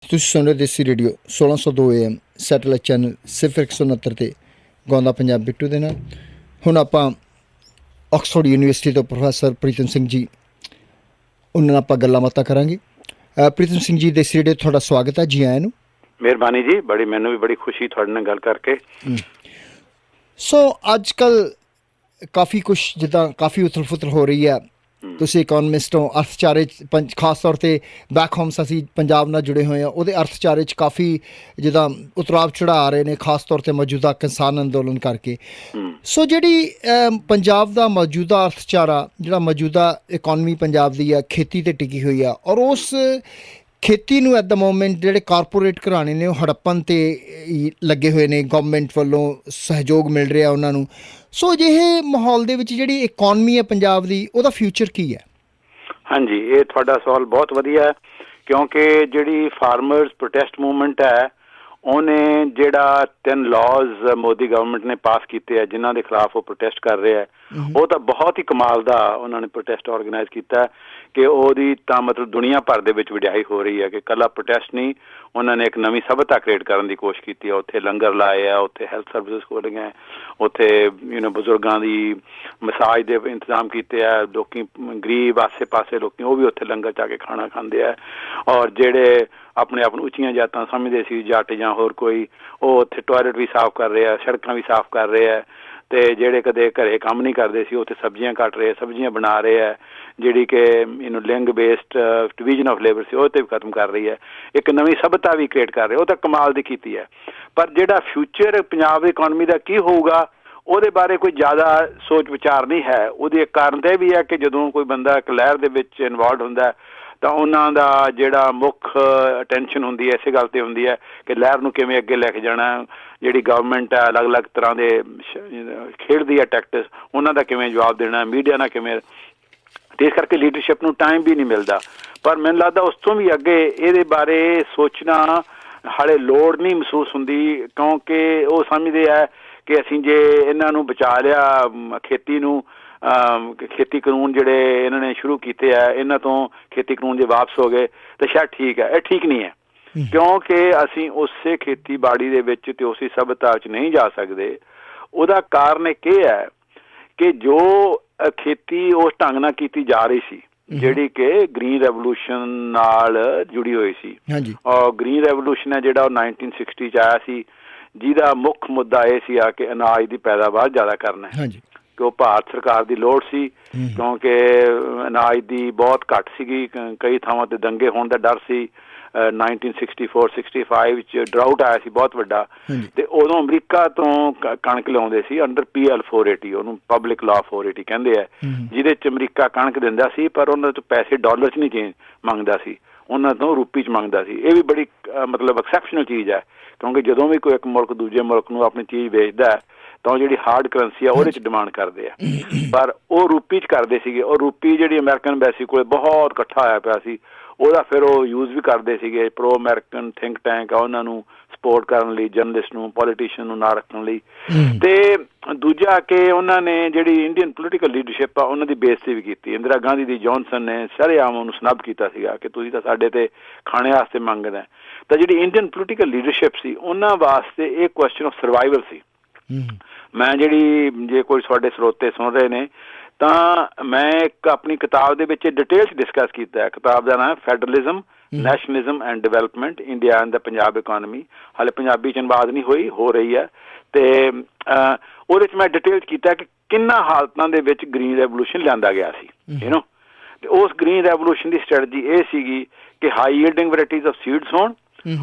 ਤੁਸੀਂ ਸੁਣ ਰਹੇ ਦੇਸੀ ਰੇਡੀਓ 1602 AM ਸੈਟੇਲਾਈਟ ਚੈਨਲ ਸਿਰਫ 169 'ਤੇ ਗਾਉਂਦਾ ਪੰਜਾਬ ਬਿੱਟੂ ਦੇ ਨਾਲ। ਹੁਣ ਆਪਾਂ ਆਕਸਫੋਰਡ ਯੂਨੀਵਰਸਿਟੀ ਤੋਂ ਪ੍ਰੋਫੈਸਰ ਪ੍ਰੀਤਮ ਸਿੰਘ ਜੀ ਉਹਨਾਂ ਨਾਲ ਆਪਾਂ ਗੱਲਾਂ ਬਾਤਾਂ ਕਰਾਂਗੇ। ਪ੍ਰੀਤਮ ਸਿੰਘ ਜੀ, ਦੇਸੀ ਰੇਡੀਓ ਤੁਹਾਡਾ ਸਵਾਗਤ ਹੈ, ਜੀ ਆਇਆਂ ਨੂੰ। ਮਿਹਰਬਾਨੀ ਜੀ, ਮੈਨੂੰ ਵੀ ਬੜੀ ਖੁਸ਼ੀ ਤੁਹਾਡੇ ਨਾਲ ਗੱਲ ਕਰਕੇ। ਸੋ ਅੱਜ ਕੱਲ੍ਹ ਕਾਫੀ ਕੁਛ ਜਿੱਦਾਂ ਕਾਫੀ ਉਥਲ ਫੁਥਲ ਹੋ ਰਹੀ ਹੈ। ਤੁਸੀਂ ਇਕੋਨਮਿਸਟ ਹੋ, ਅਰਥਚਾਰੇ 'ਚ ਖਾਸ ਤੌਰ 'ਤੇ ਬੈਕ ਹੋਮਸ ਅਸੀਂ ਪੰਜਾਬ ਨਾਲ ਜੁੜੇ ਹੋਏ ਹਾਂ, ਉਹਦੇ ਅਰਥਚਾਰੇ 'ਚ ਕਾਫੀ ਜਿੱਦਾਂ ਉਤਰਾਵ ਚੜ੍ਹਾਅ ਆ ਰਹੇ ਨੇ, ਖਾਸ ਤੌਰ 'ਤੇ ਮੌਜੂਦਾ ਕਿਸਾਨ ਅੰਦੋਲਨ ਕਰਕੇ। ਸੋ ਜਿਹੜੀ ਪੰਜਾਬ ਦਾ ਮੌਜੂਦਾ ਅਰਥਚਾਰਾ, ਜਿਹੜਾ ਮੌਜੂਦਾ ਇਕੋਨਮੀ ਪੰਜਾਬ ਦੀ ਆ, ਖੇਤੀ 'ਤੇ ਟਿਕੀ ਹੋਈ ਆ, ਔਰ ਉਸ ਖੇਤੀ ਨੂੰ ਐਟ ਦਾ ਮੋਮੈਂਟ ਜਿਹੜੇ ਕਾਰਪੋਰੇਟ ਘਰਾਣੇ ਨੇ ਉਹ ਹੜੱਪਣ 'ਤੇ ਲੱਗੇ ਹੋਏ ਨੇ, ਗੌਰਮੈਂਟ ਵੱਲੋਂ ਸਹਿਯੋਗ ਮਿਲ ਰਿਹਾ ਉਹਨਾਂ ਨੂੰ। ਸੋ ਅਜਿਹੇ ਮਾਹੌਲ ਦੇ ਵਿੱਚ ਜਿਹੜੀ ਇਕੋਨਮੀ ਹੈ ਪੰਜਾਬ ਦੀ, ਉਹਦਾ ਫਿਊਚਰ ਕੀ ਹੈ? ਹਾਂਜੀ, ਇਹ ਤੁਹਾਡਾ ਸਵਾਲ ਬਹੁਤ ਵਧੀਆ ਹੈ, ਕਿਉਂਕਿ ਜਿਹੜੀ ਫਾਰਮਰਸ ਪ੍ਰੋਟੈਸਟ ਮੂਵਮੈਂਟ ਹੈ, ਉਹਨੇ ਜਿਹੜਾ 3 ਲਾਜ਼ ਮੋਦੀ ਗਵਰਨਮੈਂਟ ਨੇ ਪਾਸ ਕੀਤੇ ਹੈ, ਜਿਨ੍ਹਾਂ ਦੇ ਖਿਲਾਫ ਉਹ ਪ੍ਰੋਟੈਸਟ ਕਰ ਰਹੇ ਹੈ, ਉਹ ਤਾਂ ਬਹੁਤ ਹੀ ਕਮਾਲ ਦਾ ਉਹਨਾਂ ਨੇ ਪ੍ਰੋਟੈਸਟ ਆਰਗੇਨਾਈਜ਼ ਕੀਤਾ ਕਿ ਉਹਦੀ ਤਾਂ ਮਤਲਬ ਦੁਨੀਆ ਭਰ ਦੇ ਵਿੱਚ ਵਡਿਆਈ ਹੋ ਰਹੀ ਹੈ ਕਿ ਇਕੱਲਾ ਪ੍ਰੋਟੈਸਟ ਨਹੀਂ, ਉਹਨਾਂ ਨੇ ਇੱਕ ਨਵੀਂ ਸਭਿਅਤਾ ਕ੍ਰੀਏਟ ਕਰਨ ਦੀ ਕੋਸ਼ਿਸ਼ ਕੀਤੀ ਹੈ। ਉੱਥੇ ਲੰਗਰ ਲਾਏ ਆ, ਉੱਥੇ ਹੈਲਥ ਸਰਵਿਸਿਜ਼ ਖੋਲ੍ਹੀਆਂ, ਉੱਥੇ ਬਜ਼ੁਰਗਾਂ ਦੀ ਮਸਾਜ ਦੇ ਇੰਤਜ਼ਾਮ ਕੀਤੇ ਆ। ਲੋਕੀ ਗਰੀਬ ਆਸੇ ਪਾਸੇ ਲੋਕੀ ਉਹ ਵੀ ਉੱਥੇ ਲੰਗਰ 'ਚ ਆ ਕੇ ਖਾਣਾ ਖਾਂਦੇ ਆ, ਔਰ ਜਿਹੜੇ ਆਪਣੇ ਆਪ ਨੂੰ ਉੱਚੀਆਂ ਜਾਤਾਂ ਸਮਝਦੇ ਸੀ, ਜੱਟ ਜਾਂ ਹੋਰ ਕੋਈ, ਉਹ ਉੱਥੇ ਟੋਇਲਟ ਵੀ ਸਾਫ਼ ਕਰ ਰਹੇ ਆ, ਸੜਕਾਂ ਵੀ ਸਾਫ਼ ਕਰ ਰਹੇ ਆ, ਅਤੇ ਜਿਹੜੇ ਕਦੇ ਘਰੇ ਕੰਮ ਨਹੀਂ ਕਰਦੇ ਸੀ ਉੱਥੇ ਸਬਜ਼ੀਆਂ ਕੱਟ ਰਹੇ, ਸਬਜ਼ੀਆਂ ਬਣਾ ਰਹੇ ਹੈ, ਜਿਹੜੀ ਕਿ ਲਿੰਗ ਬੇਸਡ ਡਿਵੀਜ਼ਨ ਆਫ ਲੇਬਰ ਸੀ ਉਹ 'ਤੇ ਵੀ ਖਤਮ ਕਰ ਰਹੀ ਹੈ, ਇੱਕ ਨਵੀਂ ਸਭਿਅਤਾ ਵੀ ਕ੍ਰੀਏਟ ਕਰ ਰਹੀ ਹੈ। ਉਹ ਤਾਂ ਕਮਾਲ ਦੀ ਕੀਤੀ ਹੈ। ਪਰ ਜਿਹੜਾ ਫਿਊਚਰ ਪੰਜਾਬ ਦੀ ਇਕੋਨਮੀ ਦਾ ਕੀ ਹੋਊਗਾ, ਉਹਦੇ ਬਾਰੇ ਕੋਈ ਜ਼ਿਆਦਾ ਸੋਚ ਵਿਚਾਰ ਨਹੀਂ ਹੈ। ਉਹਦੀ ਇੱਕ ਕਾਰਨ ਤਾਂ ਇਹ ਵੀ ਹੈ ਕਿ ਜਦੋਂ ਕੋਈ ਬੰਦਾ ਇੱਕ ਲਹਿਰ ਦੇ ਵਿੱਚ ਇਨਵੋਲਵ ਹੁੰਦਾ ਤਾਂ ਉਹਨਾਂ ਦਾ ਜਿਹੜਾ ਮੁੱਖ ਅਟੈਂਸ਼ਨ ਹੁੰਦੀ ਹੈ ਇਸੇ ਗੱਲ 'ਤੇ ਹੁੰਦੀ ਹੈ ਕਿ ਲਹਿਰ ਨੂੰ ਕਿਵੇਂ ਅੱਗੇ ਲੈ ਕੇ ਜਾਣਾ। ਜਿਹੜੀ ਗਵਰਨਮੈਂਟ ਹੈ ਅਲੱਗ-ਅਲੱਗ ਤਰ੍ਹਾਂ ਦੇ ਖੇਡਦੀ ਹੈ ਟੈਕਟਿਕਸ, ਉਹਨਾਂ ਦਾ ਕਿਵੇਂ ਜਵਾਬ ਦੇਣਾ, ਮੀਡੀਆ ਨਾਲ ਕਿਵੇਂ, ਅਤੇ ਇਸ ਕਰਕੇ ਲੀਡਰਸ਼ਿਪ ਨੂੰ ਟਾਈਮ ਵੀ ਨਹੀਂ ਮਿਲਦਾ। ਪਰ ਮੈਨੂੰ ਲੱਗਦਾ ਉਸ ਤੋਂ ਵੀ ਅੱਗੇ ਇਹਦੇ ਬਾਰੇ ਸੋਚਣਾ ਹਾਲੇ ਲੋੜ ਨਹੀਂ ਮਹਿਸੂਸ ਹੁੰਦੀ, ਕਿਉਂਕਿ ਉਹ ਸਮਝਦੇ ਹੈ ਕਿ ਅਸੀਂ ਜੇ ਇਹਨਾਂ ਨੂੰ ਬਚਾ ਲਿਆ, ਖੇਤੀ ਨੂੰ, ਖੇਤੀ ਕਾਨੂੰਨ ਜਿਹੜੇ ਇਹਨਾਂ ਨੇ ਸ਼ੁਰੂ ਕੀਤੇ ਹੈ, ਇਹਨਾਂ ਤੋਂ ਖੇਤੀ ਕਾਨੂੰਨ ਜੇ ਵਾਪਸ ਹੋ ਗਏ ਤਾਂ ਸ਼ਾਇਦ ਠੀਕ ਹੈ। ਇਹ ਠੀਕ ਨਹੀਂ ਹੈ, ਕਿਉਂਕਿ ਅਸੀਂ ਉਸੇ ਖੇਤੀਬਾੜੀ ਦੇ ਵਿੱਚ ਅਤੇ ਉਸੇ ਸਭਿਅਤਾ ਵਿੱਚ ਨਹੀਂ ਜਾ ਸਕਦੇ। ਉਹਦਾ ਕਾਰਨ ਇੱਕ ਇਹ ਹੈ ਕਿ ਜੋ ਖੇਤੀ ਉਸ ਢੰਗ ਨਾਲ ਕੀਤੀ ਜਾ ਰਹੀ ਸੀ, ਜਿਹੜੀ ਕਿ ਗ੍ਰੀਨ ਰੈਵੋਲੂਸ਼ਨ ਨਾਲ ਜੁੜੀ ਹੋਈ ਸੀ, ਔਰ ਗ੍ਰੀਨ ਰੈਵੋਲੂਸ਼ਨ ਹੈ ਜਿਹੜਾ ਉਹ 1960 'ਚ ਆਇਆ ਸੀ, ਜਿਹਦਾ ਮੁੱਖ ਮੁੱਦਾ ਇਹ ਸੀ ਆ ਕਿ ਅਨਾਜ ਦੀ ਪੈਦਾਵਾਰ ਜ਼ਿਆਦਾ ਕਰਨਾ ਹੈ, ਕਿ ਉਹ ਭਾਰਤ ਸਰਕਾਰ ਦੀ ਲੋੜ ਸੀ, ਕਿਉਂਕਿ ਅਨਾਜ ਦੀ ਬਹੁਤ ਘੱਟ ਸੀਗੀ, ਕਈ ਥਾਵਾਂ 'ਤੇ ਦੰਗੇ ਹੋਣ ਦਾ ਡਰ ਸੀ। 1964-65 ਵਿੱਚ ਡਰਾਊਟ ਆਇਆ ਸੀ ਬਹੁਤ ਵੱਡਾ, ਅਤੇ ਉਦੋਂ ਅਮਰੀਕਾ ਤੋਂ ਕਣਕ ਲਿਆਉਂਦੇ ਸੀ ਅੰਡਰ PL 480, ਉਹਨੂੰ ਪਬਲਿਕ ਲਾਅ 480 ਕਹਿੰਦੇ ਆ, ਜਿਹਦੇ 'ਚ ਅਮਰੀਕਾ ਕਣਕ ਦਿੰਦਾ ਸੀ, ਪਰ ਉਹਨਾਂ ਤੋਂ ਪੈਸੇ ਡਾਲਰ 'ਚ ਨਹੀਂ ਮੰਗਦਾ ਸੀ, ਉਹਨਾਂ ਤੋਂ ਰੂਪੀ 'ਚ ਮੰਗਦਾ ਸੀ। ਇਹ ਵੀ ਬੜੀ ਮਤਲਬ ਐਕਸੈਪਸ਼ਨਲ ਚੀਜ਼ ਹੈ, ਕਿਉਂਕਿ ਜਦੋਂ ਵੀ ਕੋਈ ਇੱਕ ਮੁਲਕ ਦੂਜੇ ਮੁਲਕ ਨੂੰ ਆਪਣੀ ਚੀਜ਼ ਵੇਚਦਾ ਤਾਂ ਉਹ ਜਿਹੜੀ ਹਾਰਡ ਕਰੰਸੀ ਆ ਉਹਦੇ 'ਚ ਡਿਮਾਂਡ ਕਰਦੇ ਆ, ਪਰ ਉਹ ਰੂਪੀ 'ਚ ਕਰਦੇ ਸੀਗੇ। ਉਹ ਰੂਪੀ ਜਿਹੜੀ ਅਮਰੀਕਨ ਐਮਬੈਸੀ ਕੋਲ ਬਹੁਤ ਇਕੱਠਾ ਹੋਇਆ ਪਿਆ ਸੀ, ਉਹਦਾ ਫਿਰ ਉਹ ਯੂਜ਼ ਵੀ ਕਰਦੇ ਸੀਗੇ ਪ੍ਰੋ ਅਮਰੀਕਨ ਥਿੰਕ ਟੈਂਕ ਆ, ਉਹਨਾਂ ਨੂੰ ਸਪੋਰਟ ਕਰਨ ਲਈ, ਜਰਨਲਿਸਟ ਨੂੰ, ਪੋਲੀਟੀਸ਼ੀਅਨ ਨੂੰ ਨਾ ਰੱਖਣ ਲਈ। ਅਤੇ ਦੂਜਾ ਕਿ ਉਹਨਾਂ ਨੇ ਜਿਹੜੀ ਇੰਡੀਅਨ ਪੋਲੀਟੀਕਲ ਲੀਡਰਸ਼ਿਪ ਆ ਉਹਨਾਂ ਦੀ ਬੇਇੱਜ਼ਤੀ ਵੀ ਕੀਤੀ। ਇੰਦਰਾ ਗਾਂਧੀ ਦੀ ਜੌਨਸਨ ਨੇ ਸਰੇਆਮ ਉਹਨੂੰ ਸਨੱਬ ਕੀਤਾ ਸੀਗਾ ਕਿ ਤੁਸੀਂ ਤਾਂ ਸਾਡੇ 'ਤੇ ਖਾਣੇ ਵਾਸਤੇ ਮੰਗਦਾ। ਤਾਂ ਜਿਹੜੀ ਇੰਡੀਅਨ ਪੋਲੀਟੀਕਲ ਲੀਡਰਸ਼ਿਪ ਸੀ ਉਹਨਾਂ ਵਾਸਤੇ ਇਹ ਕੁਐਸਚਨ ਆਫ ਸਰਵਾਈਵਲ ਸੀ। ਮੈਂ ਜਿਹੜੀ, ਜੇ ਕੋਈ ਤੁਹਾਡੇ ਸਰੋਤੇ ਸੁਣ ਰਹੇ ਨੇ, ਤਾਂ ਮੈਂ ਇੱਕ ਆਪਣੀ ਕਿਤਾਬ ਦੇ ਵਿੱਚ ਡਿਟੇਲ 'ਚ ਡਿਸਕਸ ਕੀਤਾ ਹੈ। ਕਿਤਾਬ ਦਾ ਨਾਮ federalism, nationalism and development, India and the Punjab economy. ਹਾਲੇ ਪੰਜਾਬੀ 'ਚ ਅਨੁਵਾਦ ਨਹੀਂ ਹੋਈ, ਹੋ ਰਹੀ ਹੈ, ਅਤੇ ਉਹਦੇ 'ਚ ਮੈਂ ਡਿਟੇਲ 'ਚ ਕੀਤਾ ਕਿ ਕਿੰਨਾ ਹਾਲਤਾਂ ਦੇ ਵਿੱਚ ਗ੍ਰੀਨ ਰੈਵੋਲੂਸ਼ਨ ਲਿਆਂਦਾ ਗਿਆ ਸੀ, ਅਤੇ ਉਸ ਗ੍ਰੀਨ ਰੈਵੋਲੂਸ਼ਨ ਦੀ ਸਟ੍ਰੈਟਜੀ ਇਹ ਸੀਗੀ ਕਿ high yielding varieties of seeds ਹੋਣ,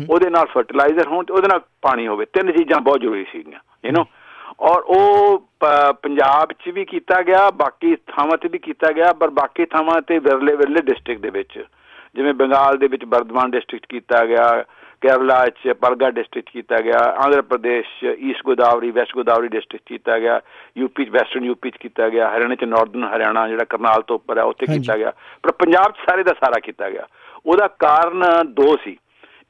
ਉਹਦੇ ਨਾਲ ਫਰਟੀਲਾਈਜ਼ਰ ਹੋਣ, ਅਤੇ ਉਹਦੇ ਨਾਲ ਪਾਣੀ ਹੋਵੇ। 3 ਚੀਜ਼ਾਂ ਬਹੁਤ ਜ਼ਰੂਰੀ ਸੀਗੀਆਂ, ਔਰ ਉਹ ਪੰਜਾਬ 'ਚ ਵੀ ਕੀਤਾ ਗਿਆ, ਬਾਕੀ ਥਾਵਾਂ 'ਤੇ ਵੀ ਕੀਤਾ ਗਿਆ, ਪਰ ਬਾਕੀ ਥਾਵਾਂ 'ਤੇ ਵਿਰਲੇ ਡਿਸਟ੍ਰਿਕਟ ਦੇ ਵਿੱਚ, ਜਿਵੇਂ ਬੰਗਾਲ ਦੇ ਵਿੱਚ ਬਰਧਮਾਨ ਡਿਸਟ੍ਰਿਕਟ ਕੀਤਾ ਗਿਆ, ਕੇਰਲਾ 'ਚ ਪਰਗਾ ਡਿਸਟ੍ਰਿਕਟ ਕੀਤਾ ਗਿਆ, ਆਂਧਰਾ ਪ੍ਰਦੇਸ਼ 'ਚ East Godavari, West Godavari district ਕੀਤਾ ਗਿਆ, ਯੂਪੀ 'ਚ ਵੈਸਟਰਨ ਯੂਪੀ 'ਚ ਕੀਤਾ ਗਿਆ, ਹਰਿਆਣਾ 'ਚ ਨਾਰਦਰਨ ਹਰਿਆਣਾ ਜਿਹੜਾ ਕਰਨਾਲ ਤੋਂ ਉੱਪਰ ਹੈ ਉੱਥੇ ਕੀਤਾ ਗਿਆ, ਪਰ ਪੰਜਾਬ 'ਚ ਸਾਰੇ ਦਾ ਸਾਰਾ ਕੀਤਾ ਗਿਆ। ਉਹਦਾ ਕਾਰਨ 2 ਸੀ।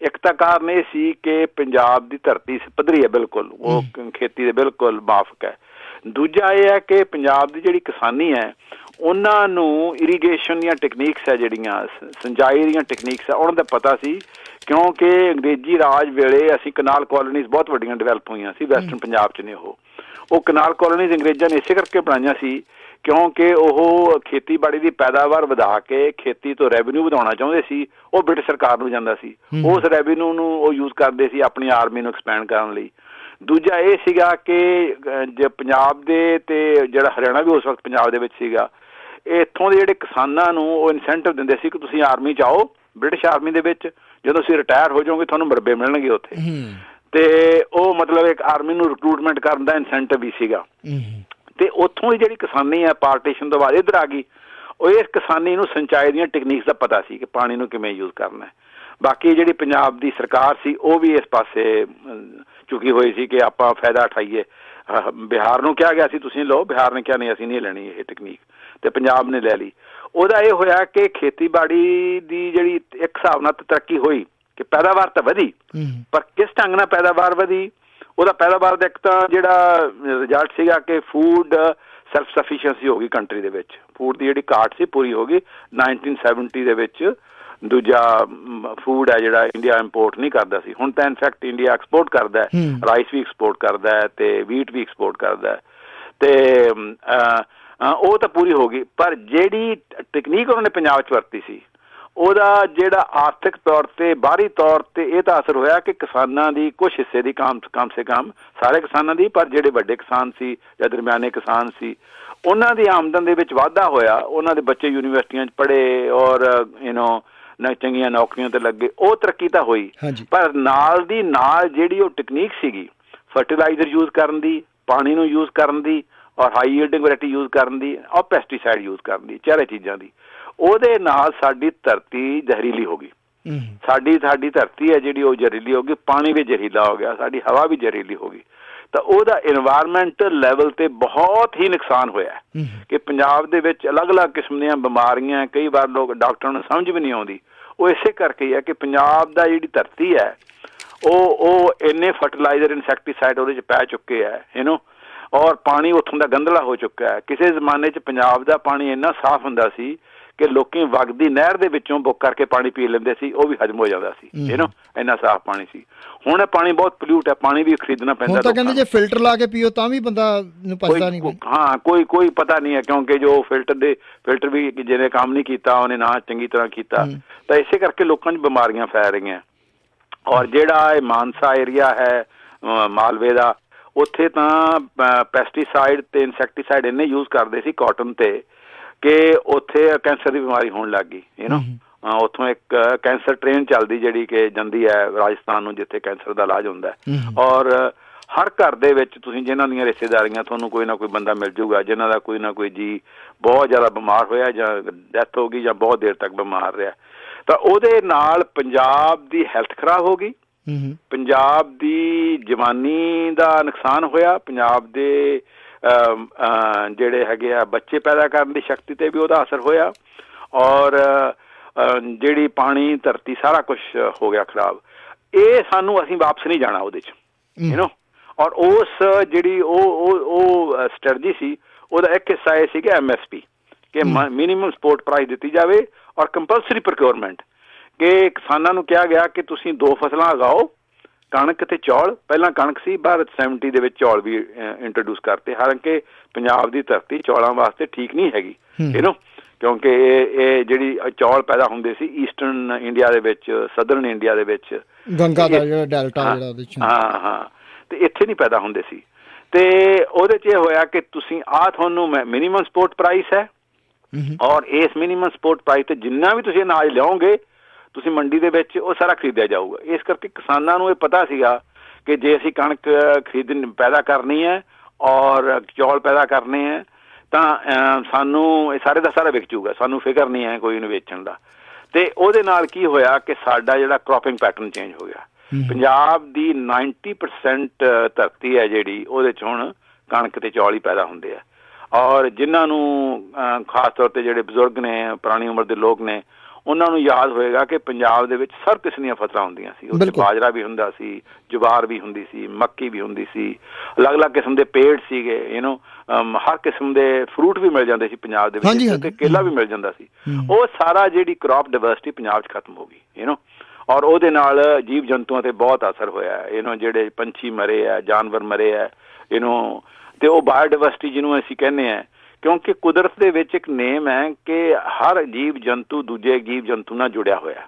ਇੱਕ ਤਾਂ ਕਾਰਨ ਇਹ ਸੀ ਕਿ ਪੰਜਾਬ ਦੀ ਧਰਤੀ ਪੱਧਰੀ ਹੈ ਬਿਲਕੁਲ, ਉਹ ਖੇਤੀ ਦੇ ਬਿਲਕੁਲ ਮਾਫਕ ਹੈ। ਦੂਜਾ ਇਹ ਹੈ ਕਿ ਪੰਜਾਬ ਦੀ ਜਿਹੜੀ ਕਿਸਾਨੀ ਹੈ ਉਹਨਾਂ ਨੂੰ ਇਰੀਗੇਸ਼ਨ ਦੀਆਂ ਟੈਕਨੀਕਸ ਹੈ, ਜਿਹੜੀਆਂ ਸਿੰਜਾਈ ਦੀਆਂ ਟੈਕਨੀਕਸ ਹੈ, ਉਹਨਾਂ ਦਾ ਪਤਾ ਸੀ ਕਿਉਂਕਿ ਅੰਗਰੇਜ਼ੀ ਰਾਜ ਵੇਲੇ ਅਸੀਂ ਕਨਾਲ ਕਾਲੋਨੀਜ਼ ਬਹੁਤ ਵੱਡੀਆਂ ਡਿਵੈਲਪ ਹੋਈਆਂ ਸੀ ਵੈਸਟਰਨ ਪੰਜਾਬ 'ਚ ਨੇ। ਉਹ ਕਨਾਲ ਕਾਲੋਨੀਜ਼ ਅੰਗਰੇਜ਼ਾਂ ਨੇ ਇਸੇ ਕਰਕੇ ਬਣਾਈਆਂ ਸੀ ਕਿਉਂਕਿ ਉਹ ਖੇਤੀਬਾੜੀ ਦੀ ਪੈਦਾਵਾਰ ਵਧਾ ਕੇ ਖੇਤੀ ਤੋਂ ਰੈਵਨਿਊ ਵਧਾਉਣਾ ਚਾਹੁੰਦੇ ਸੀ। ਉਹ ਬ੍ਰਿਟਿਸ਼ ਸਰਕਾਰ ਨੂੰ ਜਾਂਦਾ ਸੀ, ਉਸ ਰੈਵਨਿਊ ਨੂੰ ਉਹ ਯੂਜ਼ ਕਰਦੇ ਸੀ ਆਪਣੀ ਆਰਮੀ ਨੂੰ ਐਕਸਪੈਂਡ ਕਰਨ ਲਈ। ਦੂਜਾ ਇਹ ਸੀਗਾ ਕਿ ਜੇ ਪੰਜਾਬ ਦੇ ਤੇ ਜਿਹੜਾ ਹਰਿਆਣਾ ਵੀ ਉਸ ਵਕਤ ਪੰਜਾਬ ਦੇ ਵਿੱਚ ਸੀਗਾ, ਇੱਥੋਂ ਦੇ ਜਿਹੜੇ ਕਿਸਾਨਾਂ ਨੂੰ ਉਹ ਇਨਸੈਂਟਿਵ ਦਿੰਦੇ ਸੀ ਕਿ ਤੁਸੀਂ ਆਰਮੀ 'ਚ ਆਓ, ਬ੍ਰਿਟਿਸ਼ ਆਰਮੀ ਦੇ ਵਿੱਚ। ਜਦੋਂ ਤੁਸੀਂ ਰਿਟਾਇਰ ਹੋ ਜਾਓਗੇ ਤੁਹਾਨੂੰ ਮਰਬੇ ਮਿਲਣਗੇ ਉੱਥੇ। ਤੇ ਉਹ ਮਤਲਬ ਇੱਕ ਆਰਮੀ ਨੂੰ ਰਿਕਰੂਟਮੈਂਟ ਕਰਨ ਦਾ ਇਨਸੈਂਟਿਵ ਵੀ ਸੀਗਾ। ਤੇ ਉੱਥੋਂ ਹੀ ਜਿਹੜੀ ਕਿਸਾਨੀ ਹੈ ਪਾਰਟੀਸ਼ਨ ਤੋਂ ਬਾਅਦ ਇੱਧਰ ਆ ਗਈ। ਉਹ ਇਸ ਕਿਸਾਨੀ ਨੂੰ ਸਿੰਚਾਈ ਦੀਆਂ ਟੈਕਨੀਕਸ ਦਾ ਪਤਾ ਸੀ ਕਿ ਪਾਣੀ ਨੂੰ ਕਿਵੇਂ ਯੂਜ਼ ਕਰਨਾ। ਬਾਕੀ ਜਿਹੜੀ ਪੰਜਾਬ ਦੀ ਸਰਕਾਰ ਸੀ ਉਹ ਵੀ ਇਸ ਪਾਸੇ ਝੁਕੀ ਹੋਈ ਸੀ ਕਿ ਆਪਾਂ ਫਾਇਦਾ ਉਠਾਈਏ। ਬਿਹਾਰ ਨੂੰ ਕਿਹਾ ਗਿਆ ਸੀ ਤੁਸੀਂ ਲਓ, ਬਿਹਾਰ ਨੇ ਕਿਹਾ ਨਹੀਂ ਅਸੀਂ ਨਹੀਂ ਲੈਣੀ ਇਹ ਟੈਕਨੀਕ, ਤੇ ਪੰਜਾਬ ਨੇ ਲੈ ਲਈ। ਉਹਦਾ ਇਹ ਹੋਇਆ ਕਿ ਖੇਤੀਬਾੜੀ ਦੀ ਜਿਹੜੀ ਇੱਕ ਹਿਸਾਬ ਨਾਲ ਤਰੱਕੀ ਹੋਈ ਕਿ ਪੈਦਾਵਾਰ ਤਾਂ ਵਧੀ, ਪਰ ਕਿਸ ਢੰਗ ਨਾਲ ਪੈਦਾਵਾਰ ਵਧੀ, ਉਹਦਾ ਪੈਦਾਵਾਰ ਦਾ ਇੱਕ ਤਾਂ ਜਿਹੜਾ ਰਿਜ਼ਲਟ ਸੀਗਾ ਕਿ ਫੂਡ ਸੈਲਫ ਸਫੀਸ਼ੀਐਂਸੀ ਹੋ ਗਈ ਕੰਟਰੀ ਦੇ ਵਿੱਚ। ਫੂਡ ਦੀ ਜਿਹੜੀ ਘਾਟ ਸੀ ਪੂਰੀ ਹੋ ਗਈ 1970 ਦੇ ਵਿੱਚ। ਦੂਜਾ ਫੂਡ ਹੈ ਜਿਹੜਾ ਇੰਡੀਆ ਇੰਪੋਰਟ ਨਹੀਂ ਕਰਦਾ ਸੀ, ਹੁਣ ਤਾਂ ਇਨਫੈਕਟ ਇੰਡੀਆ ਐਕਸਪੋਰਟ ਕਰਦਾ ਹੈ, ਰਾਈਸ ਵੀ ਐਕਸਪੋਰਟ ਕਰਦਾ ਹੈ ਤੇ ਵੀਟ ਵੀ ਐਕਸਪੋਰਟ ਕਰਦਾ ਹੈ। ਤੇ ਉਹ ਤਾਂ ਪੂਰੀ ਹੋ ਗਈ, ਪਰ ਜਿਹੜੀ ਟੈਕਨੀਕ ਉਹਨਾਂ ਨੇ ਪੰਜਾਬ 'ਚ ਵਰਤੀ ਸੀ ਉਹਦਾ ਜਿਹੜਾ ਆਰਥਿਕ ਤੌਰ 'ਤੇ ਬਾਹਰੀ ਤੌਰ 'ਤੇ ਇਹ ਤਾਂ ਅਸਰ ਹੋਇਆ ਕਿ ਕਿਸਾਨਾਂ ਦੀ ਕੁਛ ਹਿੱਸੇ ਦੀ ਕਮ ਸੇ ਕਮ, ਸਾਰੇ ਕਿਸਾਨਾਂ ਦੀ, ਪਰ ਜਿਹੜੇ ਵੱਡੇ ਕਿਸਾਨ ਸੀ ਜਾਂ ਦਰਮਿਆਨੇ ਕਿਸਾਨ ਸੀ ਉਹਨਾਂ ਦੀ ਆਮਦਨ ਦੇ ਵਿੱਚ ਵਾਧਾ ਹੋਇਆ। ਉਹਨਾਂ ਦੇ ਬੱਚੇ ਯੂਨੀਵਰਸਿਟੀਆਂ 'ਚ ਪੜ੍ਹੇ ਔਰ ਚੰਗੀਆਂ ਨੌਕਰੀਆਂ 'ਤੇ ਲੱਗੇ। ਉਹ ਤਰੱਕੀ ਤਾਂ ਹੋਈ, ਪਰ ਨਾਲ ਦੀ ਨਾਲ ਜਿਹੜੀ ਉਹ ਟੈਕਨੀਕ ਸੀਗੀ ਫਰਟੀਲਾਈਜ਼ਰ ਯੂਜ਼ ਕਰਨ ਦੀ, ਪਾਣੀ ਨੂੰ ਯੂਜ਼ ਕਰਨ ਦੀ ਔਰ ਹਾਈ ਯੀਲਡਿੰਗ ਵੈਰਾਈਟੀ ਯੂਜ਼ ਕਰਨ ਦੀ ਔਰ ਪੈਸਟੀਸਾਈਡ ਯੂਜ਼ ਕਰਨ ਦੀ, ਚਾਰੇ ਚੀਜ਼ਾਂ ਦੀ, ਉਹਦੇ ਨਾਲ ਸਾਡੀ ਧਰਤੀ ਜ਼ਹਿਰੀਲੀ ਹੋ ਗਈ। ਸਾਡੀ ਧਰਤੀ ਹੈ ਜਿਹੜੀ ਉਹ ਜ਼ਹਿਰੀਲੀ ਹੋ ਗਈ, ਪਾਣੀ ਵੀ ਜ਼ਹਿਰੀਲਾ ਹੋ ਗਿਆ, ਸਾਡੀ ਹਵਾ ਵੀ ਜ਼ਹਿਰੀਲੀ ਹੋ ਗਈ। ਤਾਂ ਉਹਦਾ ਇਨਵਾਇਰਮੈਂਟਲ ਲੈਵਲ 'ਤੇ ਬਹੁਤ ਹੀ ਨੁਕਸਾਨ ਹੋਇਆ ਕਿ ਪੰਜਾਬ ਦੇ ਵਿੱਚ ਅਲੱਗ-ਅਲੱਗ ਕਿਸਮ ਦੀਆਂ ਬਿਮਾਰੀਆਂ, ਕਈ ਵਾਰ ਲੋਕ ਡਾਕਟਰਾਂ ਨੂੰ ਸਮਝ ਵੀ ਨਹੀਂ ਆਉਂਦੀ। ਉਹ ਇਸੇ ਕਰਕੇ ਹੀ ਹੈ ਕਿ ਪੰਜਾਬ ਦਾ ਜਿਹੜੀ ਧਰਤੀ ਹੈ ਉਹ ਇੰਨੇ ਫਰਟੀਲਾਈਜ਼ਰ ਇਨਸੈਕਟੀਸਾਈਡ ਉਹਦੇ 'ਚ ਪੈ ਚੁੱਕੇ ਹੈ ਔਰ ਪਾਣੀ ਉੱਥੋਂ ਦਾ ਗੰਧਲਾ ਹੋ ਚੁੱਕਾ ਹੈ। ਕਿਸੇ ਜ਼ਮਾਨੇ 'ਚ ਪੰਜਾਬ ਦਾ ਪਾਣੀ ਇੰਨਾ ਸਾਫ਼ ਹੁੰਦਾ ਸੀ ਕਿ ਲੋਕੀ ਵਗਦੀ ਨਹਿਰ ਦੇ ਵਿੱਚੋਂ ਬੁੱਕ ਕਰਕੇ ਪਾਣੀ ਪੀ ਲੈਂਦੇ ਸੀ, ਉਹ ਵੀ ਹਜਮ ਹੋ ਜਾਂਦਾ ਸੀ। ਇੰਨਾ ਸਾਫ਼ ਪਾਣੀ ਸੀ। ਹੁਣ ਇਹ ਪਾਣੀ ਬਹੁਤ ਪੋਲਿਊਟ ਹੈ, ਪਾਣੀ ਵੀ ਖਰੀਦਣਾ ਪੈਂਦਾ। ਤਾਂ ਕਹਿੰਦੇ ਜੇ ਫਿਲਟਰ ਲਾ ਕੇ ਪੀਓ ਤਾਂ ਵੀ ਬੰਦਾ ਨੂੰ ਪਛਤਾ ਨਹੀਂ। ਹਾਂ, ਕੋਈ ਪਤਾ ਨਹੀਂ ਹੈ ਕਿਉਂਕਿ ਜੋ ਫਿਲਟਰ ਵੀ ਜਿਹਨੇ ਕੰਮ ਨਹੀਂ ਕੀਤਾ ਉਹਨੇ ਨਾ ਚੰਗੀ ਤਰ੍ਹਾਂ ਕੀਤਾ, ਤਾਂ ਇਸੇ ਕਰਕੇ ਲੋਕਾਂ 'ਚ ਬਿਮਾਰੀਆਂ ਫੈਲ ਰਹੀਆਂ। ਔਰ ਜਿਹੜਾ ਇਹ ਮਾਨਸਾ ਏਰੀਆ ਹੈ ਮਾਲਵੇ ਦਾ, ਉੱਥੇ ਤਾਂ ਪੈਸਟੀਸਾਈਡ ਤੇ ਇਨਸੈਕਟੀਸਾਈਡ ਇੰਨੇ ਯੂਜ਼ ਕਰਦੇ ਸੀ ਕਾਟਨ ਤੇ ਕਿ ਉੱਥੇ ਕੈਂਸਰ ਦੀ ਬਿਮਾਰੀ ਹੋਣ ਲੱਗ ਗਈ। ਉੱਥੋਂ ਇੱਕ ਕੈਂਸਰ ਟ੍ਰੇਨ ਚੱਲਦੀ ਜਿਹੜੀ ਕਿ ਜਾਂਦੀ ਹੈ ਰਾਜਸਥਾਨ ਨੂੰ, ਜਿੱਥੇ ਕੈਂਸਰ ਦਾ ਇਲਾਜ ਹੁੰਦਾ ਹੈ। ਔਰ ਹਰ ਘਰ ਦੇ ਵਿੱਚ ਤੁਸੀਂ ਜਿਨ੍ਹਾਂ ਦੀਆਂ ਰਿਸ਼ਤੇਦਾਰੀਆਂ ਤੁਹਾਨੂੰ ਕੋਈ ਨਾ ਕੋਈ ਬੰਦਾ ਮਿਲ ਜੂਗਾ ਜਿਨ੍ਹਾਂ ਦਾ ਕੋਈ ਨਾ ਕੋਈ ਜੀ ਬਹੁਤ ਜ਼ਿਆਦਾ ਬਿਮਾਰ ਹੋਇਆ ਜਾਂ ਡੈਥ ਹੋ ਗਈ ਜਾਂ ਬਹੁਤ ਦੇਰ ਤੱਕ ਬਿਮਾਰ ਰਿਹਾ। ਤਾਂ ਉਹਦੇ ਨਾਲ ਪੰਜਾਬ ਦੀ ਹੈਲਥ ਖਰਾਬ ਹੋ ਗਈ, ਪੰਜਾਬ ਦੀ ਜਵਾਨੀ ਦਾ ਨੁਕਸਾਨ ਹੋਇਆ, ਪੰਜਾਬ ਦੇ ਜਿਹੜੇ ਹੈਗੇ ਆ ਬੱਚੇ ਪੈਦਾ ਕਰਨ ਦੀ ਸ਼ਕਤੀ 'ਤੇ ਵੀ ਉਹਦਾ ਅਸਰ ਹੋਇਆ ਔਰ ਜਿਹੜੀ ਪਾਣੀ ਧਰਤੀ ਸਾਰਾ ਕੁਛ ਹੋ ਗਿਆ ਖਰਾਬ। ਇਹ ਸਾਨੂੰ ਅਸੀਂ ਵਾਪਸ ਨਹੀਂ ਜਾਣਾ ਉਹਦੇ 'ਚ ਔਰ ਉਸ ਜਿਹੜੀ ਉਹ ਸਟ੍ਰੈਟਜੀ ਸੀ ਉਹਦਾ ਇੱਕ ਹਿੱਸਾ ਇਹ ਸੀ ਕਿ MSP ਕਿ ਮਿਨੀਮਮ ਸਪੋਰਟ ਪ੍ਰਾਈਸ ਦਿੱਤੀ ਜਾਵੇ ਔਰ ਕੰਪਲਸਰੀ ਪ੍ਰੋਕਿਉਰਮੈਂਟ ਕਿ ਕਿਸਾਨਾਂ ਨੂੰ ਕਿਹਾ ਗਿਆ ਕਿ ਤੁਸੀਂ 2 ਫਸਲਾਂ ਉਗਾਓ, ਕਣਕ ਤੇ ਚੌਲ। ਪਹਿਲਾਂ ਕਣਕ ਸੀ, ਬਾਅਦ 70 ਦੇ ਵਿੱਚ ਚੌਲ ਵੀ ਇੰਟਰੋਡਿਊਸ ਕਰਤੇ। ਹਾਲਾਂਕਿ ਪੰਜਾਬ ਦੀ ਧਰਤੀ ਚੌਲਾਂ ਵਾਸਤੇ ਠੀਕ ਨਹੀਂ ਹੈਗੀ ਕਿਉਂਕਿ ਇਹ ਜਿਹੜੀ ਚੌਲ ਪੈਦਾ ਹੁੰਦੇ ਸੀ ਈਸਟਰਨ ਇੰਡੀਆ ਦੇ ਵਿੱਚ, ਸਦਰਨ ਇੰਡੀਆ ਦੇ ਵਿੱਚ, ਗੰਗਾ ਦਾ ਜਿਹੜਾ ਡੈਲਟਾ ਜਿਹੜਾ ਉਹਦੇ 'ਚ, ਤੇ ਇੱਥੇ ਨਹੀਂ ਪੈਦਾ ਹੁੰਦੇ ਸੀ। ਤੇ ਉਹਦੇ 'ਚ ਇਹ ਹੋਇਆ ਕਿ ਤੁਸੀਂ ਤੁਹਾਨੂੰ ਮਿਨੀਮਮ ਸਪੋਰਟ ਪ੍ਰਾਈਸ ਹੈ ਔਰ ਇਸ ਮਿਨੀਮਮ ਸਪੋਰਟ ਪ੍ਰਾਈਸ ਤੇ ਜਿੰਨਾ ਵੀ ਤੁਸੀਂ ਅਨਾਜ ਲਿਆਓਗੇ ਤੁਸੀਂ ਮੰਡੀ ਦੇ ਵਿੱਚ ਉਹ ਸਾਰਾ ਖਰੀਦਿਆ ਜਾਊਗਾ। ਇਸ ਕਰਕੇ ਕਿਸਾਨਾਂ ਨੂੰ ਇਹ ਪਤਾ ਸੀਗਾ ਕਿ ਜੇ ਅਸੀਂ ਕਣਕ ਪੈਦਾ ਕਰਨੀ ਹੈ ਔਰ ਚੌਲ ਪੈਦਾ ਕਰਨੇ ਹੈ ਤਾਂ ਸਾਨੂੰ ਇਹ ਸਾਰੇ ਦਾ ਸਾਰਾ ਵਿਕ ਜੂਗਾ, ਸਾਨੂੰ ਫਿਕਰ ਨਹੀਂ ਹੈ ਕੋਈ ਇਹਨੂੰ ਵੇਚਣ ਦਾ। ਤੇ ਉਹਦੇ ਨਾਲ ਕੀ ਹੋਇਆ ਕਿ ਸਾਡਾ ਜਿਹੜਾ ਕ੍ਰੌਪਿੰਗ ਪੈਟਰਨ ਚੇਂਜ ਹੋ ਗਿਆ। ਪੰਜਾਬ ਦੀ 90% ਧਰਤੀ ਹੈ ਜਿਹੜੀ ਉਹਦੇ 'ਚ ਹੁਣ ਕਣਕ ਤੇ ਚੌਲ ਹੀ ਪੈਦਾ ਹੁੰਦੇ ਆ ਔਰ ਜਿਨ੍ਹਾਂ ਨੂੰ ਖਾਸ ਤੌਰ 'ਤੇ ਜਿਹੜੇ ਬਜ਼ੁਰਗ ਨੇ, ਪੁਰਾਣੀ ਉਮਰ ਦੇ ਲੋਕ ਨੇ, ਉਹਨਾਂ ਨੂੰ ਯਾਦ ਹੋਏਗਾ ਕਿ ਪੰਜਾਬ ਦੇ ਵਿੱਚ ਸਭ ਕਿਸਮ ਦੀਆਂ ਫਸਲਾਂ ਹੁੰਦੀਆਂ ਸੀ। ਉੱਥੇ ਬਾਜਰਾ ਵੀ ਹੁੰਦਾ ਸੀ, ਜਵਾਰ ਵੀ ਹੁੰਦੀ ਸੀ, ਮੱਕੀ ਵੀ ਹੁੰਦੀ ਸੀ, ਅਲੱਗ-ਅਲੱਗ ਕਿਸਮ ਦੇ ਪੇੜ ਸੀਗੇ, ਹਰ ਕਿਸਮ ਦੇ ਫਰੂਟ ਵੀ ਮਿਲ ਜਾਂਦੇ ਸੀ ਪੰਜਾਬ ਦੇ ਵਿੱਚ ਤੇ ਕੇਲਾ ਵੀ ਮਿਲ ਜਾਂਦਾ ਸੀ। ਉਹ ਸਾਰਾ ਜਿਹੜੀ ਕ੍ਰੌਪ ਡਾਇਵਰਸਿਟੀ ਪੰਜਾਬ 'ਚ ਖਤਮ ਹੋ ਗਈ ਔਰ ਉਹਦੇ ਨਾਲ ਜੀਵ ਜੰਤੂਆਂ ਤੇ ਬਹੁਤ ਅਸਰ ਹੋਇਆ। ਜਿਹੜੇ ਪੰਛੀ ਮਰੇ ਆ, ਜਾਨਵਰ ਮਰੇ ਆ, ਤੇ ਉਹ ਬਾਇਓਡਾਇਵਰਸਿਟੀ ਜਿਹਨੂੰ ਅਸੀਂ ਕਹਿੰਦੇ ਹਾਂ, ਕਿਉਂਕਿ ਕੁਦਰਤ ਦੇ ਵਿੱਚ ਇੱਕ ਨੇਮ ਹੈ ਕਿ ਹਰ ਜੀਵ ਜੰਤੂ ਦੂਜੇ ਜੀਵ ਜੰਤੂ ਨਾਲ ਜੁੜਿਆ ਹੋਇਆ,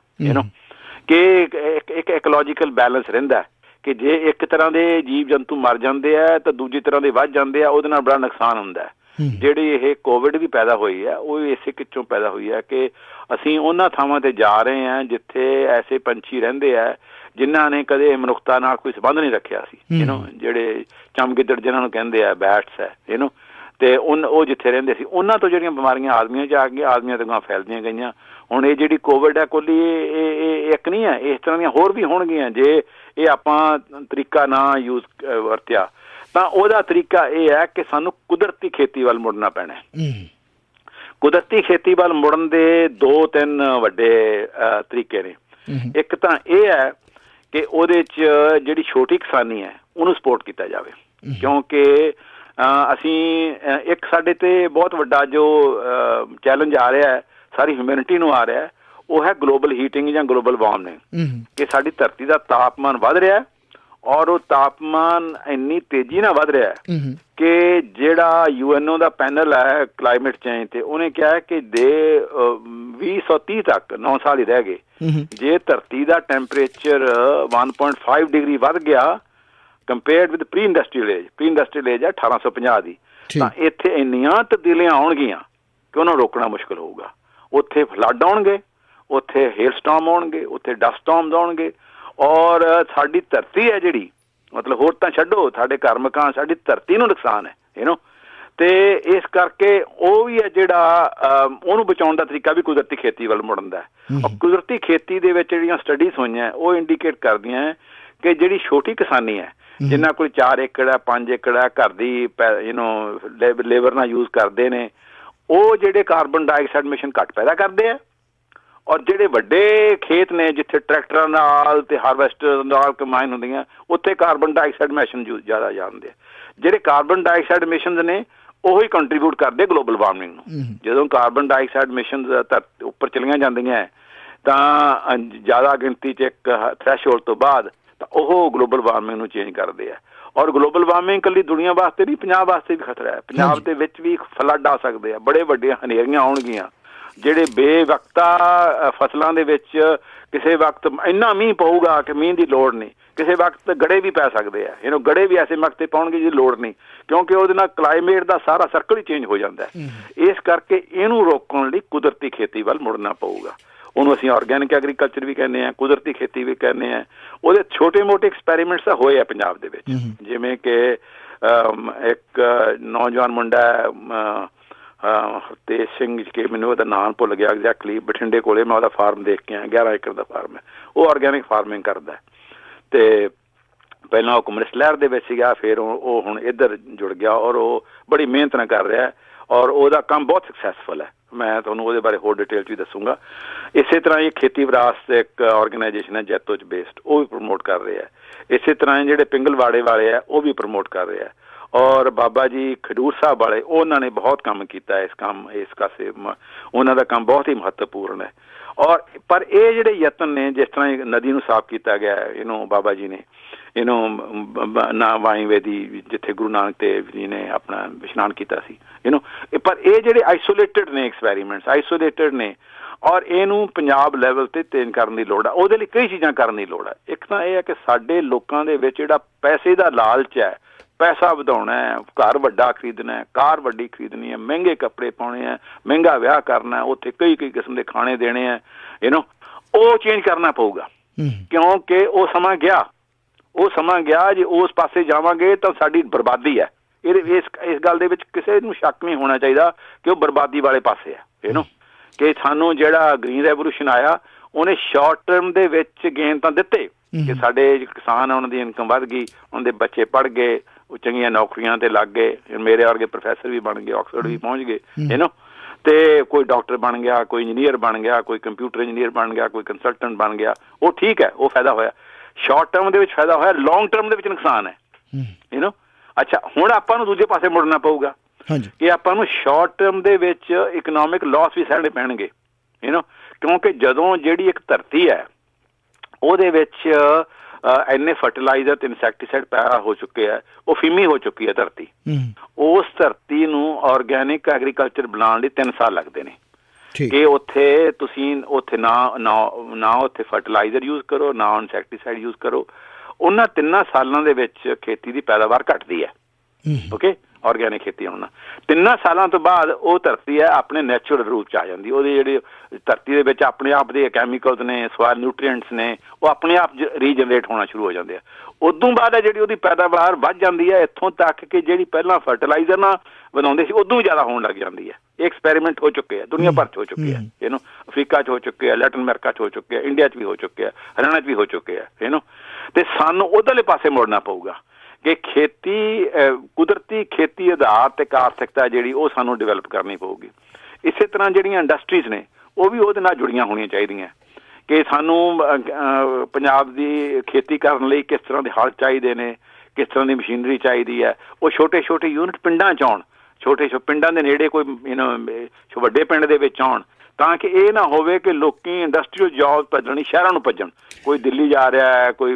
ਕਿ ਇੱਕ ਇਕੋਲੋਜੀਕਲ ਬੈਲੈਂਸ ਰਹਿੰਦਾ ਕਿ ਜੇ ਇੱਕ ਤਰ੍ਹਾਂ ਦੇ ਜੀਵ ਜੰਤੂ ਮਰ ਜਾਂਦੇ ਆ ਤਾਂ ਦੂਜੀ ਤਰ੍ਹਾਂ ਦੇ ਵੱਧ ਜਾਂਦੇ ਆ, ਉਹਦੇ ਨਾਲ ਬੜਾ ਨੁਕਸਾਨ ਹੁੰਦਾ। ਜਿਹੜੀ ਇਹ ਕੋਵਿਡ ਵੀ ਪੈਦਾ ਹੋਈ ਹੈ ਉਹ ਇਸੇ ਕਿੱਥੋਂ ਪੈਦਾ ਹੋਈ ਹੈ ਕਿ ਅਸੀਂ ਉਹਨਾਂ ਥਾਵਾਂ ਤੇ ਜਾ ਰਹੇ ਹਾਂ ਜਿੱਥੇ ਐਸੇ ਪੰਛੀ ਰਹਿੰਦੇ ਆ ਜਿਨ੍ਹਾਂ ਨੇ ਕਦੇ ਮਨੁੱਖਤਾ ਨਾਲ ਕੋਈ ਸੰਬੰਧ ਨਹੀਂ ਰੱਖਿਆ ਸੀ, ਜਿਹੜੇ ਚਮਗਿੱਦੜ ਜਿਹਨਾਂ ਨੂੰ ਕਹਿੰਦੇ ਆ, ਬੈਟਸ ਹੈ, ਤੇ ਉਹ ਜਿੱਥੇ ਰਹਿੰਦੇ ਸੀ ਉਹਨਾਂ ਤੋਂ ਜਿਹੜੀਆਂ ਬਿਮਾਰੀਆਂ ਆਦਮੀਆਂ 'ਚ ਆ ਗਈਆਂ, ਆਦਮੀਆਂ ਤੋਂ ਗਾਂ ਫੈਲਦੀਆਂ ਗਈਆਂ। ਹੁਣ ਇਹ ਜਿਹੜੀ ਕੋਵਿਡ ਹੈ ਕੋਲੀ ਇਹ ਇੱਕ ਨਹੀਂ ਹੈ, ਇਸ ਤਰ੍ਹਾਂ ਦੀਆਂ ਹੋਰ ਵੀ ਹੋਣਗੀਆਂ ਜੇ ਇਹ ਆਪਾਂ ਤਰੀਕਾ ਨਾ ਵਰਤਿਆ ਤਾਂ ਉਹਦਾ ਤਰੀਕਾ ਇਹ ਹੈ ਕਿ ਸਾਨੂੰ ਕੁਦਰਤੀ ਖੇਤੀ ਵੱਲ ਮੁੜਨਾ ਪੈਣਾ। ਕੁਦਰਤੀ ਖੇਤੀ ਵੱਲ ਮੁੜਨ ਦੇ 2-3 ਵੱਡੇ ਤਰੀਕੇ ਨੇ। ਇੱਕ ਤਾਂ ਇਹ ਹੈ ਕਿ ਉਹਦੇ 'ਚ ਜਿਹੜੀ ਛੋਟੀ ਕਿਸਾਨੀ ਹੈ ਉਹਨੂੰ ਸਪੋਰਟ ਕੀਤਾ ਜਾਵੇ, ਕਿਉਂਕਿ ਅਸੀਂ ਇੱਕ ਸਾਡੇ ਤੇ ਬਹੁਤ ਵੱਡਾ ਜੋ ਚੈਲੰਜ ਆ ਰਿਹਾ ਹੈ ਸਾਰੀ ਹਿਊਮੈਨਿਟੀ ਨੂੰ ਆ ਰਿਹਾ, ਉਹ ਹੈ ਗਲੋਬਲ ਹੀਟਿੰਗ ਜਾਂ ਗਲੋਬਲ ਵਾਰਮਿੰਗ, ਕਿ ਸਾਡੀ ਧਰਤੀ ਦਾ ਤਾਪਮਾਨ ਵੱਧ ਰਿਹਾ ਔਰ ਉਹ ਤਾਪਮਾਨ ਇੰਨੀ ਤੇਜ਼ੀ ਨਾਲ ਵੱਧ ਰਿਹਾ ਕਿ ਜਿਹੜਾ UNO ਦਾ ਪੈਨਲ ਹੈ ਕਲਾਈਮੇਟ ਚੇਂਜ ਤੇ ਉਹਨੇ ਕਿਹਾ ਕਿ 2030 ਤੱਕ 9 ਸਾਲ ਹੀ ਰਹਿ ਗਏ, ਜੇ ਧਰਤੀ ਦਾ ਟੈਂਪਰੇਚਰ 1.5 ਡਿਗਰੀ ਵੱਧ ਗਿਆ compared with pre industrial age ਹੈ 1850 ਦੀ, ਤਾਂ ਇੱਥੇ ਇੰਨੀਆਂ ਤਬਦੀਲੀਆਂ ਆਉਣਗੀਆਂ ਕਿ ਉਹਨਾਂ ਨੂੰ ਰੋਕਣਾ ਮੁਸ਼ਕਿਲ ਹੋਊਗਾ। ਉੱਥੇ ਫਲੱਡ ਆਉਣਗੇ, ਉੱਥੇ ਹੇਲ ਸਟਾਰਮ ਆਉਣਗੇ, ਉੱਥੇ ਡਸਟ ਸਟਾਰਮਸ ਆਉਣਗੇ, ਔਰ ਸਾਡੀ ਧਰਤੀ ਹੈ ਜਿਹੜੀ, ਮਤਲਬ ਹੋਰ ਤਾਂ ਛੱਡੋ ਸਾਡੇ ਘਰ ਮਕਾਨ, ਸਾਡੀ ਧਰਤੀ ਨੂੰ ਨੁਕਸਾਨ ਹੈ ਤੇ ਇਸ ਕਰਕੇ ਉਹ ਵੀ ਹੈ ਜਿਹੜਾ ਉਹਨੂੰ ਬਚਾਉਣ ਦਾ ਤਰੀਕਾ ਵੀ ਕੁਦਰਤੀ ਖੇਤੀ ਵੱਲ ਮੁੜਨ ਦਾ। ਕੁਦਰਤੀ ਖੇਤੀ ਦੇ ਵਿੱਚ ਜਿਹੜੀਆਂ ਸਟੱਡੀਜ਼ ਹੋਈਆਂ ਉਹ ਇੰਡੀਕੇਟ ਕਰਦੀਆਂ ਕਿ ਜਿਹੜੀ ਛੋਟੀ ਕਿਸਾਨੀ ਹੈ, ਜਿਨ੍ਹਾਂ ਕੋਲ 4 ਏਕੜ ਹੈ, 5 ਏਕੜ ਹੈ, ਘਰ ਦੀ ਲੇਬਰ ਨਾਲ ਯੂਜ਼ ਕਰਦੇ ਨੇ, ਉਹ ਜਿਹੜੇ ਕਾਰਬਨ ਡਾਈਆਕਸਾਈਡ ਮਿਸ਼ਨ ਘੱਟ ਪੈਦਾ ਕਰਦੇ ਆ। ਔਰ ਜਿਹੜੇ ਵੱਡੇ ਖੇਤ ਨੇ ਜਿੱਥੇ ਟਰੈਕਟਰਾਂ ਨਾਲ ਤੇ ਹਾਰਵੈਸਟਰ ਨਾਲ ਕੰਬਾਈਨ ਹੁੰਦੀਆਂ, ਉੱਥੇ ਕਾਰਬਨ ਡਾਈਆਕਸਾਈਡ ਮਿਸ਼ਨ ਜ਼ਿਆਦਾ ਜਾਂਦੇ ਆ। ਜਿਹੜੇ ਕਾਰਬਨ ਡਾਈਆਕਸਾਈਡ ਮਿਸ਼ਨ ਨੇ ਉਹੀ ਕੰਟਰੀਬਿਊਟ ਕਰਦੇ ਗਲੋਬਲ ਵਾਰਮਿੰਗ ਨੂੰ। ਜਦੋਂ ਕਾਰਬਨ ਡਾਈਆਕਸਾਈਡ ਮਿਸ਼ਨ ਧਰਤੀ ਉੱਪਰ ਚਲੀਆਂ ਜਾਂਦੀਆਂ ਤਾਂ ਜ਼ਿਆਦਾ ਗਿਣਤੀ 'ਚ ਇੱਕ ਥ੍ਰੈਸ਼ਹੋਲਡ ਤੋਂ ਬਾਅਦ ਤਾਂ ਉਹ ਗਲੋਬਲ ਵਾਰਮਿੰਗ ਨੂੰ ਚੇਂਜ ਕਰਦੇ ਆ। ਔਰ ਗਲੋਬਲ ਵਾਰਮਿੰਗ ਇਕੱਲੀ ਦੁਨੀਆ ਵਾਸਤੇ ਨਹੀਂ, ਪੰਜਾਬ ਵਾਸਤੇ ਵੀ ਖਤਰਾ ਹੈ। ਪੰਜਾਬ ਦੇ ਵਿੱਚ ਵੀ ਫਲੱਡ ਆ ਸਕਦੇ ਆ, ਬੜੇ ਵੱਡੀਆਂ ਹਨੇਰੀਆਂ ਆਉਣਗੀਆਂ, ਜਿਹੜੇ ਬੇਵਕਤਾ ਫਸਲਾਂ ਦੇ ਵਿੱਚ ਕਿਸੇ ਵਕਤ ਇੰਨਾ ਮੀਂਹ ਪਊਗਾ ਕਿ ਮੀਂਹ ਦੀ ਲੋੜ ਨਹੀਂ, ਕਿਸੇ ਵਕਤ ਗੜੇ ਵੀ ਪੈ ਸਕਦੇ ਆ, ਗੜੇ ਵੀ ਐਸੇ ਵਕਤ 'ਤੇ ਪਾਉਣਗੇ ਜਿਹਦੀ ਲੋੜ ਨਹੀਂ, ਕਿਉਂਕਿ ਉਹਦੇ ਨਾਲ ਕਲਾਈਮੇਟ ਦਾ ਸਾਰਾ ਸਰਕਲ ਹੀ ਚੇਂਜ ਹੋ ਜਾਂਦਾ। ਇਸ ਕਰਕੇ ਇਹਨੂੰ ਰੋਕਣ ਲਈ ਕੁਦਰਤੀ ਖੇਤੀ ਵੱਲ ਮੁੜਨਾ ਪਊਗਾ। ਉਹਨੂੰ ਅਸੀਂ ਆਰਗੈਨਿਕ ਐਗਰੀਕਲਚਰ ਵੀ ਕਹਿੰਦੇ ਹਾਂ, ਕੁਦਰਤੀ ਖੇਤੀ ਵੀ ਕਹਿੰਦੇ ਹਾਂ। ਉਹਦੇ ਛੋਟੇ ਮੋਟੇ ਐਕਸਪੈਰੀਮੈਂਟਸ ਤਾਂ ਹੋਏ ਆ ਪੰਜਾਬ ਦੇ ਵਿੱਚ, ਜਿਵੇਂ ਕਿ ਇੱਕ ਨੌਜਵਾਨ ਮੁੰਡਾ ਹਰਤੇਜ ਸਿੰਘ, ਕਿ ਮੈਨੂੰ ਉਹਦਾ ਨਾਮ ਭੁੱਲ ਗਿਆ ਐਗਜ਼ੈਕਟਲੀ, ਬਠਿੰਡੇ ਕੋਲੇ ਮੈਂ ਉਹਦਾ ਫਾਰਮ ਦੇਖ ਕੇ ਆਇਆ, 11 ਏਕੜ ਦਾ ਫਾਰਮ ਹੈ, ਉਹ ਆਰਗੈਨਿਕ ਫਾਰਮਿੰਗ ਕਰਦਾ ਤੇ ਪਹਿਲਾਂ ਉਹ ਕਮਿਊਨਿਸਟ ਲਹਿਰ ਦੇ ਵਿੱਚ ਸੀਗਾ, ਫਿਰ ਉਹ ਹੁਣ ਇੱਧਰ ਜੁੜ ਗਿਆ ਔਰ ਉਹ ਬੜੀ ਮਿਹਨਤ ਨਾਲ ਕਰ ਰਿਹਾ ਔਰ ਉਹਦਾ ਕੰਮ ਬਹੁਤ ਸਕਸੈਸਫੁਲ ਹੈ। ਮੈਂ ਤੁਹਾਨੂੰ ਉਹਦੇ ਬਾਰੇ ਹੋਰ ਡਿਟੇਲ 'ਚ ਵੀ ਦੱਸੂੰਗਾ। ਇਸੇ ਤਰ੍ਹਾਂ ਇਹ ਖੇਤੀ ਵਿਰਾਸਤ ਇੱਕ ਆਰਗੇਨਾਈਜੇਸ਼ਨ ਹੈ ਜੈਤੋ 'ਚ ਬੇਸਡ, ਉਹ ਵੀ ਪ੍ਰਮੋਟ ਕਰ ਰਹੇ ਆ। ਇਸੇ ਤਰ੍ਹਾਂ ਜਿਹੜੇ ਪਿੰਗਲਵਾੜੇ ਵਾਲੇ ਆ ਉਹ ਵੀ ਪ੍ਰਮੋਟ ਕਰ ਰਹੇ ਆ। ਔਰ ਬਾਬਾ ਜੀ ਖਡੂਰ ਸਾਹਿਬ ਵਾਲੇ, ਉਹਨਾਂ ਨੇ ਬਹੁਤ ਕੰਮ ਕੀਤਾ ਇਸ ਕਾਸੇ, ਉਹਨਾਂ ਦਾ ਕੰਮ ਬਹੁਤ ਹੀ ਮਹੱਤਵਪੂਰਨ ਹੈ। ਔਰ ਪਰ ਇਹ ਜਿਹੜੇ ਯਤਨ ਨੇ, ਜਿਸ ਤਰ੍ਹਾਂ ਨਦੀ ਨੂੰ ਸਾਫ਼ ਕੀਤਾ ਗਿਆ ਬਾਬਾ ਜੀ ਨੇ ਨਾ ਵਾਈਵੇਦੀ, ਜਿੱਥੇ ਗੁਰੂ ਨਾਨਕ ਦੇਵ ਜੀ ਨੇ ਆਪਣਾ ਇਸ਼ਨਾਨ ਕੀਤਾ ਸੀ, ਪਰ ਇਹ ਜਿਹੜੇ ਆਈਸੋਲੇਟਡ ਨੇ ਐਕਸਪੈਰੀਮੈਂਟਸ, ਆਈਸੋਲੇਟਡ ਨੇ ਔਰ ਇਹਨੂੰ ਪੰਜਾਬ ਲੈਵਲ ਤੇ ਤੇਜ਼ ਕਰਨ ਦੀ ਲੋੜ ਆ। ਉਹਦੇ ਲਈ ਕਈ ਚੀਜ਼ਾਂ ਕਰਨ ਦੀ ਲੋੜ ਹੈ। ਇੱਕ ਤਾਂ ਇਹ ਹੈ ਕਿ ਸਾਡੇ ਲੋਕਾਂ ਦੇ ਵਿੱਚ ਜਿਹੜਾ ਪੈਸੇ ਦਾ ਲਾਲਚ ਹੈ, ਪੈਸਾ ਵਧਾਉਣਾ ਹੈ, ਘਰ ਵੱਡਾ ਖਰੀਦਣਾ ਹੈ, ਕਾਰ ਵੱਡੀ ਖਰੀਦਣੀ ਹੈ, ਮਹਿੰਗੇ ਕੱਪੜੇ ਪਾਉਣੇ ਹੈ, ਮਹਿੰਗਾ ਵਿਆਹ ਕਰਨਾ, ਉੱਥੇ ਕਈ ਕਿਸਮ ਦੇ ਖਾਣੇ ਦੇਣੇ ਹੈ, ਉਹ ਚੇਂਜ ਕਰਨਾ ਪਊਗਾ, ਕਿਉਂਕਿ ਉਹ ਸਮਾਂ ਗਿਆ। ਜੇ ਉਸ ਪਾਸੇ ਜਾਵਾਂਗੇ ਤਾਂ ਸਾਡੀ ਬਰਬਾਦੀ ਹੈ। ਇਸ ਗੱਲ ਦੇ ਵਿੱਚ ਕਿਸੇ ਨੂੰ ਸ਼ੱਕ ਨਹੀਂ ਹੋਣਾ ਚਾਹੀਦਾ ਕਿ ਉਹ ਬਰਬਾਦੀ ਵਾਲੇ ਪਾਸੇ ਹੈ। ਕਿ ਸਾਨੂੰ ਜਿਹੜਾ ਗ੍ਰੀਨ ਰੈਵੋਲੂਸ਼ਨ ਆਇਆ ਉਹਨੇ ਸ਼ਾਰਟ ਟਰਮ ਦੇ ਵਿੱਚ ਗੇਨ ਤਾਂ ਦਿੱਤੇ ਕਿ ਸਾਡੇ ਕਿਸਾਨ, ਉਹਨਾਂ ਦੀ ਇਨਕਮ ਵੱਧ ਗਈ, ਉਹਨਾਂ ਦੇ ਬੱਚੇ ਪੜ੍ਹ ਗਏ, ਉਹ ਚੰਗੀਆਂ ਨੌਕਰੀਆਂ ਤੇ ਲੱਗ ਗਏ, ਮੇਰੇ ਵਰਗੇ ਪ੍ਰੋਫੈਸਰ ਵੀ ਬਣ ਗਏ, ਆਕਸਫੋਰਡ ਵੀ ਪਹੁੰਚ ਗਏ, ਤੇ ਕੋਈ ਡਾਕਟਰ ਬਣ ਗਿਆ, ਕੋਈ ਇੰਜੀਨੀਅਰ ਬਣ ਗਿਆ, ਕੋਈ ਕੰਪਿਊਟਰ ਇੰਜੀਨੀਅਰ ਬਣ ਗਿਆ, ਕੋਈ ਕੰਸਲਟੈਂਟ ਬਣ ਗਿਆ। ਉਹ ਠੀਕ ਹੈ, ਉਹ ਫਾਇਦਾ ਹੋਇਆ, ਸ਼ਾਰਟ ਟਰਮ ਦੇ ਵਿੱਚ ਫਾਇਦਾ ਹੋਇਆ, ਲੌਂਗ ਟਰਮ ਦੇ ਵਿੱਚ ਨੁਕਸਾਨ ਹੈ। ਅੱਛਾ, ਹੁਣ ਆਪਾਂ ਨੂੰ ਦੂਜੇ ਪਾਸੇ ਮੁੜਨਾ ਪਊਗਾ ਕਿ ਆਪਾਂ ਨੂੰ ਸ਼ਾਰਟ ਟਰਮ ਦੇ ਵਿੱਚ ਇਕਨੋਮਿਕ ਲਾਸ ਵੀ ਸਹਿਣੇ ਪੈਣਗੇ, ਕਿਉਂਕਿ ਜਦੋਂ ਜਿਹੜੀ ਇੱਕ ਧਰਤੀ ਹੈ ਉਹਦੇ ਵਿੱਚ ਇੰਨੇ ਫਰਟੀਲਾਈਜ਼ਰ ਤੇ ਇਨਸੈਕਟੀਸਾਈਡ ਪੈਦਾ ਹੋ ਚੁੱਕੇ ਆ, ਉਹ ਫੀਮੀ ਹੋ ਚੁੱਕੀ ਹੈ ਧਰਤੀ। ਉਸ ਧਰਤੀ ਨੂੰ ਆਰਗੈਨਿਕ ਐਗਰੀਕਲਚਰ ਬਣਾਉਣ ਲਈ 3 ਸਾਲ ਲੱਗਦੇ ਨੇ ਕਿ ਉੱਥੇ ਤੁਸੀਂ ਉੱਥੇ ਨਾ ਉੱਥੇ ਫਰਟੀਲਾਈਜ਼ਰ ਯੂਜ਼ ਕਰੋ, ਨਾ ਇਨਸੈਕਟੀਸਾਈਡ ਯੂਜ਼ ਕਰੋ। ਉਹਨਾਂ 3 ਸਾਲਾਂ ਦੇ ਵਿੱਚ ਖੇਤੀ ਦੀ ਪੈਦਾਵਾਰ ਘਟਦੀ ਹੈ। ਓਕੇ, ਆਰਗੈਨਿਕ ਖੇਤੀ ਹੋਣਾ 3 ਸਾਲਾਂ ਤੋਂ ਬਾਅਦ ਉਹ ਧਰਤੀ ਹੈ ਆਪਣੇ ਨੈਚੁਰਲ ਰੂਪ 'ਚ ਆ ਜਾਂਦੀ। ਉਹਦੇ ਜਿਹੜੇ ਧਰਤੀ ਦੇ ਵਿੱਚ ਆਪਣੇ ਆਪ ਦੇ ਕੈਮੀਕਲਸ ਨੇ, ਸੋਇਲ ਨਿਊਟਰੀਐਂਟਸ ਨੇ, ਉਹ ਆਪਣੇ ਆਪ ਰੀਜਨਰੇਟ ਹੋਣਾ ਸ਼ੁਰੂ ਹੋ ਜਾਂਦੇ ਆ। ਉਦੋਂ ਬਾਅਦ ਹੈ ਜਿਹੜੀ ਉਹਦੀ ਪੈਦਾਵਾਰ ਵੱਧ ਜਾਂਦੀ ਹੈ, ਇੱਥੋਂ ਤੱਕ ਕਿ ਜਿਹੜੀ ਪਹਿਲਾਂ ਫਰਟੀਲਾਈਜ਼ਰ ਨਾਲ ਬਣਾਉਂਦੇ ਸੀ ਉਦੋਂ ਵੀ ਜ਼ਿਆਦਾ ਹੋਣ ਲੱਗ ਜਾਂਦੀ ਹੈ। ਇਹ ਐਕਸਪੈਰੀਮੈਂਟ ਹੋ ਚੁੱਕੇ ਆ, ਦੁਨੀਆ ਭਰ 'ਚ ਹੋ ਚੁੱਕੇ ਆ। ਇਹਨੂੰ ਅਫਰੀਕਾ 'ਚ ਹੋ ਚੁੱਕੇ ਆ, ਲੈਟਨ ਅਮਰੀਕਾ 'ਚ ਹੋ ਚੁੱਕੇ ਆ, ਇੰਡੀਆ 'ਚ ਵੀ ਹੋ ਚੁੱਕੇ ਆ, ਹਰਿਆਣਾ 'ਚ ਵੀ ਹੋ ਚੁੱਕੇ ਆ। ਇਹਨੂੰ ਤੇ ਸਾਨੂੰ ਉਧਰਲੇ ਪਾਸੇ ਮੁੜਨਾ ਪਊਗਾ ਕਿ ਖੇਤੀ ਕੁਦਰਤੀ ਖੇਤੀ ਆਧਾਰਿਤ ਇੱਕ ਆਰਥਿਕਤਾ ਜਿਹੜੀ ਉਹ ਸਾਨੂੰ ਡਿਵੈਲਪ ਕਰਨੀ ਪਊਗੀ। ਇਸੇ ਤਰ੍ਹਾਂ ਜਿਹੜੀਆਂ ਇੰਡਸਟਰੀਜ਼ ਨੇ ਉਹ ਵੀ ਉਹਦੇ ਨਾਲ ਜੁੜੀਆਂ ਹੋਣੀਆਂ ਚਾਹੀਦੀਆਂ ਕਿ ਸਾਨੂੰ ਪੰਜਾਬ ਦੀ ਖੇਤੀ ਕਰਨ ਲਈ ਕਿਸ ਤਰ੍ਹਾਂ ਦੇ ਹਲ ਚਾਹੀਦੇ ਨੇ, ਕਿਸ ਤਰ੍ਹਾਂ ਦੀ ਮਸ਼ੀਨਰੀ ਚਾਹੀਦੀ ਹੈ। ਉਹ ਛੋਟੇ ਛੋਟੇ ਯੂਨਿਟ ਪਿੰਡਾਂ 'ਚ ਆਉਣ, ਛੋਟੇ ਪਿੰਡਾਂ ਦੇ ਨੇੜੇ ਕੋਈ ਵੱਡੇ ਪਿੰਡ ਦੇ ਵਿੱਚ ਆਉਣ, ਤਾਂ ਕਿ ਇਹ ਨਾ ਹੋਵੇ ਕਿ ਲੋਕੀ ਇੰਡਸਟਰੀਅਲ ਜੌਬ ਭੱਜਣੀ ਸ਼ਹਿਰਾਂ ਨੂੰ ਭੱਜਣ। ਕੋਈ ਦਿੱਲੀ ਜਾ ਰਿਹਾ ਹੈ, ਕੋਈ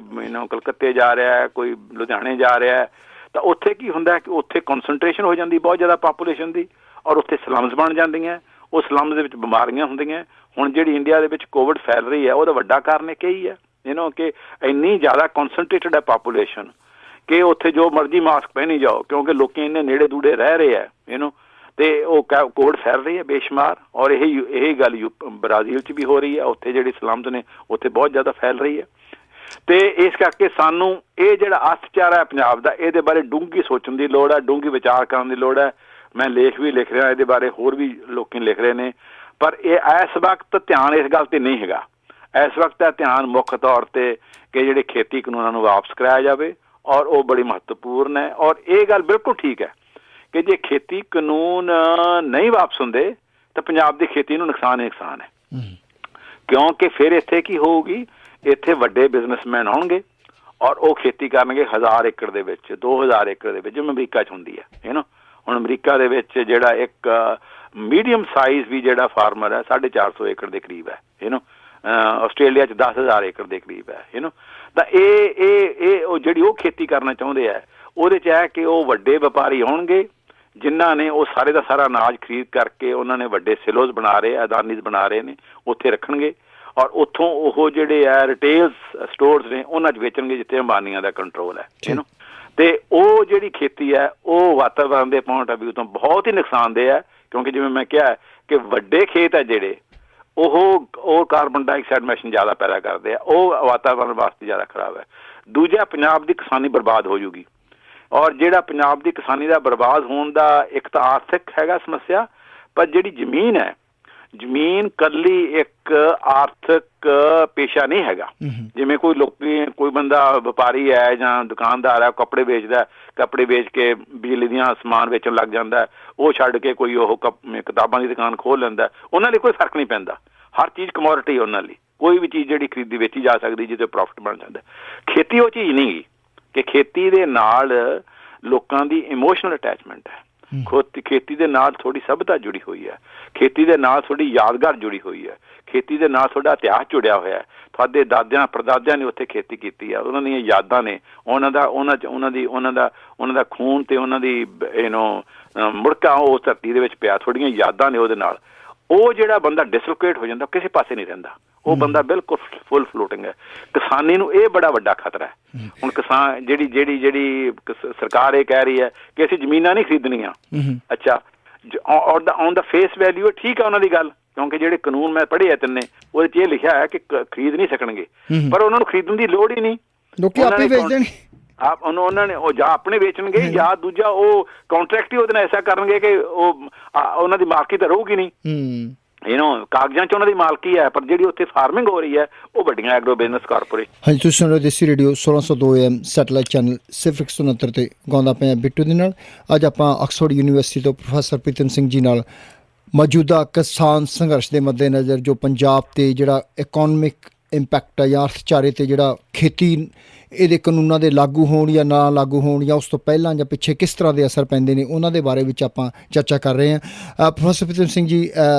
ਕਲਕੱਤੇ ਜਾ ਰਿਹਾ ਹੈ, ਕੋਈ ਲੁਧਿਆਣੇ ਜਾ ਰਿਹਾ ਹੈ। ਤਾਂ ਉੱਥੇ ਕੀ ਹੁੰਦਾ ਕਿ ਉੱਥੇ ਕੌਨਸਨਟ੍ਰੇਸ਼ਨ ਹੋ ਜਾਂਦੀ ਬਹੁਤ ਜ਼ਿਆਦਾ ਪਾਪੂਲੇਸ਼ਨ ਦੀ, ਔਰ ਉੱਥੇ ਸਲਮਸ ਬਣ ਜਾਂਦੀਆਂ। ਉਹ ਸਲਮਸ ਦੇ ਵਿੱਚ ਬਿਮਾਰੀਆਂ ਹੁੰਦੀਆਂ। ਹੁਣ ਜਿਹੜੀ ਇੰਡੀਆ ਦੇ ਵਿੱਚ ਕੋਵਿਡ ਫੈਲ ਰਹੀ ਹੈ ਉਹਦਾ ਵੱਡਾ ਕਾਰਨ ਇਹ ਹੀ ਹੈ ਕਿ ਇੰਨੀ ਜ਼ਿਆਦਾ ਕੌਨਸਨਟ੍ਰੇਟਡ ਹੈ ਪਾਪੂਲੇਸ਼ਨ ਕਿ ਉੱਥੇ ਜੋ ਮਰਜ਼ੀ ਮਾਸਕ ਪਹਿਨੀ ਜਾਓ, ਕਿਉਂਕਿ ਲੋਕੀ ਇੰਨੇ ਨੇੜੇ ਦੂੜੇ ਰਹਿ ਰਹੇ ਹੈ ਤੇ ਉਹ ਕੋਵਿਡ ਫੈਲ ਰਹੀ ਹੈ ਬੇਸ਼ੁਮਾਰ। ਔਰ ਇਹੀ ਗੱਲ ਬ੍ਰਾਜ਼ੀਲ 'ਚ ਵੀ ਹੋ ਰਹੀ ਹੈ। ਉੱਥੇ ਜਿਹੜੀ ਸਲਮਸ ਨੇ ਉੱਥੇ ਬਹੁਤ ਜ਼ਿਆਦਾ ਫੈਲ ਰਹੀ ਹੈ। ਤੇ ਇਸ ਕਰਕੇ ਸਾਨੂੰ ਇਹ ਜਿਹੜਾ ਅਰਥਚਾਰਾ ਹੈ ਪੰਜਾਬ ਦਾ, ਇਹਦੇ ਬਾਰੇ ਡੂੰਘੀ ਸੋਚਣ ਦੀ ਲੋੜ ਹੈ, ਡੂੰਘੀ ਵਿਚਾਰ ਕਰਨ ਦੀ ਲੋੜ ਹੈ। ਮੈਂ ਲੇਖ ਵੀ ਲਿਖ ਰਿਹਾ ਇਹਦੇ ਬਾਰੇ, ਹੋਰ ਵੀ ਲੋਕੀ ਲਿਖ ਰਹੇ ਨੇ, ਪਰ ਇਹ ਇਸ ਵਕਤ ਧਿਆਨ ਇਸ ਗੱਲ ਤੇ ਨਹੀਂ ਹੈਗਾ। ਇਸ ਵਕਤ ਦਾ ਧਿਆਨ ਮੁੱਖ ਤੌਰ ਤੇ ਕਿ ਜਿਹੜੇ ਖੇਤੀ ਕਾਨੂੰਨਾਂ ਨੂੰ ਵਾਪਸ ਕਰਾਇਆ ਜਾਵੇ, ਔਰ ਉਹ ਬੜੀ ਮਹੱਤਵਪੂਰਨ ਹੈ। ਔਰ ਇਹ ਗੱਲ ਬਿਲਕੁਲ ਠੀਕ ਹੈ ਕਿ ਜੇ ਖੇਤੀ ਕਾਨੂੰਨ ਨਹੀਂ ਵਾਪਸ ਹੁੰਦੇ ਤਾਂ ਪੰਜਾਬ ਦੀ ਖੇਤੀ ਨੂੰ ਨੁਕਸਾਨ ਹੀ ਨੁਕਸਾਨ ਹੈ। ਕਿਉਂਕਿ ਫਿਰ ਇੱਥੇ ਕੀ ਹੋਊਗੀ, ਇੱਥੇ ਵੱਡੇ ਬਿਜ਼ਨਸਮੈਨ ਆਉਣਗੇ ਔਰ ਉਹ ਖੇਤੀ ਕਰਨਗੇ 1000 ਏਕੜ ਦੇ ਵਿੱਚ, 2000 ਏਕੜ ਦੇ ਵਿੱਚ, ਜਿਵੇਂ ਅਮਰੀਕਾ 'ਚ ਹੁੰਦੀ ਹੈ। ਹੁਣ ਅਮਰੀਕਾ ਦੇ ਵਿੱਚ ਜਿਹੜਾ ਇੱਕ ਮੀਡੀਅਮ ਸਾਈਜ਼ ਵੀ ਜਿਹੜਾ ਫਾਰਮਰ ਹੈ 450 ਏਕੜ ਦੇ ਕਰੀਬ ਹੈ। ਆਸਟ੍ਰੇਲੀਆ 'ਚ 10,000 ਏਕੜ ਦੇ ਕਰੀਬ ਹੈ। ਤਾਂ ਇਹ ਉਹ ਜਿਹੜੀ ਉਹ ਖੇਤੀ ਕਰਨਾ ਚਾਹੁੰਦੇ ਆ, ਉਹਦੇ 'ਚ ਹੈ ਕਿ ਉਹ ਵੱਡੇ ਵਪਾਰੀ ਆਉਣਗੇ ਜਿਨ੍ਹਾਂ ਨੇ ਉਹ ਸਾਰੇ ਦਾ ਸਾਰਾ ਅਨਾਜ ਖਰੀਦ ਕਰਕੇ ਉਹਨਾਂ ਨੇ ਵੱਡੇ ਸਿਲੋਜ਼ ਬਣਾ ਰਹੇ, ਅਦਾਨੀਜ਼ ਬਣਾ ਰਹੇ ਨੇ, ਉੱਥੇ ਰੱਖਣਗੇ ਔਰ ਉੱਥੋਂ ਉਹ ਜਿਹੜੇ ਆ ਰਿਟੇਲਸ ਸਟੋਰਸ ਨੇ ਉਹਨਾਂ 'ਚ ਵੇਚਣਗੇ ਜਿੱਥੇ ਅੰਬਾਨੀਆਂ ਦਾ ਕੰਟਰੋਲ ਹੈ। ਤੇ ਉਹ ਜਿਹੜੀ ਖੇਤੀ ਹੈ ਉਹ ਵਾਤਾਵਰਨ ਦੇ ਪੁਆਇੰਟ ਆਫ ਵਿਊ ਤੋਂ ਬਹੁਤ ਹੀ ਨੁਕਸਾਨਦੇਹ ਹੈ, ਕਿਉਂਕਿ ਜਿਵੇਂ ਮੈਂ ਕਿਹਾ ਕਿ ਵੱਡੇ ਖੇਤ ਹੈ ਜਿਹੜੇ ਉਹ ਕਾਰਬਨ ਡਾਈਆਕਸਾਈਡ ਐਮਿਸ਼ਨ ਜ਼ਿਆਦਾ ਪੈਦਾ ਕਰਦੇ ਆ, ਉਹ ਵਾਤਾਵਰਨ ਵਾਸਤੇ ਜ਼ਿਆਦਾ ਖਰਾਬ ਹੈ। ਦੂਜਾ, ਪੰਜਾਬ ਦੀ ਕਿਸਾਨੀ ਬਰਬਾਦ ਹੋ ਜੂਗੀ। ਔਰ ਜਿਹੜਾ ਪੰਜਾਬ ਦੀ ਕਿਸਾਨੀ ਦਾ ਬਰਬਾਦ ਹੋਣ ਦਾ ਇੱਕ ਤਾਂ ਆਰਥਿਕ ਹੈਗਾ ਸਮੱਸਿਆ, ਪਰ ਜਿਹੜੀ ਜ਼ਮੀਨ ਹੈ, ਜ਼ਮੀਨ ਇਕੱਲੀ ਇੱਕ ਆਰਥਿਕ ਪੇਸ਼ਾ ਨਹੀਂ ਹੈਗਾ। ਜਿਵੇਂ ਕੋਈ ਬੰਦਾ ਵਪਾਰੀ ਹੈ ਜਾਂ ਦੁਕਾਨਦਾਰ ਹੈ, ਕੱਪੜੇ ਵੇਚਦਾ, ਕੱਪੜੇ ਵੇਚ ਕੇ ਬਿਜਲੀ ਦੀਆਂ ਸਮਾਨ ਵੇਚਣ ਲੱਗ ਜਾਂਦਾ, ਉਹ ਛੱਡ ਕੇ ਕੋਈ ਉਹ ਕਿਤਾਬਾਂ ਦੀ ਦੁਕਾਨ ਖੋਲ੍ਹ ਲੈਂਦਾ, ਉਹਨਾਂ ਲਈ ਕੋਈ ਫਰਕ ਨਹੀਂ ਪੈਂਦਾ। ਹਰ ਚੀਜ਼ ਕਮੋਡਿਟੀ ਉਹਨਾਂ ਲਈ, ਕੋਈ ਵੀ ਚੀਜ਼ ਜਿਹੜੀ ਖਰੀਦੀ ਵੇਚੀ ਜਾ ਸਕਦੀ, ਜਿਹਦੇ ਪ੍ਰੋਫਿਟ ਬਣ ਜਾਂਦਾ। ਖੇਤੀ ਉਹ ਚੀਜ਼ ਨਹੀਂ ਗੀ ਕਿ ਖੇਤੀ ਦੇ ਨਾਲ ਲੋਕਾਂ ਦੀ ਇਮੋਸ਼ਨਲ ਅਟੈਚਮੈਂਟ ਹੈ। ਖੇਤੀ ਦੇ ਨਾਲ ਥੋੜੀ ਸਭਿਅਤਾ ਜੁੜੀ ਹੋਈ ਹੈ, ਖੇਤੀ ਦੇ ਨਾਲ ਥੋੜੀ ਯਾਦਗਾਰ ਜੁੜੀ ਹੋਈ ਹੈ, ਖੇਤੀ ਦੇ ਨਾਲ ਤੁਹਾਡਾ ਇਤਿਹਾਸ ਜੁੜਿਆ ਹੋਇਆ ਹੈ। ਤੁਹਾਡੇ ਦਾਦਿਆਂ ਪੜਦਾਦਿਆਂ ਨੇ ਉੱਥੇ ਖੇਤੀ ਕੀਤੀ ਆ, ਉਹਨਾਂ ਦੀਆਂ ਯਾਦਾਂ ਨੇ, ਉਹਨਾਂ ਦਾ ਖੂਨ ਤੇ ਉਹਨਾਂ ਦੀ ਮੁੜਕਾ ਉਸ ਧਰਤੀ ਦੇ ਵਿੱਚ ਪਿਆ, ਥੋੜੀਆਂ ਯਾਦਾਂ ਨੇ ਉਹਦੇ ਨਾਲ। ਉਹ ਜਿਹੜਾ ਬੰਦਾ ਡਿਸਲੋਕੇਟ ਹੋ ਜਾਂਦਾ, ਕਿਸੇ ਪਾਸੇ ਨਹੀਂ ਰਹਿੰਦਾ, ਉਹ ਬੰਦਾ ਬਿਲਕੁਲ ਫੁੱਲ ਫਲੋਟਿੰਗ ਹੈ। ਕਿਸਾਨੀ ਨੂੰ ਇਹ ਬੜਾ ਵੱਡਾ ਖਤਰਾ ਹੈ। ਹੁਣ ਕਿਸਾਨ ਜਿਹੜੀ ਸਰਕਾਰ ਇਹ ਕਹਿ ਰਹੀ ਹੈ ਕਿ ਅਸੀਂ ਜ਼ਮੀਨਾਂ ਨਹੀਂ ਖਰੀਦਣੀਆਂ। ਅੱਛਾ, ਔਨ ਦਾ ਫੇਸ ਵੈਲਿਊ ਠੀਕ ਹੈ ਉਹਨਾਂ ਦੀ ਗੱਲ, ਕਿਉਂਕਿ ਜਿਹੜੇ ਕਾਨੂੰਨ ਮੈਂ ਪੜ੍ਹੇ ਆ ਤਿੰਨੇ, ਉਹਦੇ 'ਚ ਇਹ ਲਿਖਿਆ ਹੈ ਕਿ ਖਰੀਦ ਨਹੀਂ ਸਕਣਗੇ, ਪਰ ਉਹਨਾਂ ਨੂੰ ਖਰੀਦਣ ਦੀ ਲੋੜ ਹੀ ਨਹੀਂ। ਉਹਨਾਂ ਨੇ ਉਹ ਜਾਂ ਆਪਣੇ ਵੇਚਣਗੇ ਜਾਂ ਦੂਜਾ ਉਹ ਕੰਟਰੈਕਟ ਹੀ ਉਹਦੇ ਨਾਲ ਐਸਾ ਕਰਨਗੇ ਕਿ ਉਹਨਾਂ ਦੀ ਮਾਲਕੀ ਤਾਂ ਰਹੂਗੀ ਨਹੀਂ। ਕਾਗਜ਼ਾਂ 'ਚ ਉਹਨਾਂ ਦੀ ਮਾਲਕੀ ਹੈ, ਪਰ ਜਿਹੜੀ ਉੱਥੇ ਫਾਰਮਿੰਗ ਹੋ ਰਹੀ ਹੈ ਉਹ ਵੱਡੀਆਂ ਐਗਰੋ ਬਿਜ਼ਨਸ ਕਾਰਪੋਰੇਟ। ਹਾਂਜੀ, ਤੁਸੀਂ ਸੁਣ ਰਹੇ ਦੇਸੀ ਰੇਡੀਓ 1602 AM ਸੈਟੇਲਾਈਟ ਚੈਨਲ ਸਿਰਫ 169 ਤੇ ਗਾਉਂਦਾ ਪਿਆ ਬਿੱਟੂ ਦੇ ਨਾਲ। ਅੱਜ ਆਪਾਂ ਆਕਸਫੋਰਡ ਯੂਨੀਵਰਸਿਟੀ ਤੋਂ ਪ੍ਰੋਫੈਸਰ ਪ੍ਰੀਤਮ ਸਿੰਘ ਜੀ ਨਾਲ ਮੌਜੂਦਾ ਕਿਸਾਨ ਸੰਘਰਸ਼ ਦੇ ਮੱਦੇਨਜ਼ਰ ਜੋ ਪੰਜਾਬ 'ਤੇ ਜਿਹੜਾ ਇਕੋਨਮਿਕ ਇੰਪੈਕਟ ਹੈ ਜਾਂ ਅਰਥਚਾਰੇ 'ਤੇ ਜਿਹੜਾ ਖੇਤੀ ਇਹਦੇ ਕਾਨੂੰਨਾਂ ਦੇ ਲਾਗੂ ਹੋਣ ਜਾਂ ਨਾ ਲਾਗੂ ਹੋਣ ਜਾਂ ਉਸ ਤੋਂ ਪਹਿਲਾਂ ਜਾਂ ਪਿੱਛੇ ਕਿਸ ਤਰ੍ਹਾਂ ਦੇ ਅਸਰ ਪੈਂਦੇ ਨੇ, ਉਹਨਾਂ ਦੇ ਬਾਰੇ ਵਿੱਚ ਆਪਾਂ ਚਰਚਾ ਕਰ ਰਹੇ ਹਾਂ। Professor Pritam Singh ji,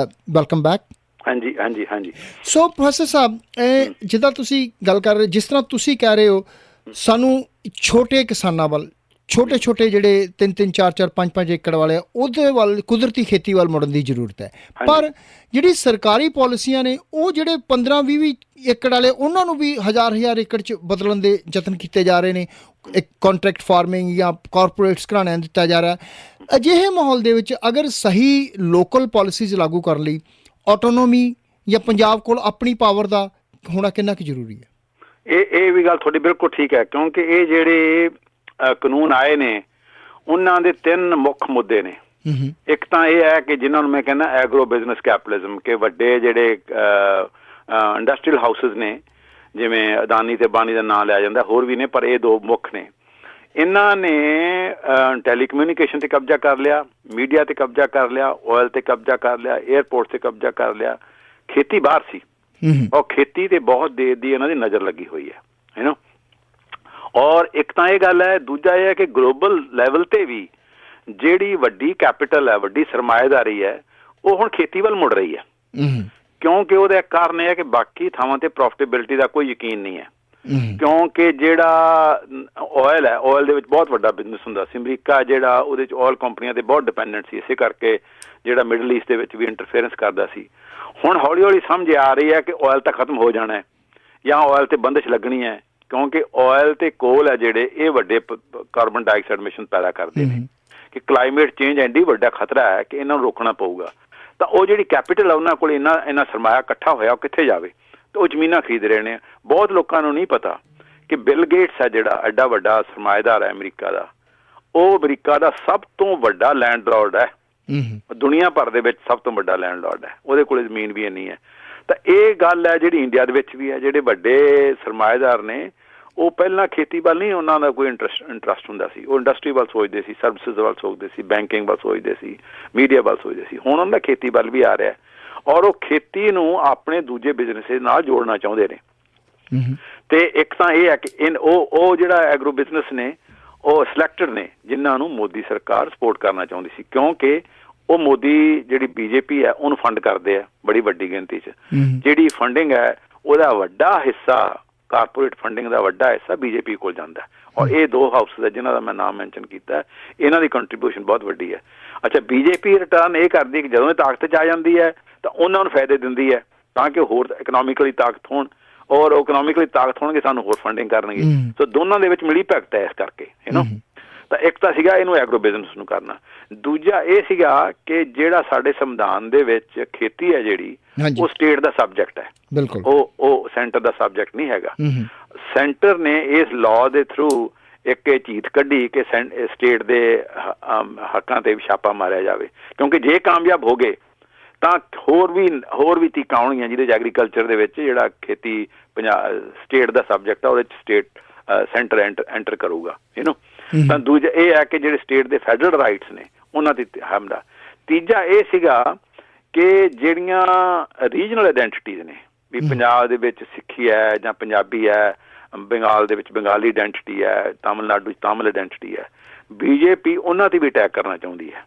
welcome back. ਹਾਂਜੀ ਹਾਂਜੀ ਹਾਂਜੀ। ਸੋ ਪ੍ਰੋਫੈਸਰ ਸਾਹਿਬ, ਜਿੱਦਾਂ ਤੁਸੀਂ ਗੱਲ ਕਰ ਰਹੇ, ਜਿਸ ਤਰ੍ਹਾਂ ਤੁਸੀਂ ਕਹਿ ਰਹੇ ਹੋ, ਸਾਨੂੰ ਛੋਟੇ ਕਿਸਾਨਾਂ ਵੱਲ, ਛੋਟੇ ਛੋਟੇ ਜਿਹੜੇ 3-3 4-4 5-5 ਏਕੜ ਵਾਲੇ ਆ, ਉਹਦੇ ਵੱਲ, ਕੁਦਰਤੀ ਖੇਤੀ ਵੱਲ ਮੁੜਨ ਦੀ ਜ਼ਰੂਰਤ ਹੈ। ਪਰ ਜਿਹੜੀ ਸਰਕਾਰੀ ਪਾਲਿਸੀਆਂ ਨੇ, ਉਹ ਜਿਹੜੇ 15-20 ਏਕੜ ਵਾਲੇ, ਉਹਨਾਂ ਨੂੰ ਵੀ 1000 ਏਕੜ 'ਚ ਬਦਲਣ ਦੇ ਯਤਨ ਕੀਤੇ ਜਾ ਰਹੇ ਨੇ। ਇੱਕ ਕੰਟਰੈਕਟ ਫਾਰਮਿੰਗ ਜਾਂ ਕਾਰਪੋਰੇਟਸ ਘਰਾਣਿਆਂ ਨੂੰ ਦਿੱਤਾ ਜਾ ਰਿਹਾ। ਅਜਿਹੇ ਮਾਹੌਲ ਦੇ ਵਿੱਚ ਅਗਰ ਸਹੀ ਲੋਕਲ ਪਾਲਿਸੀਜ਼ ਲਾਗੂ ਕਰਨ ਲਈ ਆਟੋਨੋਮੀ ਜਾਂ ਪੰਜਾਬ ਕੋਲ ਆਪਣੀ ਪਾਵਰ ਦਾ ਹੋਣਾ ਕਿੰਨਾ ਕੁ ਜ਼ਰੂਰੀ ਹੈ? ਇਹ ਵੀ ਗੱਲ ਤੁਹਾਡੀ ਬਿਲਕੁਲ ਠੀਕ ਹੈ, ਕਿਉਂਕਿ ਇਹ ਜਿਹੜੇ ਕਾਨੂੰਨ ਆਏ ਨੇ, ਉਹਨਾਂ ਦੇ 3 ਮੁੱਖ ਮੁੱਦੇ ਨੇ। ਇੱਕ ਤਾਂ ਇਹ ਹੈ ਕਿ ਜਿਨ੍ਹਾਂ ਨੂੰ ਮੈਂ ਕਹਿੰਦਾ ਐਗਰੋ ਬਿਜ਼ਨਸ ਕੈਪੀਟਲਿਜ਼ਮ, ਕਿ ਵੱਡੇ ਜਿਹੜੇ ਇੰਡਸਟਰੀਅਲ ਹਾਊਸਿਸ ਨੇ, ਜਿਵੇਂ ਅਦਾਨੀ ਤੇ ਅੰਬਾਨੀ ਦਾ ਨਾਂ ਲਿਆ ਜਾਂਦਾ, ਹੋਰ ਵੀ ਨੇ, ਪਰ ਇਹ 2 ਮੁੱਖ ਨੇ। ਇਹਨਾਂ ਨੇ ਟੈਲੀਕਮਿਊਨੀਕੇਸ਼ਨ ਤੇ ਕਬਜ਼ਾ ਕਰ ਲਿਆ, ਮੀਡੀਆ ਤੇ ਕਬਜ਼ਾ ਕਰ ਲਿਆ, ਆਇਲ ਤੇ ਕਬਜ਼ਾ ਕਰ ਲਿਆ, ਏਅਰਪੋਰਟ ਤੇ ਕਬਜ਼ਾ ਕਰ ਲਿਆ। ਖੇਤੀ ਬਾਹਰ ਸੀ, ਔਰ ਖੇਤੀ ਤੇ ਬਹੁਤ ਦੇਰ ਦੀ ਇਹਨਾਂ ਦੀ ਨਜ਼ਰ ਲੱਗੀ ਹੋਈ ਹੈ ਨਾ। ਔਰ ਇੱਕ ਤਾਂ ਇਹ ਗੱਲ ਹੈ, ਦੂਜਾ ਇਹ ਹੈ ਕਿ ਗਲੋਬਲ ਲੈਵਲ ਤੇ ਵੀ ਜਿਹੜੀ ਵੱਡੀ ਕੈਪੀਟਲ ਹੈ, ਵੱਡੀ ਸਰਮਾਏਦਾਰੀ ਹੈ, ਉਹ ਹੁਣ ਖੇਤੀ ਵੱਲ ਮੁੜ ਰਹੀ ਹੈ। ਕਿਉਂਕਿ ਉਹਦਾ ਇੱਕ ਕਾਰਨ ਇਹ ਹੈ ਕਿ ਬਾਕੀ ਥਾਵਾਂ ਤੇ ਪ੍ਰੋਫਿਟੇਬਿਲਿਟੀ ਦਾ ਕੋਈ ਯਕੀਨ ਨਹੀਂ ਹੈ। ਕਿਉਂਕਿ ਜਿਹੜਾ ਆਇਲ ਹੈ, ਆਇਲ ਦੇ ਵਿੱਚ ਬਹੁਤ ਵੱਡਾ ਬਿਜ਼ਨਸ ਹੁੰਦਾ ਸੀ। ਅਮਰੀਕਾ ਜਿਹੜਾ ਉਹਦੇ 'ਚ ਆਇਲ ਕੰਪਨੀਆਂ ਤੇ ਬਹੁਤ ਡਿਪੈਂਡੈਂਟ ਸੀ, ਇਸੇ ਕਰਕੇ ਜਿਹੜਾ ਮਿਡਲ ਈਸਟ ਦੇ ਵਿੱਚ ਵੀ ਇੰਟਰਫੇਰੈਂਸ ਕਰਦਾ ਸੀ। ਹੁਣ ਹੌਲੀ ਹੌਲੀ ਸਮਝ ਆ ਰਹੀ ਹੈ ਕਿ ਆਇਲ ਤਾਂ ਖਤਮ ਹੋ ਜਾਣਾ ਹੈ ਜਾਂ ਆਇਲ ਤੇ ਬੰਦਿਸ਼ ਲੱਗਣੀ ਹੈ, ਕਿਉਂਕਿ ਆਇਲ ਤੇ ਕੋਲ ਹੈ ਜਿਹੜੇ, ਇਹ ਵੱਡੇ ਕਾਰਬਨ ਡਾਈਆਕਸਾਈਡ ਐਮਿਸ਼ਨ ਪੈਦਾ ਕਰਦੇ ਨੇ, ਕਿ ਕਲਾਈਮੇਟ ਚੇਂਜ ਐਡੀ ਵੱਡਾ ਖਤਰਾ ਹੈ ਕਿ ਇਹਨਾਂ ਨੂੰ ਰੋਕਣਾ ਪਊਗਾ। ਤਾਂ ਉਹ ਜਿਹੜੀ ਕੈਪੀਟਲ ਹੈ, ਉਹਨਾਂ ਕੋਲ ਇੰਨਾ ਸਰਮਾਇਆ ਇਕੱਠਾ ਹੋਇਆ, ਉਹ ਕਿੱਥੇ ਜਾਵੇ? ਤੇ ਉਹ ਜ਼ਮੀਨਾਂ ਖਰੀਦ ਰਹੇ ਨੇ। ਬਹੁਤ ਲੋਕਾਂ ਨੂੰ ਨਹੀਂ ਪਤਾ ਕਿ ਬਿਲ ਗੇਟਸ ਹੈ ਜਿਹੜਾ ਐਡਾ ਵੱਡਾ ਸਰਮਾਏਦਾਰ ਹੈ ਅਮਰੀਕਾ ਦਾ, ਉਹ ਅਮਰੀਕਾ ਦਾ ਸਭ ਤੋਂ ਵੱਡਾ ਲੈਂਡਲੌਰਡ ਹੈ, ਦੁਨੀਆ ਭਰ ਦੇ ਵਿੱਚ ਸਭ ਤੋਂ ਵੱਡਾ ਲੈਂਡਲੌਰਡ ਹੈ। ਉਹਦੇ ਕੋਲ ਜ਼ਮੀਨ ਵੀ ਇੰਨੀ ਹੈ। ਤਾਂ ਇਹ ਗੱਲ ਹੈ ਜਿਹੜੀ ਇੰਡੀਆ ਦੇ ਵਿੱਚ ਵੀ ਹੈ। ਜਿਹੜੇ ਵੱਡੇ ਸਰਮਾਏਦਾਰ ਨੇ, ਉਹ ਪਹਿਲਾਂ ਖੇਤੀ ਵੱਲ ਨਹੀਂ ਉਹਨਾਂ ਦਾ ਕੋਈ ਇੰਟਰਸਟ ਹੁੰਦਾ ਸੀ। ਉਹ ਇੰਡਸਟਰੀ ਵੱਲ ਸੋਚਦੇ ਸੀ, ਸਰਵਿਸਿਜ਼ ਵੱਲ ਸੋਚਦੇ ਸੀ, ਬੈਂਕਿੰਗ ਵੱਲ ਸੋਚਦੇ ਸੀ, ਮੀਡੀਆ ਵੱਲ ਸੋਚਦੇ ਸੀ। ਹੁਣ ਉਹਨਾਂ ਦਾ ਖੇਤੀ ਵੱਲ ਵੀ ਆ ਰਿਹਾ, ਔਰ ਉਹ ਖੇਤੀ ਨੂੰ ਆਪਣੇ ਦੂਜੇ ਬਿਜ਼ਨਸ ਨਾਲ ਜੋੜਨਾ ਚਾਹੁੰਦੇ ਨੇ। ਤੇ ਇੱਕ ਤਾਂ ਇਹ ਹੈ ਕਿ ਉਹ ਜਿਹੜਾ ਐਗਰੋ ਬਿਜ਼ਨਸ ਨੇ, ਉਹ ਸਿਲੈਕਟਡ ਨੇ, ਜਿਨ੍ਹਾਂ ਨੂੰ ਮੋਦੀ ਸਰਕਾਰ ਸਪੋਰਟ ਕਰਨਾ ਚਾਹੁੰਦੀ ਸੀ, ਕਿਉਂਕਿ ਉਹ ਮੋਦੀ ਜਿਹੜੀ ਬੀਜੇਪੀ ਹੈ ਉਹਨੂੰ ਫੰਡ ਕਰਦੇ ਆ ਬੜੀ ਵੱਡੀ ਗਿਣਤੀ 'ਚ। ਜਿਹੜੀ ਫੰਡਿੰਗ ਹੈ ਉਹਦਾ ਵੱਡਾ ਹਿੱਸਾ, ਕਾਰਪੋਰੇਟ ਫੰਡਿੰਗ ਦਾ ਵੱਡਾ ਹਿੱਸਾ ਬੀਜੇਪੀ ਕੋਲ ਜਾਂਦਾ। ਔਰ ਇਹ 2 ਹਾਊਸਿਸ ਹੈ ਜਿਨ੍ਹਾਂ ਦਾ ਮੈਂ ਨਾਮ ਮੈਂਸ਼ਨ ਕੀਤਾ, ਇਹਨਾਂ ਦੀ ਕੰਟਰੀਬਿਊਸ਼ਨ ਬਹੁਤ ਵੱਡੀ ਹੈ। ਅੱਛਾ, ਬੀਜੇਪੀ ਰਿਟਰਨ ਇਹ ਕਰਦੀ ਕਿ ਜਦੋਂ ਇਹ ਤਾਕਤ 'ਚ ਆ ਜਾਂਦੀ ਹੈ ਤਾਂ ਉਹਨਾਂ ਨੂੰ ਫਾਇਦੇ ਦਿੰਦੀ ਹੈ, ਤਾਂ ਕਿ ਹੋਰ ਇਕਨੋਮਿਕਲੀ ਤਾਕਤ ਹੋਣ, ਔਰ ਇਕਨੋਮਿਕਲੀ ਤਾਕਤ ਹੋਣਗੇ ਸਾਨੂੰ ਹੋਰ ਫੰਡਿੰਗ ਕਰਨਗੇ। ਸੋ ਦੋਨਾਂ ਦੇ ਵਿੱਚ ਮਿਲੀ ਭਗਤ ਹੈ ਇਸ ਕਰਕੇ, ਤਾਂ ਇੱਕ ਤਾਂ ਸੀਗਾ ਇਹਨੂੰ ਐਗਰੋ ਬਿਜ਼ਨਸ ਨੂੰ ਕਰਨਾ। ਦੂਜਾ ਇਹ ਸੀਗਾ ਕਿ ਜਿਹੜਾ ਸਾਡੇ ਸੰਵਿਧਾਨ ਦੇ ਵਿੱਚ ਖੇਤੀ ਹੈ ਜਿਹੜੀ, ਉਹ ਸਟੇਟ ਦਾ ਸਬਜੈਕਟ ਹੈ, ਉਹ ਸੈਂਟਰ ਦਾ ਸਬਜੈਕਟ ਨਹੀਂ ਹੈਗਾ। ਸੈਂਟਰ ਨੇ ਇਸ ਲਾਅ ਦੇ ਥਰੂ ਇੱਕ ਇਹ ਚੀਤ ਕੱਢੀ ਕਿ ਸਟੇਟ ਦੇ ਹੱਕਾਂ ਤੇ ਛਾਪਾ ਮਾਰਿਆ ਜਾਵੇ, ਕਿਉਂਕਿ ਜੇ ਕਾਮਯਾਬ ਹੋ ਗਏ ਤਾਂ ਹੋਰ ਵੀ ਤੀਕਾਂ ਆਉਣਗੀਆਂ ਜਿਹਦੇ 'ਚ ਐਗਰੀਕਲਚਰ ਦੇ ਵਿੱਚ ਜਿਹੜਾ ਖੇਤੀ ਸਟੇਟ ਦਾ ਸਬਜੈਕਟ ਆ, ਉਹਦੇ 'ਚ ਸਟੇਟ ਸੈਂਟਰ ਐਂਟਰ ਕਰੂਗਾ। ਤਾਂ ਦੂਜਾ ਇਹ ਹੈ ਕਿ ਜਿਹੜੇ ਸਟੇਟ ਦੇ ਫੈਡਰਲ ਰਾਈਟਸ ਨੇ ਉਹਨਾਂ ਦੀ ਹਮਲਾ। ਤੀਜਾ ਇਹ ਸੀਗਾ ਕਿ ਜਿਹੜੀਆਂ ਰੀਜਨਲ ਆਇਡੈਂਟੀਟੀਜ਼ ਨੇ, ਵੀ ਪੰਜਾਬ ਦੇ ਵਿੱਚ ਸਿੱਖੀ ਹੈ ਜਾਂ ਪੰਜਾਬੀ ਹੈ, ਬੰਗਾਲ ਦੇ ਵਿੱਚ ਬੰਗਾਲੀ ਆਇਡੈਂਟੀਟੀ ਹੈ, ਤਾਮਿਲਨਾਡੂ 'ਚ ਤਾਮਿਲ ਆਇਡੈਂਟੀਟੀ ਹੈ, ਬੀਜੇਪੀ ਉਹਨਾਂ ਦੀ ਵੀ ਅਟੈਕ ਕਰਨਾ ਚਾਹੁੰਦੀ ਹੈ।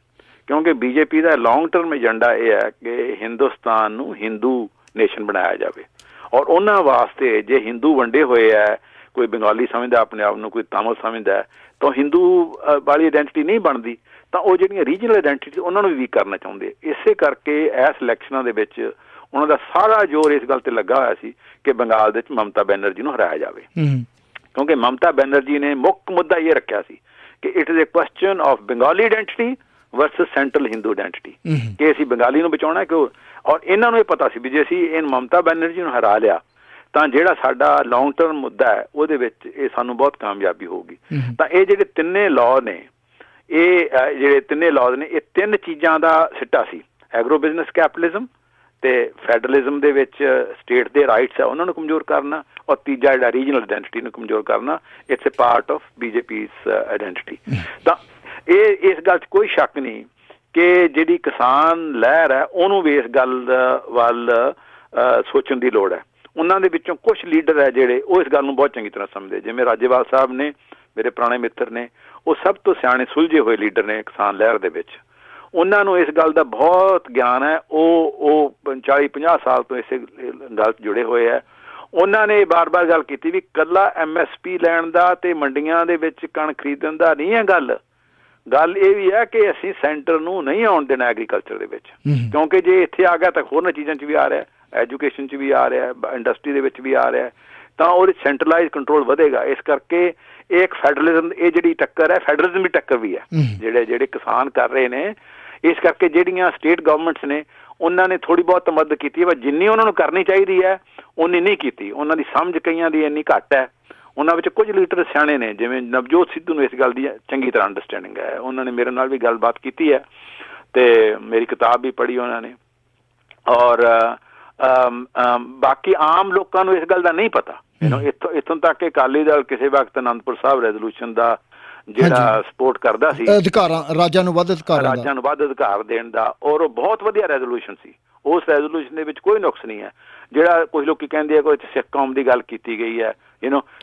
ਕਿਉਂਕਿ ਬੀਜੇਪੀ ਦਾ ਲੌਂਗ ਟਰਮ ਏਜੰਡਾ ਇਹ ਹੈ ਕਿ ਹਿੰਦੁਸਤਾਨ ਨੂੰ ਹਿੰਦੂ ਨੇਸ਼ਨ ਬਣਾਇਆ ਜਾਵੇ, ਔਰ ਉਹਨਾਂ ਵਾਸਤੇ ਜੇ ਹਿੰਦੂ ਵੰਡੇ ਹੋਏ ਹੈ, ਕੋਈ ਬੰਗਾਲੀ ਸਮਝਦਾ ਆਪਣੇ ਆਪ ਨੂੰ, ਕੋਈ ਤਾਮਿਲ ਸਮਝਦਾ, ਤਾਂ ਹਿੰਦੂ ਵਾਲੀ ਆਇਡੈਂਟੀਟੀ ਨਹੀਂ ਬਣਦੀ। ਤਾਂ ਉਹ ਜਿਹੜੀਆਂ ਰੀਜਨਲ ਆਇਡੈਂਟੀਟੀ ਉਹਨਾਂ ਨੂੰ ਵੀ ਵੀਕ ਕਰਨਾ ਚਾਹੁੰਦੇ। ਇਸੇ ਕਰਕੇ ਇਸ ਇਲੈਕਸ਼ਨਾਂ ਦੇ ਵਿੱਚ ਉਹਨਾਂ ਦਾ ਸਾਰਾ ਜ਼ੋਰ ਇਸ ਗੱਲ ਤੇ ਲੱਗਾ ਹੋਇਆ ਸੀ ਕਿ ਬੰਗਾਲ ਦੇ ਵਿੱਚ ਮਮਤਾ ਬੈਨਰਜੀ ਨੂੰ ਹਰਾਇਆ ਜਾਵੇ, ਕਿਉਂਕਿ ਮਮਤਾ ਬੈਨਰਜੀ ਨੇ ਮੁੱਖ ਮੁੱਦਾ ਇਹ ਰੱਖਿਆ ਸੀ ਕਿ it is a question of Bengali identity versus central Hindu identity, ਕਿ ਅਸੀਂ ਬੰਗਾਲੀ ਨੂੰ ਬਚਾਉਣਾ। ਔਰ ਇਹਨਾਂ ਨੂੰ ਇਹ ਪਤਾ ਸੀ ਵੀ ਜੇ ਅਸੀਂ ਇਹ ਮਮਤਾ ਬੈਨਰਜੀ ਨੂੰ ਹਰਾ ਲਿਆ ਤਾਂ ਜਿਹੜਾ ਸਾਡਾ ਲੌਂਗ ਟਰਮ ਮੁੱਦਾ ਹੈ ਉਹਦੇ ਵਿੱਚ ਇਹ ਸਾਨੂੰ ਬਹੁਤ ਕਾਮਯਾਬੀ ਹੋਊਗੀ। ਤਾਂ ਇਹ ਜਿਹੜੇ ਤਿੰਨੇ ਲਾਅ ਨੇ, ਇਹ 3 ਚੀਜ਼ਾਂ ਦਾ ਸਿੱਟਾ ਸੀ। ਐਗਰੋ ਬਿਜ਼ਨਸ ਕੈਪੀਟਲਿਜ਼ਮ ਤੇ ਫੈਡਰਲਿਜ਼ਮ ਦੇ ਵਿੱਚ ਸਟੇਟ ਦੇ ਰਾਈਟਸ ਹੈ ਉਹਨਾਂ ਨੂੰ ਕਮਜ਼ੋਰ ਕਰਨਾ, ਔਰ ਤੀਜਾ ਜਿਹੜਾ ਰੀਜਨਲ ਆਇਡੈਂਟੀਟੀ ਨੂੰ ਕਮਜ਼ੋਰ ਕਰਨਾ। It's a part of BJP's identity. ਤਾਂ ਇਸ ਗੱਲ 'ਚ ਕੋਈ ਸ਼ੱਕ ਨਹੀਂ ਕਿ ਜਿਹੜੀ ਕਿਸਾਨ ਲਹਿਰ ਹੈ ਉਹਨੂੰ ਵੀ ਇਸ ਗੱਲ ਵੱਲ ਸੋਚਣ ਦੀ ਲੋੜ ਹੈ। ਉਹਨਾਂ ਦੇ ਵਿੱਚੋਂ ਕੁਛ ਲੀਡਰ ਹੈ ਜਿਹੜੇ ਉਹ ਇਸ ਗੱਲ ਨੂੰ ਬਹੁਤ ਚੰਗੀ ਤਰ੍ਹਾਂ ਸਮਝਦੇ, ਜਿਵੇਂ ਰਾਜੇਵਾਲ ਸਾਹਿਬ ਨੇ, ਮੇਰੇ ਪੁਰਾਣੇ ਮਿੱਤਰ ਨੇ, ਉਹ ਸਭ ਤੋਂ ਸਿਆਣੇ ਸੁਲਝੇ ਹੋਏ ਲੀਡਰ ਨੇ ਕਿਸਾਨ ਲਹਿਰ ਦੇ ਵਿੱਚ। ਉਹਨਾਂ ਨੂੰ ਇਸ ਗੱਲ ਦਾ ਬਹੁਤ ਗਿਆਨ ਹੈ। ਉਹ 40-50 ਸਾਲ ਤੋਂ ਇਸੇ ਗੱਲ 'ਚ ਜੁੜੇ ਹੋਏ ਹੈ। ਉਹਨਾਂ ਨੇ ਬਾਰ-ਬਾਰ ਗੱਲ ਕੀਤੀ ਵੀ ਇਕੱਲਾ MSP ਲੈਣ ਦਾ ਤੇ ਮੰਡੀਆਂ ਦੇ ਵਿੱਚ ਕਣਕ ਖਰੀਦਣ ਦਾ ਨਹੀਂ ਹੈ ਗੱਲ ਇਹ ਵੀ ਹੈ ਕਿ ਅਸੀਂ ਸੈਂਟਰ ਨੂੰ ਨਹੀਂ ਆਉਣ ਦੇਣਾ ਐਗਰੀਕਲਚਰ ਦੇ ਵਿੱਚ, ਕਿਉਂਕਿ ਜੇ ਇੱਥੇ ਆ ਗਿਆ ਤਾਂ ਹੋਰਨਾਂ ਚੀਜ਼ਾਂ 'ਚ ਵੀ ਆ ਰਿਹਾ, ਐਜੂਕੇਸ਼ਨ 'ਚ ਵੀ ਆ ਰਿਹਾ, ਇੰਡਸਟਰੀ ਦੇ ਵਿੱਚ ਵੀ ਆ ਰਿਹਾ, ਤਾਂ ਉਹਦੇ ਸੈਂਟਰਲਾਈਜ਼ ਕੰਟਰੋਲ ਵਧੇਗਾ। ਇਸ ਕਰਕੇ ਇਹ ਇੱਕ ਫੈਡਰਲਿਜ਼ਮ, ਇਹ ਜਿਹੜੀ ਟੱਕਰ ਹੈ ਫੈਡਰਲਿਜ਼ਮ ਦੀ ਟੱਕਰ ਵੀ ਹੈ ਜਿਹੜੇ ਕਿਸਾਨ ਕਰ ਰਹੇ ਨੇ। ਇਸ ਕਰਕੇ ਜਿਹੜੀਆਂ ਸਟੇਟ ਗਵਰਨਮੈਂਟਸ ਨੇ ਉਹਨਾਂ ਨੇ ਥੋੜ੍ਹੀ ਬਹੁਤ ਮਦਦ ਕੀਤੀ ਹੈ, ਪਰ ਜਿੰਨੀ ਉਹਨਾਂ ਨੂੰ ਕਰਨੀ ਚਾਹੀਦੀ ਹੈ ਉਨੀ ਨਹੀਂ ਕੀਤੀ। ਉਹਨਾਂ ਦੀ ਸਮਝ ਕਈਆਂ ਦੀ ਇੰਨੀ ਘੱਟ ਹੈ। ਉਹਨਾਂ ਵਿੱਚ ਕੁਝ ਲੀਡਰ ਸਿਆਣੇ ਨੇ, ਜਿਵੇਂ ਨਵਜੋਤ ਸਿੱਧੂ ਨੂੰ ਇਸ ਗੱਲ ਦੀ ਚੰਗੀ ਤਰ੍ਹਾਂ ਅੰਡਰਸਟੈਂਡਿੰਗ ਹੈ। ਉਹਨਾਂ ਨੇ ਮੇਰੇ ਨਾਲ ਵੀ ਗੱਲਬਾਤ ਕੀਤੀ ਹੈ ਤੇ ਮੇਰੀ ਕਿਤਾਬ ਵੀ ਪੜ੍ਹੀ ਉਹਨਾਂ ਨੇ। ਔਰ ਬਾਕੀ ਆਮ ਲੋਕਾਂ ਨੂੰ ਇਸ ਗੱਲ ਦਾ ਨਹੀਂ ਪਤਾ। ਇੱਥੋਂ ਤੱਕ ਕਿ ਅਕਾਲੀ ਦਲ ਕਿਸੇ ਵਕਤ ਅਨੰਦਪੁਰ ਸਾਹਿਬ ਰੈਜ਼ੋਲੂਸ਼ਨ ਦਾ ਜਿਹੜਾ ਸਪੋਰਟ ਕਰਦਾ ਸੀ, ਰਾਜਾਂ ਨੂੰ ਵੱਧ ਅਧਿਕਾਰ ਦੇਣ ਦਾ, ਔਰ ਉਹ ਬਹੁਤ ਵਧੀਆ ਰੈਜ਼ੋਲੂਸ਼ਨ ਸੀ। ਉਸ ਰੈਜ਼ੋਲੂਸ਼ਨ ਦੇ ਵਿੱਚ ਕੋਈ ਨੁਕਸ ਨਹੀਂ ਹੈ। ਜਿਹੜਾ ਕੁਝ ਲੋਕੀ ਕਹਿੰਦੇ ਆ ਕੋਈ ਸਿੱਖ ਕੌਮ ਦੀ ਗੱਲ ਕੀਤੀ ਗਈ ਹੈ,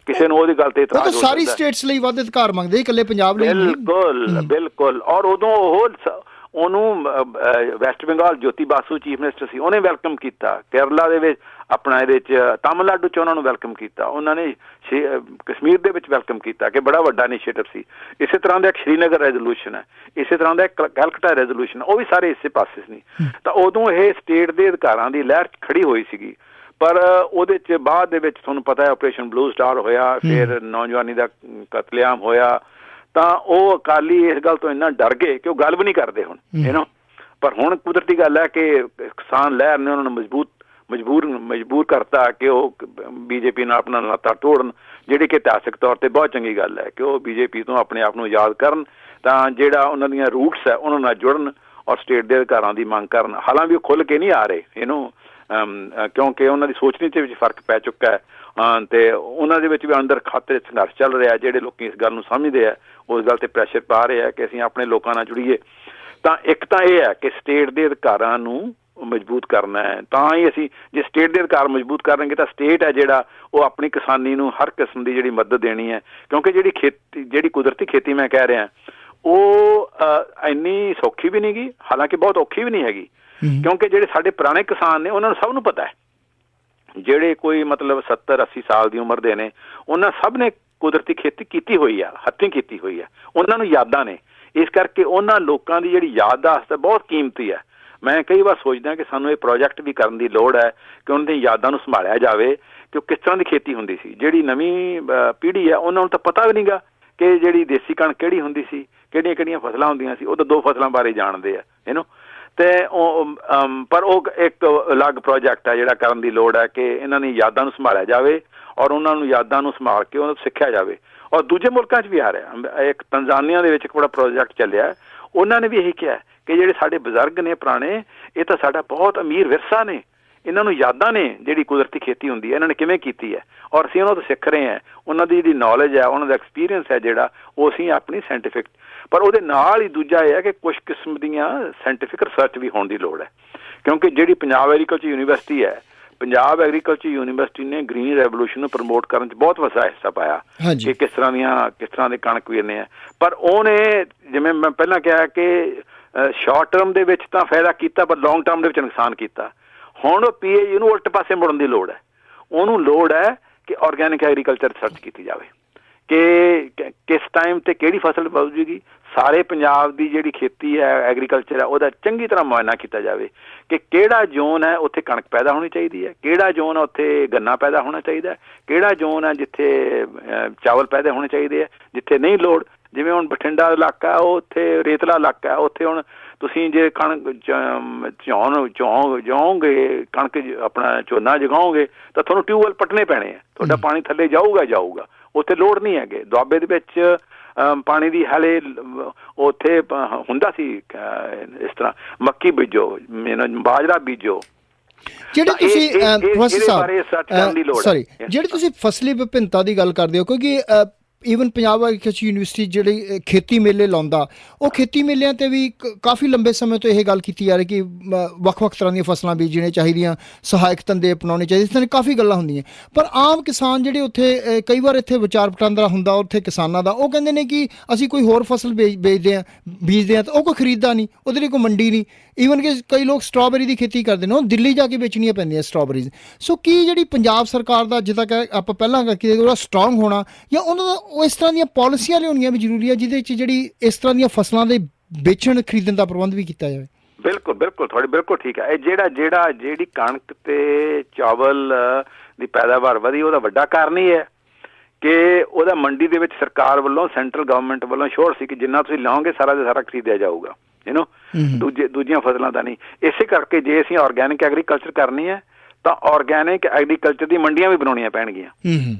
ਕਿਸੇ ਨੂੰ ਉਹਦੀ ਗੱਲ ਤੇ ਇਤਰਾਜ਼ ਹੋ ਸਕਦਾ। ਸਾਰੀ ਸਟੇਟਸ ਲਈ ਵੱਧ ਅਧਿਕਾਰ ਮੰਗਦੇ, ਇਕੱਲੇ ਪੰਜਾਬ ਲਈ ਨਹੀਂ। ਬਿਲਕੁਲ। ਔਰ ਉਦੋਂ ਉਹਨੂੰ ਵੈਸਟ ਬੰਗਾਲ ਜੋਤੀ ਬਾਸੂ ਚੀਫ ਮਿਨਿਸਟਰ ਸੀ, ਉਹਨੇ ਵੈਲਕਮ ਕੀਤਾ। ਕੇਰਲਾ ਦੇ ਵਿੱਚ ਆਪਣਾ ਇਹਦੇ 'ਚ ਤਾਮਿਲਨਾਡੂ 'ਚ ਉਹਨਾਂ ਨੂੰ ਵੈਲਕਮ ਕੀਤਾ। ਉਹਨਾਂ ਨੇ ਕਸ਼ਮੀਰ ਦੇ ਵਿੱਚ ਵੈਲਕਮ ਕੀਤਾ ਕਿ ਬੜਾ ਵੱਡਾ ਇਨੀਸ਼ੀਏਟਿਵ ਸੀ। ਇਸੇ ਤਰ੍ਹਾਂ ਦਾ ਇੱਕ ਸ਼੍ਰੀਨਗਰ ਰੈਜ਼ੋਲੂਸ਼ਨ ਹੈ, ਇਸੇ ਤਰ੍ਹਾਂ ਦਾ ਇੱਕ ਕੈਲਕਟਾ ਰੈਜ਼ੋਲੂਸ਼ਨ, ਉਹ ਵੀ ਸਾਰੇ ਇਸੇ ਪਾਸੇ ਸੀ। ਤਾਂ ਉਦੋਂ ਇਹ ਸਟੇਟ ਦੇ ਅਧਿਕਾਰਾਂ ਦੀ ਲਹਿਰ ਖੜੀ ਹੋਈ ਸੀਗੀ। ਪਰ ਉਹਦੇ 'ਚ ਬਾਅਦ ਦੇ ਵਿੱਚ ਤੁਹਾਨੂੰ ਪਤਾ ਹੈ ਆਪਰੇਸ਼ਨ ਬਲੂ ਸਟਾਰ ਹੋਇਆ, ਫਿਰ ਨੌਜਵਾਨੀ ਦਾ ਕਤਲੇਆਮ ਹੋਇਆ, ਤਾਂ ਉਹ ਅਕਾਲੀ ਇਸ ਗੱਲ ਤੋਂ ਇੰਨਾ ਡਰ ਗਏ ਕਿ ਉਹ ਗੱਲ ਵੀ ਨਹੀਂ ਕਰਦੇ ਹੁਣ ਪਰ ਹੁਣ ਕੁਦਰਤੀ ਗੱਲ ਹੈ ਕਿ ਕਿਸਾਨ ਲਹਿਰ ਨੇ ਉਹਨਾਂ ਨੂੰ ਮਜਬੂਰ ਕਰਤਾ ਕਿ ਉਹ BJP ਨਾਲ ਆਪਣਾ ਨਾਤਾ ਤੋੜਨ, ਜਿਹੜੀ ਕਿ ਇਤਿਹਾਸਕ ਤੌਰ ਤੇ ਬਹੁਤ ਚੰਗੀ ਗੱਲ ਹੈ ਕਿ ਉਹ BJP ਤੋਂ ਆਪਣੇ ਆਪ ਨੂੰ ਆਜ਼ਾਦ ਕਰਨ, ਤਾਂ ਜਿਹੜਾ ਉਹਨਾਂ ਦੀਆਂ ਰੂਟਸ ਹੈ ਉਹਨਾਂ ਨਾਲ ਜੁੜਨ ਔਰ ਸਟੇਟ ਦੇ ਅਧਿਕਾਰਾਂ ਦੀ ਮੰਗ ਕਰਨ। ਹਾਲਾਂਕਿ ਉਹ ਖੁੱਲ੍ਹ ਕੇ ਨਹੀਂ ਆ ਰਹੇ ਕਿਉਂਕਿ ਉਹਨਾਂ ਦੀ ਸੋਚਣੀ ਦੇ ਵਿੱਚ ਫਰਕ ਪੈ ਚੁੱਕਾ ਹੈ ਤੇ ਉਹਨਾਂ ਦੇ ਵਿੱਚ ਵੀ ਅੰਦਰ ਖਾਤੇ ਸੰਘਰਸ਼ ਚੱਲ ਰਿਹਾ। ਜਿਹੜੇ ਲੋਕ ਇਸ ਗੱਲ ਨੂੰ ਸਮਝਦੇ ਆ ਉਸ ਗੱਲ ਤੇ ਪ੍ਰੈਸ਼ਰ ਪਾ ਰਹੇ ਆ ਕਿ ਅਸੀਂ ਆਪਣੇ ਲੋਕਾਂ ਨਾਲ ਜੁੜੀਏ। ਤਾਂ ਇੱਕ ਤਾਂ ਇਹ ਹੈ ਕਿ ਸਟੇਟ ਦੇ ਅਧਿਕਾਰਾਂ ਨੂੰ ਮਜ਼ਬੂਤ ਕਰਨਾ ਹੈ, ਤਾਂ ਹੀ ਅਸੀਂ ਜੇ ਸਟੇਟ ਦੇ ਅਧਿਕਾਰ ਮਜ਼ਬੂਤ ਕਰਾਂਗੇ ਤਾਂ ਸਟੇਟ ਹੈ ਜਿਹੜਾ ਉਹ ਆਪਣੀ ਕਿਸਾਨੀ ਨੂੰ ਹਰ ਕਿਸਮ ਦੀ ਜਿਹੜੀ ਮਦਦ ਦੇਣੀ ਹੈ। ਕਿਉਂਕਿ ਜਿਹੜੀ ਕੁਦਰਤੀ ਖੇਤੀ ਮੈਂ ਕਹਿ ਰਿਹਾ ਉਹ ਇੰਨੀ ਸੌਖੀ ਵੀ ਨਹੀਂ ਗੀ, ਹਾਲਾਂਕਿ ਬਹੁਤ ਔਖੀ ਵੀ ਨਹੀਂ ਹੈਗੀ। ਕਿਉਂਕਿ ਜਿਹੜੇ ਸਾਡੇ ਪੁਰਾਣੇ ਕਿਸਾਨ ਨੇ ਉਹਨਾਂ ਨੂੰ ਸਭ ਨੂੰ ਪਤਾ ਹੈ, ਜਿਹੜੇ ਕੋਈ ਮਤਲਬ 70-80 ਸਾਲ ਦੀ ਉਮਰ ਦੇ ਨੇ, ਉਹਨਾਂ ਸਭ ਨੇ ਕੁਦਰਤੀ ਖੇਤੀ ਕੀਤੀ ਹੋਈ ਆ, ਹੱਥੀਂ ਕੀਤੀ ਹੋਈ ਆ, ਉਹਨਾਂ ਨੂੰ ਯਾਦਾਂ ਨੇ। ਇਸ ਕਰਕੇ ਉਹਨਾਂ ਲੋਕਾਂ ਦੀ ਜਿਹੜੀ ਯਾਦਾਸ਼ਤ ਹੈ ਬਹੁਤ ਕੀਮਤੀ ਹੈ। ਮੈਂ ਕਈ ਵਾਰ ਸੋਚਦਾ ਕਿ ਸਾਨੂੰ ਇਹ ਪ੍ਰੋਜੈਕਟ ਵੀ ਕਰਨ ਦੀ ਲੋੜ ਹੈ ਕਿ ਉਹਨਾਂ ਦੀ ਯਾਦਾਂ ਨੂੰ ਸੰਭਾਲਿਆ ਜਾਵੇ ਕਿ ਉਹ ਕਿਸ ਤਰ੍ਹਾਂ ਦੀ ਖੇਤੀ ਹੁੰਦੀ ਸੀ। ਜਿਹੜੀ ਨਵੀਂ ਪੀੜ੍ਹੀ ਹੈ ਉਹਨਾਂ ਨੂੰ ਤਾਂ ਪਤਾ ਵੀ ਨਹੀਂ ਗਾ ਕਿ ਜਿਹੜੀ ਦੇਸੀ ਕਣਕ ਕਿਹੜੀ ਹੁੰਦੀ ਸੀ, ਕਿਹੜੀਆਂ ਫਸਲਾਂ ਹੁੰਦੀਆਂ ਸੀ। ਉਹ ਤਾਂ 2 ਫਸਲਾਂ ਬਾਰੇ ਜਾਣਦੇ ਆ ਤੇ ਪਰ ਉਹ ਇੱਕ ਅਲੱਗ ਪ੍ਰੋਜੈਕਟ ਹੈ ਜਿਹੜਾ ਕਰਨ ਦੀ ਲੋੜ ਹੈ ਕਿ ਇਹਨਾਂ ਦੀ ਯਾਦਾਂ ਨੂੰ ਸੰਭਾਲਿਆ ਜਾਵੇ ਔਰ ਉਹਨਾਂ ਨੂੰ ਯਾਦਾਂ ਨੂੰ ਸੰਭਾਲ ਕੇ ਉਹਨਾਂ ਤੋਂ ਸਿੱਖਿਆ ਜਾਵੇ। ਔਰ ਦੂਜੇ ਮੁਲਕਾਂ 'ਚ ਵੀ ਆ ਰਿਹਾ, ਇੱਕ ਤੰਜ਼ਾਨੀਆ ਦੇ ਵਿੱਚ ਇੱਕ ਬੜਾ ਪ੍ਰੋਜੈਕਟ ਚੱਲਿਆ, ਉਹਨਾਂ ਨੇ ਵੀ ਇਹੀ ਕਿਹਾ ਕਿ ਜਿਹੜੇ ਸਾਡੇ ਬਜ਼ੁਰਗ ਨੇ ਪੁਰਾਣੇ, ਇਹ ਤਾਂ ਸਾਡਾ ਬਹੁਤ ਅਮੀਰ ਵਿਰਸਾ ਨੇ, ਇਹਨਾਂ ਨੂੰ ਯਾਦਾਂ ਨੇ ਜਿਹੜੀ ਕੁਦਰਤੀ ਖੇਤੀ ਹੁੰਦੀ ਹੈ ਇਹਨਾਂ ਨੇ ਕਿਵੇਂ ਕੀਤੀ ਹੈ ਔਰ ਅਸੀਂ ਉਹਨਾਂ ਤੋਂ ਸਿੱਖ ਰਹੇ ਹਾਂ। ਉਹਨਾਂ ਦੀ ਜਿਹੜੀ ਨੌਲੇਜ ਹੈ, ਉਹਨਾਂ ਦਾ ਐਕਸਪੀਰੀਅੰਸ ਹੈ ਜਿਹੜਾ, ਉਹ ਅਸੀਂ ਆਪਣੀ ਸਾਇੰਟੀਫਿਕ, ਪਰ ਉਹਦੇ ਨਾਲ ਹੀ ਦੂਜਾ ਇਹ ਹੈ ਕਿ ਕੁਝ ਕਿਸਮ ਦੀਆਂ ਸਾਇੰਟੀਫਿਕ ਰਿਸਰਚ ਵੀ ਹੋਣ ਦੀ ਲੋੜ ਹੈ। ਕਿਉਂਕਿ ਜਿਹੜੀ ਪੰਜਾਬ ਐਗਰੀਕਲਚਰ ਯੂਨੀਵਰਸਿਟੀ ਹੈ, ਪੰਜਾਬ ਐਗਰੀਕਲਚਰ ਯੂਨੀਵਰਸਿਟੀ ਨੇ ਗ੍ਰੀਨ ਰੈਵੋਲੂਸ਼ਨ ਨੂੰ ਪ੍ਰਮੋਟ ਕਰਨ 'ਚ ਬਹੁਤ ਵੱਡਾ ਹਿੱਸਾ ਪਾਇਆ ਕਿ ਕਿਸ ਤਰ੍ਹਾਂ ਦੇ ਕਣਕ ਵੇਚਣੇ ਆ। ਪਰ ਉਹਨੇ, ਜਿਵੇਂ ਮੈਂ ਪਹਿਲਾਂ ਕਿਹਾ ਕਿ ਸ਼ਾਰਟ ਟਰਮ ਦੇ ਵਿੱਚ ਤਾਂ ਫਾਇਦਾ ਕੀਤਾ ਪਰ ਲੌਂਗ ਟਰਮ ਦੇ ਵਿੱਚ ਨੁਕਸਾਨ ਕੀਤਾ। ਹੁਣ ਉਹ PAU ਨੂੰ ਉਲਟ ਪਾਸੇ ਮੁੜਨ ਦੀ ਲੋੜ ਹੈ। ਉਹਨੂੰ ਲੋੜ ਹੈ ਕਿ ਆਰਗੈਨਿਕ ਐਗਰੀਕਲਚਰ ਰਿਸਰਚ ਕੀਤੀ ਜਾਵੇ ਕਿ ਕਿਸ ਟਾਈਮ ਤੇ ਕਿਹੜੀ ਫਸਲ ਪਊਗੀ। ਸਾਰੇ ਪੰਜਾਬ ਦੀ ਜਿਹੜੀ ਖੇਤੀ ਹੈ, ਐਗਰੀਕਲਚਰ ਹੈ, ਉਹਦਾ ਚੰਗੀ ਤਰ੍ਹਾਂ ਮੁਆਇਨਾ ਕੀਤਾ ਜਾਵੇ ਕਿ ਕਿਹੜਾ ਜ਼ੋਨ ਹੈ ਉੱਥੇ ਕਣਕ ਪੈਦਾ ਹੋਣੀ ਚਾਹੀਦੀ ਹੈ, ਕਿਹੜਾ ਜ਼ੋਨ ਹੈ ਉੱਥੇ ਗੰਨਾ ਪੈਦਾ ਹੋਣਾ ਚਾਹੀਦਾ, ਕਿਹੜਾ ਜ਼ੋਨ ਹੈ ਜਿੱਥੇ ਚਾਵਲ ਪੈਦਾ ਹੋਣੇ ਚਾਹੀਦੇ ਹੈ, ਜਿੱਥੇ ਨਹੀਂ ਲੋੜ। ਜਿਵੇਂ ਹੁਣ ਬਠਿੰਡਾ ਇਲਾਕਾ, ਉਹ ਉੱਥੇ ਰੇਤਲਾ ਇਲਾਕਾ ਹੈ, ਉੱਥੇ ਹੁਣ ਤੁਸੀਂ ਜੇ ਕਣਕ ਜਾਓਗੇ, ਕਣਕ ਆਪਣਾ ਝੋਨਾ ਜਗਾਓਗੇ ਤਾਂ ਤੁਹਾਨੂੰ ਟਿਊਬਵੈੱਲ ਪੱਟਣੇ ਪੈਣੇ ਆ, ਤੁਹਾਡਾ ਪਾਣੀ ਥੱਲੇ ਜਾਊਗਾ। ਉੱਥੇ ਲੋੜ ਨਹੀਂ ਹੈਗੇ। ਦੁਆਬੇ ਦੇ ਵਿੱਚ ਪਾਣੀ ਦੀ ਹਾਲੇ ਉੱਥੇ ਹੁੰਦਾ ਸੀ ਇਸ ਤਰ੍ਹਾਂ ਮੱਕੀ ਬੀਜੋ, ਬਾਜਰਾ ਬੀਜੋ। ਜਿਹੜੇ ਤੁਸੀਂ ਫਸਲੀ ਵਿਭਿੰਨਤਾ ਦੀ ਗੱਲ ਕਰਦੇ ਹੋ, ਕਿਉਂਕਿ ਈਵਨ ਪੰਜਾਬ ਐਗਰੀਕਲਚਰ ਯੂਨੀਵਰਸਿਟੀ ਜਿਹੜੀ ਖੇਤੀ ਮੇਲੇ ਲਾਉਂਦਾ, ਉਹ ਖੇਤੀ ਮੇਲਿਆਂ 'ਤੇ ਵੀ ਕਾਫੀ ਲੰਬੇ ਸਮੇਂ ਤੋਂ ਇਹ ਗੱਲ ਕੀਤੀ ਜਾ ਰਹੀ ਕਿ ਵੱਖ-ਵੱਖ ਤਰ੍ਹਾਂ ਦੀਆਂ ਫਸਲਾਂ ਬੀਜਣੀਆਂ ਚਾਹੀਦੀਆਂ, ਸਹਾਇਕ ਧੰਦੇ ਅਪਣਾਉਣੇ ਚਾਹੀਦੇ, ਇਸ ਤਰ੍ਹਾਂ ਕਾਫੀ ਗੱਲਾਂ ਹੁੰਦੀਆਂ। ਪਰ ਆਮ ਕਿਸਾਨ ਜਿਹੜੇ ਉੱਥੇ ਕਈ ਵਾਰ ਇੱਥੇ ਵਿਚਾਰ ਵਟਾਂਦਰਾ ਹੁੰਦਾ ਉੱਥੇ ਕਿਸਾਨਾਂ ਦਾ, ਉਹ ਕਹਿੰਦੇ ਨੇ ਕਿ ਅਸੀਂ ਕੋਈ ਹੋਰ ਫਸਲ ਬੀਜਦੇ ਹਾਂ ਤਾਂ ਉਹ ਕੋਈ ਖਰੀਦਦਾ ਨਹੀਂ, ਉਹਦੇ ਲਈ ਕੋਈ ਮੰਡੀ ਨਹੀਂ। ਈਵਨ ਕਿ ਕਈ ਲੋਕ ਸਟ੍ਰਾਬੇਰੀ ਦੀ ਖੇਤੀ ਕਰਦੇ ਨੇ, ਉਹ ਦਿੱਲੀ ਜਾ ਕੇ ਵੇਚਣੀਆਂ ਪੈਂਦੀਆਂ ਸਟ੍ਰਾਬੇਰੀਜ਼। ਸੋ ਕੀ ਜਿਹੜੀ ਪੰਜਾਬ ਸਰਕਾਰ ਦਾ ਜਿੱਦਾਂ ਕਿ ਆਪਾਂ ਪਹਿਲਾਂ ਕਿ ਉਹਦਾ ਸਟਰੋਂਗ ਹੋਣਾ, ਜਾਂ ਉਹਨਾਂ ਦਾ ਉਹ ਇਸ ਤਰ੍ਹਾਂ ਦੀਆਂ ਪਾਲਿਸੀਆਂ ਲਿਆਉਣੀਆਂ ਵੀ ਜ਼ਰੂਰੀ ਹੈ ਜਿਹਦੇ 'ਚ ਜਿਹੜੀ ਇਸ ਤਰ੍ਹਾਂ ਦੀਆਂ ਫਸਲਾਂ ਦੇ ਵੇਚਣ ਖਰੀਦਣ ਦਾ ਪ੍ਰਬੰਧ ਵੀ ਕੀਤਾ ਜਾਵੇ? ਬਿਲਕੁਲ ਤੁਹਾਡੀ ਬਿਲਕੁਲ ਠੀਕ ਹੈ। ਇਹ ਜਿਹੜੀ ਕਣਕ ਤੇ ਚਾਵਲ ਦੀ ਪੈਦਾਵਾਰ ਵਧੀ, ਉਹਦਾ ਵੱਡਾ ਕਾਰਨ ਹੀ ਹੈ ਕਿ ਉਹਦਾ ਮੰਡੀ ਦੇ ਵਿੱਚ ਸਰਕਾਰ ਵੱਲੋਂ, ਸੈਂਟਰਲ ਗਵਰਨਮੈਂਟ ਵੱਲੋਂ ਸ਼ੋਰ ਸੀ ਕਿ ਜਿੰਨਾ ਤੁਸੀਂ ਲਾਓਗੇ ਸਾਰਾ ਦਾ ਸਾਰਾ ਖਰੀਦਿਆ ਜਾਊਗਾ, ਦੂਜੀਆਂ ਫਸਲਾਂ ਦਾ ਨਹੀਂ। ਇਸੇ ਕਰਕੇ ਜੇ ਅਸੀਂ ਆਰਗੈਨਿਕ ਐਗਰੀਕਲਚਰ ਕਰਨੀ ਹੈ ਤਾਂ ਆਰਗੈਨਿਕ ਐਗਰੀਕਲਚਰ ਦੀ ਮੰਡੀਆਂ ਵੀ ਬਣਾਉਣੀਆਂ ਪੈਣਗੀਆਂ।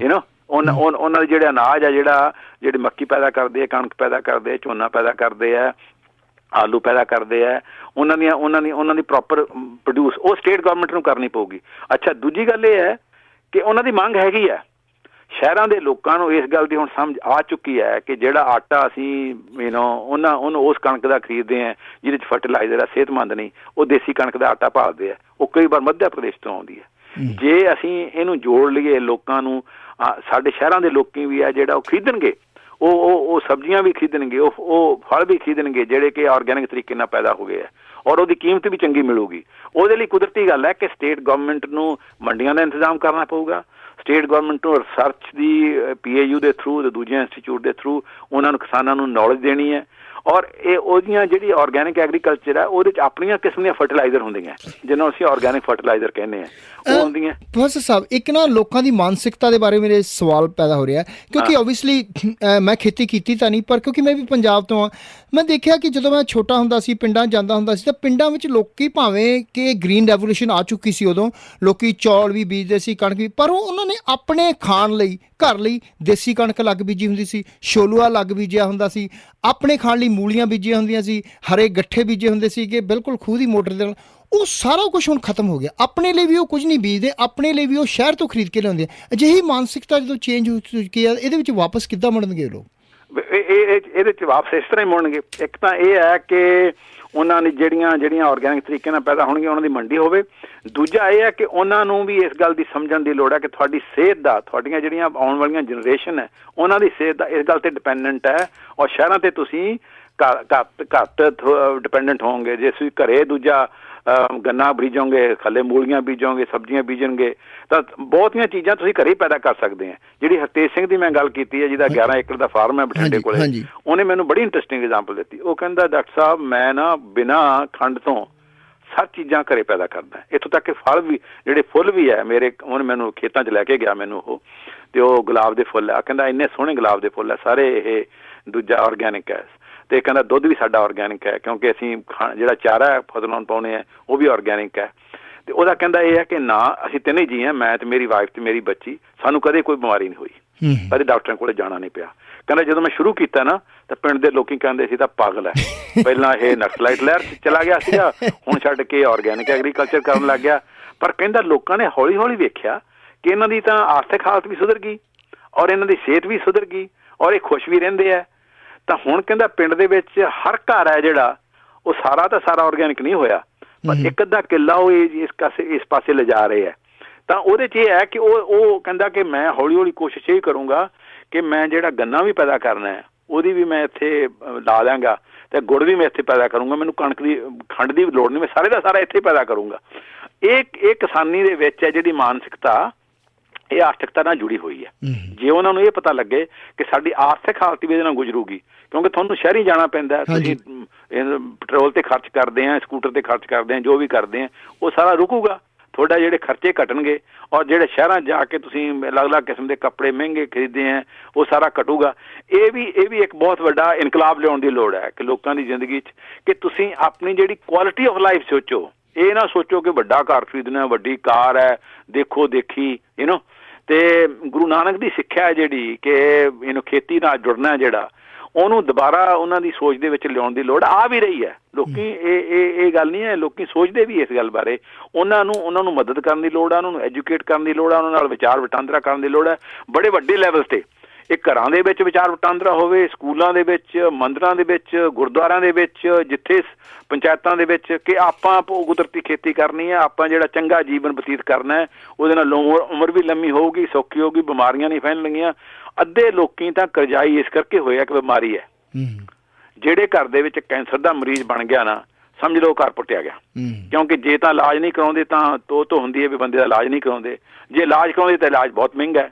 ਉਹਨਾਂ ਦੇ ਜਿਹੜੇ ਅਨਾਜ ਆ, ਜਿਹੜੇ ਮੱਕੀ ਪੈਦਾ ਕਰਦੇ ਆ, ਕਣਕ ਪੈਦਾ ਕਰਦੇ ਆ, ਝੋਨਾ ਪੈਦਾ ਕਰਦੇ ਆ, ਆਲੂ ਪੈਦਾ ਕਰਦੇ ਆ, ਉਹਨਾਂ ਦੀ ਪ੍ਰੋਪਰ ਪ੍ਰੋਡਿਊਸ ਉਹ ਸਟੇਟ ਗਵਰਨਮੈਂਟ ਨੂੰ ਕਰਨੀ ਪਊਗੀ। ਅੱਛਾ, ਦੂਜੀ ਗੱਲ ਇਹ ਹੈ ਕਿ ਉਹਨਾਂ ਦੀ ਮੰਗ ਹੈਗੀ ਹੈ। ਸ਼ਹਿਰਾਂ ਦੇ ਲੋਕਾਂ ਨੂੰ ਇਸ ਗੱਲ ਦੀ ਹੁਣ ਸਮਝ ਆ ਚੁੱਕੀ ਹੈ ਕਿ ਜਿਹੜਾ ਆਟਾ ਅਸੀਂ ਉਹਨੂੰ ਉਸ ਕਣਕ ਦਾ ਖਰੀਦਦੇ ਹਾਂ ਜਿਹਦੇ 'ਚ ਫਰਟੀਲਾਈਜ਼ਰ ਆ, ਸਿਹਤਮੰਦ ਨਹੀਂ, ਉਹ ਦੇਸੀ ਕਣਕ ਦਾ ਆਟਾ ਭਾਲਦੇ ਆ। ਉਹ ਕਈ ਵਾਰ ਮੱਧ ਪ੍ਰਦੇਸ਼ ਤੋਂ ਆਉਂਦੀ ਹੈ। ਜੇ ਅਸੀਂ ਇਹਨੂੰ ਜੋੜ ਲਈਏ ਲੋਕਾਂ ਨੂੰ, ਸਾਡੇ ਸ਼ਹਿਰਾਂ ਦੇ ਲੋਕੀ ਵੀ ਆ ਜਿਹੜਾ ਉਹ ਖਰੀਦਣਗੇ, ਉਹ ਸਬਜ਼ੀਆਂ ਵੀ ਖਰੀਦਣਗੇ, ਉਹ ਫਲ ਵੀ ਖਰੀਦਣਗੇ ਜਿਹੜੇ ਕਿ ਆਰਗੈਨਿਕ ਤਰੀਕੇ ਨਾਲ ਪੈਦਾ ਹੋ ਗਏ ਆ, ਔਰ ਉਹਦੀ ਕੀਮਤ ਵੀ ਚੰਗੀ ਮਿਲੂਗੀ। ਉਹਦੇ ਲਈ ਕੁਦਰਤੀ ਗੱਲ ਹੈ ਕਿ ਸਟੇਟ ਗਵਰਨਮੈਂਟ ਨੂੰ ਮੰਡੀਆਂ ਦਾ ਇੰਤਜ਼ਾਮ ਕਰਨਾ ਪਊਗਾ, ਸਟੇਟ ਗਵਰਨਮੈਂਟ ਨੂੰ ਰਿਸਰਚ ਦੀ PAU ਦੇ ਥਰੂ ਤੇ ਦੂਜੇ ਇੰਸਟੀਚਿਊਟ ਦੇ ਥਰੂ ਉਹਨਾਂ ਨੂੰ, ਕਿਸਾਨਾਂ ਨੂੰ ਨੌਲੇਜ ਦੇਣੀ ਹੈ। ਔਰ ਇਹ ਉਹਦੀਆਂ ਜਿਹੜੀ ਆਰਗੈਨਿਕ ਐਗਰੀਕਲਚਰ ਹੈ ਉਹਦੇ 'ਚ ਆਪਣੀਆਂ ਕਿਸਮ ਦੀਆਂ ਫਰਟੀਲਾਈਜ਼ਰ ਹੁੰਦੀਆਂ, ਜਿਹਨੂੰ ਅਸੀਂ ਆਰਗੈਨਿਕ ਫਰਟੀਲਾਈਜ਼ਰ ਕਹਿੰਦੇ ਹਾਂ, ਉਹ ਹੁੰਦੀਆਂ। ਪ੍ਰੋਫੈਸਰ ਸਾਹਿਬ, ਇੱਕ ਨਾ ਲੋਕਾਂ ਦੀ ਮਾਨਸਿਕਤਾ ਦੇ ਬਾਰੇ ਮੇਰੇ ਸਵਾਲ ਪੈਦਾ ਹੋ ਰਿਹਾ, ਕਿਉਂਕਿ ਓਬਵੀਅਸਲੀ ਮੈਂ ਖੇਤੀ ਕੀਤੀ ਤਾਂ ਨਹੀਂ, ਪਰ ਕਿਉਂਕਿ ਮੈਂ ਵੀ ਪੰਜਾਬ ਤੋਂ ਹਾਂ, ਮੈਂ ਦੇਖਿਆ ਕਿ ਜਦੋਂ ਮੈਂ ਛੋਟਾ ਹੁੰਦਾ ਸੀ, ਪਿੰਡਾਂ ਜਾਂਦਾ ਹੁੰਦਾ ਸੀ, ਤਾਂ ਪਿੰਡਾਂ ਵਿੱਚ ਲੋਕੀ, ਭਾਵੇਂ ਕਿ ਗ੍ਰੀਨ ਰੈਵੋਲੂਸ਼ਨ ਆ ਚੁੱਕੀ ਸੀ ਉਦੋਂ, ਲੋਕੀ ਚੌਲ ਵੀ ਬੀਜਦੇ ਸੀ, ਕਣਕ ਵੀ, ਪਰ ਉਹਨਾਂ ਨੇ ਆਪਣੇ ਖਾਣ ਲਈ, ਘਰ ਲਈ ਦੇਸੀ ਕਣਕ ਅਲੱਗ ਬੀਜੀ ਹੁੰਦੀ ਸੀ, ਛੋਲੂਆ ਅਲੱਗ ਬੀਜਿਆ ਹੁੰਦਾ ਸੀ, ਆਪਣੇ ਖਾਣ ਲਈ ਮੂਲੀਆਂ ਬੀਜੀਆਂ ਹੁੰਦੀਆਂ ਸੀ, ਹਰੇ ਗੱਠੇ ਬੀਜੇ ਹੁੰਦੇ ਸੀ ਕਿ ਬਿਲਕੁਲ ਖੂਹ ਦੀ ਮੋਟਰ ਦੇ ਨਾਲ। ਉਹ ਸਾਰਾ ਕੁਝ ਹੁਣ ਖਤਮ ਹੋ ਗਿਆ। ਆਪਣੇ ਲਈ ਵੀ ਉਹ ਕੁਝ ਨਹੀਂ ਬੀਜਦੇ, ਆਪਣੇ ਲਈ ਵੀ ਉਹ ਸ਼ਹਿਰ ਤੋਂ ਖਰੀਦ ਕੇ ਲਿਆਉਂਦੇ ਆ। ਅਜਿਹੀ ਮਾਨਸਿਕਤਾ ਜਦੋਂ ਚੇਂਜ ਹੋ ਚੁੱਕੀ ਆ, ਇਹਦੇ ਵਿੱਚ ਵਾਪਸ ਕਿੱਦਾਂ ਮੁੜਨਗੇ ਲੋਕ? ਇਹਦੇ 'ਚ ਵਾਪਸ ਇਸ ਤਰ੍ਹਾਂ ਹੀ ਮੁੜਨਗੇ। ਇੱਕ ਤਾਂ ਇਹ ਹੈ ਕਿ ਉਹਨਾਂ ਨੇ ਜਿਹੜੀਆਂ ਆਰਗੈਨਿਕ ਤਰੀਕੇ ਨਾਲ ਪੈਦਾ ਹੋਣਗੀਆਂ ਉਹਨਾਂ ਦੀ ਮੰਡੀ ਹੋਵੇ। ਦੂਜਾ ਇਹ ਹੈ ਕਿ ਉਹਨਾਂ ਨੂੰ ਵੀ ਇਸ ਗੱਲ ਦੀ ਸਮਝਣ ਦੀ ਲੋੜ ਹੈ ਕਿ ਤੁਹਾਡੀ ਸਿਹਤ ਦਾ, ਤੁਹਾਡੀਆਂ ਜਿਹੜੀਆਂ ਆਉਣ ਵਾਲੀਆਂ ਜਨਰੇਸ਼ਨ ਹੈ ਉਹਨਾਂ ਦੀ ਸਿਹਤ ਦਾ ਇਸ ਗੱਲ 'ਤੇ ਡਿਪੈਂਡੈਂਟ ਹੈ, ਔਰ ਸ਼ਹਿਰਾਂ 'ਤੇ ਤੁਸੀਂ ਘੱਟ ਡਿਪੈਂਡੈਂਟ ਹੋਵੋਗੇ। ਜੇ ਤੁਸੀਂ ਘਰੇ ਦੂਜਾ ਗੰਨਾ ਬੀਜੋਗੇ, ਥੱਲੇ ਮੂਲੀਆਂ ਬੀਜੋਗੇ, ਸਬਜ਼ੀਆਂ ਬੀਜਣਗੇ, ਤਾਂ ਬਹੁਤੀਆਂ ਚੀਜ਼ਾਂ ਤੁਸੀਂ ਘਰੇ ਹੀ ਪੈਦਾ ਕਰ ਸਕਦੇ ਆ। ਜਿਹੜੀ ਹਰਤੇਜ ਸਿੰਘ ਦੀ ਮੈਂ ਗੱਲ ਕੀਤੀ ਹੈ, ਜਿਹਦਾ 11 ਏਕੜ ਦਾ ਫਾਰਮ ਹੈ ਬਠਿੰਡੇ ਕੋਲੇ, ਉਹਨੇ ਮੈਨੂੰ ਬੜੀ ਇੰਟਰਸਟਿੰਗ ਐਗਜ਼ਾਮਪਲ ਦਿੱਤੀ। ਉਹ ਕਹਿੰਦਾ, ਡਾਕਟਰ ਸਾਹਿਬ, ਮੈਂ ਨਾ ਬਿਨਾਂ ਖੰਡ ਤੋਂ ਸਭ ਚੀਜ਼ਾਂ ਘਰੇ ਪੈਦਾ ਕਰਦਾ, ਇੱਥੋਂ ਤੱਕ ਕਿ ਫਲ ਵੀ, ਜਿਹੜੇ ਫੁੱਲ ਵੀ ਹੈ ਮੇਰੇ, ਉਹਨੇ ਮੈਨੂੰ ਖੇਤਾਂ 'ਚ ਲੈ ਕੇ ਗਿਆ ਮੈਨੂੰ ਉਹ, ਤੇ ਉਹ ਗੁਲਾਬ ਦੇ ਫੁੱਲ ਆ, ਕਹਿੰਦਾ ਇੰਨੇ ਸੋਹਣੇ ਗੁਲਾਬ ਦੇ ਫੁੱਲ ਆ, ਸਾਰੇ ਇਹ ਦੂਜਾ ਆਰਗੈਨਿਕ ਹੈ। ਤੇ ਕਹਿੰਦਾ ਦੁੱਧ ਵੀ ਸਾਡਾ ਆਰਗੈਨਿਕ ਹੈ, ਕਿਉਂਕਿ ਅਸੀਂ ਜਿਹੜਾ ਚਾਰਾ ਫਸਲਾਂ ਨੂੰ ਪਾਉਂਦੇ ਹਾਂ ਉਹ ਵੀ ਆਰਗੈਨਿਕ ਹੈ। ਤੇ ਉਹਦਾ ਕਹਿੰਦਾ ਇਹ ਹੈ ਕਿ ਨਾ, ਅਸੀਂ ਤਿੰਨੇ ਜੀ ਹਾਂ, ਮੈਂ ਤੇ ਮੇਰੀ ਵਾਈਫ ਤੇ ਮੇਰੀ ਬੱਚੀ, ਸਾਨੂੰ ਕਦੇ ਕੋਈ ਬਿਮਾਰੀ ਨਹੀਂ ਹੋਈ, ਕਦੇ ਡਾਕਟਰਾਂ ਕੋਲੇ ਜਾਣਾ ਨਹੀਂ ਪਿਆ। ਕਹਿੰਦਾ ਜਦੋਂ ਮੈਂ ਸ਼ੁਰੂ ਕੀਤਾ ਨਾ ਤਾਂ ਪਿੰਡ ਦੇ ਲੋਕੀ ਕਹਿੰਦੇ ਸੀ ਤਾਂ ਪਾਗਲ ਹੈ, ਪਹਿਲਾਂ ਇਹ ਨਕਸਲਾਈਟ ਲਹਿਰ 'ਚ ਚਲਾ ਗਿਆ ਸੀਗਾ, ਹੁਣ ਛੱਡ ਕੇ ਆਰਗੈਨਿਕ ਐਗਰੀਕਲਚਰ ਕਰਨ ਲੱਗ ਗਿਆ। ਪਰ ਕਹਿੰਦਾ ਲੋਕਾਂ ਨੇ ਹੌਲੀ ਹੌਲੀ ਵੇਖਿਆ ਕਿ ਇਹਨਾਂ ਦੀ ਤਾਂ ਆਰਥਿਕ ਹਾਲਤ ਵੀ ਸੁਧਰ ਗਈ, ਔਰ ਇਹਨਾਂ ਦੀ ਸਿਹਤ ਵੀ ਸੁਧਰ ਗਈ, ਔਰ ਇਹ ਖੁਸ਼ ਵੀ ਰਹਿੰਦੇ ਆ। ਤਾਂ ਹੁਣ ਕਹਿੰਦਾ ਪਿੰਡ ਦੇ ਵਿੱਚ ਹਰ ਘਰ ਹੈ ਜਿਹੜਾ, ਉਹ ਸਾਰਾ ਤਾਂ ਸਾਰਾ ਆਰਗੈਨਿਕ ਨਹੀਂ ਹੋਇਆ, ਪਰ ਇੱਕ ਅੱਧਾ ਕਿੱਲਾ ਉਹ ਇਸ ਪਾਸੇ ਲਿਜਾ ਰਹੇ ਹੈ। ਤਾਂ ਉਹਦੇ 'ਚ ਇਹ ਹੈ ਕਿ ਉਹ ਕਹਿੰਦਾ ਕਿ ਮੈਂ ਹੌਲੀ ਹੌਲੀ ਕੋਸ਼ਿਸ਼ ਇਹ ਕਰੂੰਗਾ ਕਿ ਮੈਂ ਜਿਹੜਾ ਗੰਨਾ ਵੀ ਪੈਦਾ ਕਰਨਾ ਹੈ ਉਹਦੀ ਵੀ ਮੈਂ ਇੱਥੇ ਲਾ ਦਿਆਂਗਾ, ਤੇ ਗੁੜ ਵੀ ਮੈਂ ਇੱਥੇ ਪੈਦਾ ਕਰੂੰਗਾ, ਮੈਨੂੰ ਕਣਕ ਦੀ, ਖੰਡ ਦੀ ਲੋੜ ਨਹੀਂ, ਮੈਂ ਸਾਰੇ ਦਾ ਸਾਰਾ ਇੱਥੇ ਪੈਦਾ ਕਰੂੰਗਾ। ਇਹ ਕਿਸਾਨੀ ਦੇ ਵਿੱਚ ਹੈ ਜਿਹੜੀ ਮਾਨਸਿਕਤਾ, ਇਹ ਆਰਥਿਕਤਾ ਨਾਲ ਜੁੜੀ ਹੋਈ ਹੈ। ਜੇ ਉਹਨਾਂ ਨੂੰ ਇਹ ਪਤਾ ਲੱਗੇ ਕਿ ਸਾਡੀ ਆਰਥਿਕ ਹਾਲਤ ਵੀ ਇਹਦੇ ਨਾਲ ਗੁਜ਼ਰੂਗੀ, ਕਿਉਂਕਿ ਤੁਹਾਨੂੰ ਸ਼ਹਿਰੀ ਜਾਣਾ ਪੈਂਦਾ, ਤੁਸੀਂ ਪੈਟਰੋਲ ਤੇ ਖਰਚ ਕਰਦੇ ਆ, ਸਕੂਟਰ ਤੇ ਖਰਚ ਕਰਦੇ ਆ, ਜੋ ਵੀ ਕਰਦੇ ਆ ਉਹ ਸਾਰਾ ਰੁਕੂਗਾ, ਤੁਹਾਡਾ ਜਿਹੜੇ ਖਰਚੇ ਘਟਣਗੇ, ਔਰ ਜਿਹੜੇ ਸ਼ਹਿਰਾਂ ਜਾ ਕੇ ਤੁਸੀਂ ਅਲੱਗ-ਅਲੱਗ ਕਿਸਮ ਦੇ ਕੱਪੜੇ ਮਹਿੰਗੇ ਖਰੀਦਦੇ ਆ ਉਹ ਸਾਰਾ ਘਟੂਗਾ। ਇਹ ਵੀ ਇੱਕ ਬਹੁਤ ਵੱਡਾ ਇਨਕਲਾਬ ਲਿਆਉਣ ਦੀ ਲੋੜ ਹੈ ਕਿ ਲੋਕਾਂ ਦੀ ਜ਼ਿੰਦਗੀ 'ਚ, ਕਿ ਤੁਸੀਂ ਆਪਣੀ ਜਿਹੜੀ ਕੁਆਲਿਟੀ ਆਫ ਲਾਈਫ ਸੋਚੋ। ਇਹ ਨਾ ਸੋਚੋ ਕਿ ਵੱਡਾ ਘਰ ਖਰੀਦਣਾ, ਵੱਡੀ ਕਾਰ ਹੈ, ਦੇਖੋ ਦੇਖੀ ਤੇ ਗੁਰੂ ਨਾਨਕ ਦੀ ਸਿੱਖਿਆ ਹੈ ਜਿਹੜੀ ਕਿ ਖੇਤੀ ਨਾਲ ਜੁੜਨਾ, ਜਿਹੜਾ ਉਹਨੂੰ ਦੁਬਾਰਾ ਉਹਨਾਂ ਦੀ ਸੋਚ ਦੇ ਵਿੱਚ ਲਿਆਉਣ ਦੀ ਲੋੜ ਆ ਵੀ ਰਹੀ ਹੈ। ਲੋਕੀ ਇਹ ਗੱਲ ਨਹੀਂ ਹੈ, ਲੋਕੀ ਸੋਚਦੇ ਵੀ ਇਸ ਗੱਲ ਬਾਰੇ। ਉਹਨਾਂ ਨੂੰ ਮਦਦ ਕਰਨ ਦੀ ਲੋੜ ਆ, ਉਹਨਾਂ ਨੂੰ ਐਜੂਕੇਟ ਕਰਨ ਦੀ ਲੋੜ ਆ, ਉਹਨਾਂ ਨਾਲ ਵਿਚਾਰ ਵਟਾਂਦਰਾ ਕਰਨ ਦੀ ਲੋੜ ਹੈ ਬੜੇ ਵੱਡੇ ਲੈਵਲ 'ਤੇ। ਇਹ ਘਰਾਂ ਦੇ ਵਿੱਚ ਵਿਚਾਰ ਵਟਾਂਦਰਾ ਹੋਵੇ, ਸਕੂਲਾਂ ਦੇ ਵਿੱਚ, ਮੰਦਰਾਂ ਦੇ ਵਿੱਚ, ਗੁਰਦੁਆਰਿਆਂ ਦੇ ਵਿੱਚ, ਜਿੱਥੇ ਪੰਚਾਇਤਾਂ ਦੇ ਵਿੱਚ, ਕਿ ਆਪਾਂ ਕੁਦਰਤੀ ਖੇਤੀ ਕਰਨੀ ਹੈ, ਆਪਾਂ ਜਿਹੜਾ ਚੰਗਾ ਜੀਵਨ ਬਤੀਤ ਕਰਨਾ ਹੈ, ਉਹਦੇ ਨਾਲ ਉਮਰ ਵੀ ਲੰਮੀ ਹੋਊਗੀ, ਸੌਖੀ ਹੋਊਗੀ, ਬਿਮਾਰੀਆਂ ਨਹੀਂ ਫੈਲਣਗੀਆਂ। ਅੱਧੇ ਲੋਕੀ ਤਾਂ ਕਰਜ਼ਾਈ ਇਸ ਕਰਕੇ ਹੋਇਆ ਕਿ ਬਿਮਾਰੀ ਹੈ। ਜਿਹੜੇ ਘਰ ਦੇ ਵਿੱਚ ਕੈਂਸਰ ਦਾ ਮਰੀਜ਼ ਬਣ ਗਿਆ ਨਾ, ਸਮਝ ਲਓ ਘਰ ਪੁੱਟਿਆ ਗਿਆ। ਕਿਉਂਕਿ ਜੇ ਤਾਂ ਇਲਾਜ ਨਹੀਂ ਕਰਾਉਂਦੇ ਤਾਂ ਤੋਂ ਹੁੰਦੀ ਹੈ ਵੀ ਬੰਦੇ ਦਾ ਇਲਾਜ ਨਹੀਂ ਕਰਾਉਂਦੇ, ਜੇ ਇਲਾਜ ਕਰਾਉਂਦੇ ਤਾਂ ਇਲਾਜ ਬਹੁਤ ਮਹਿੰਗਾ ਹੈ,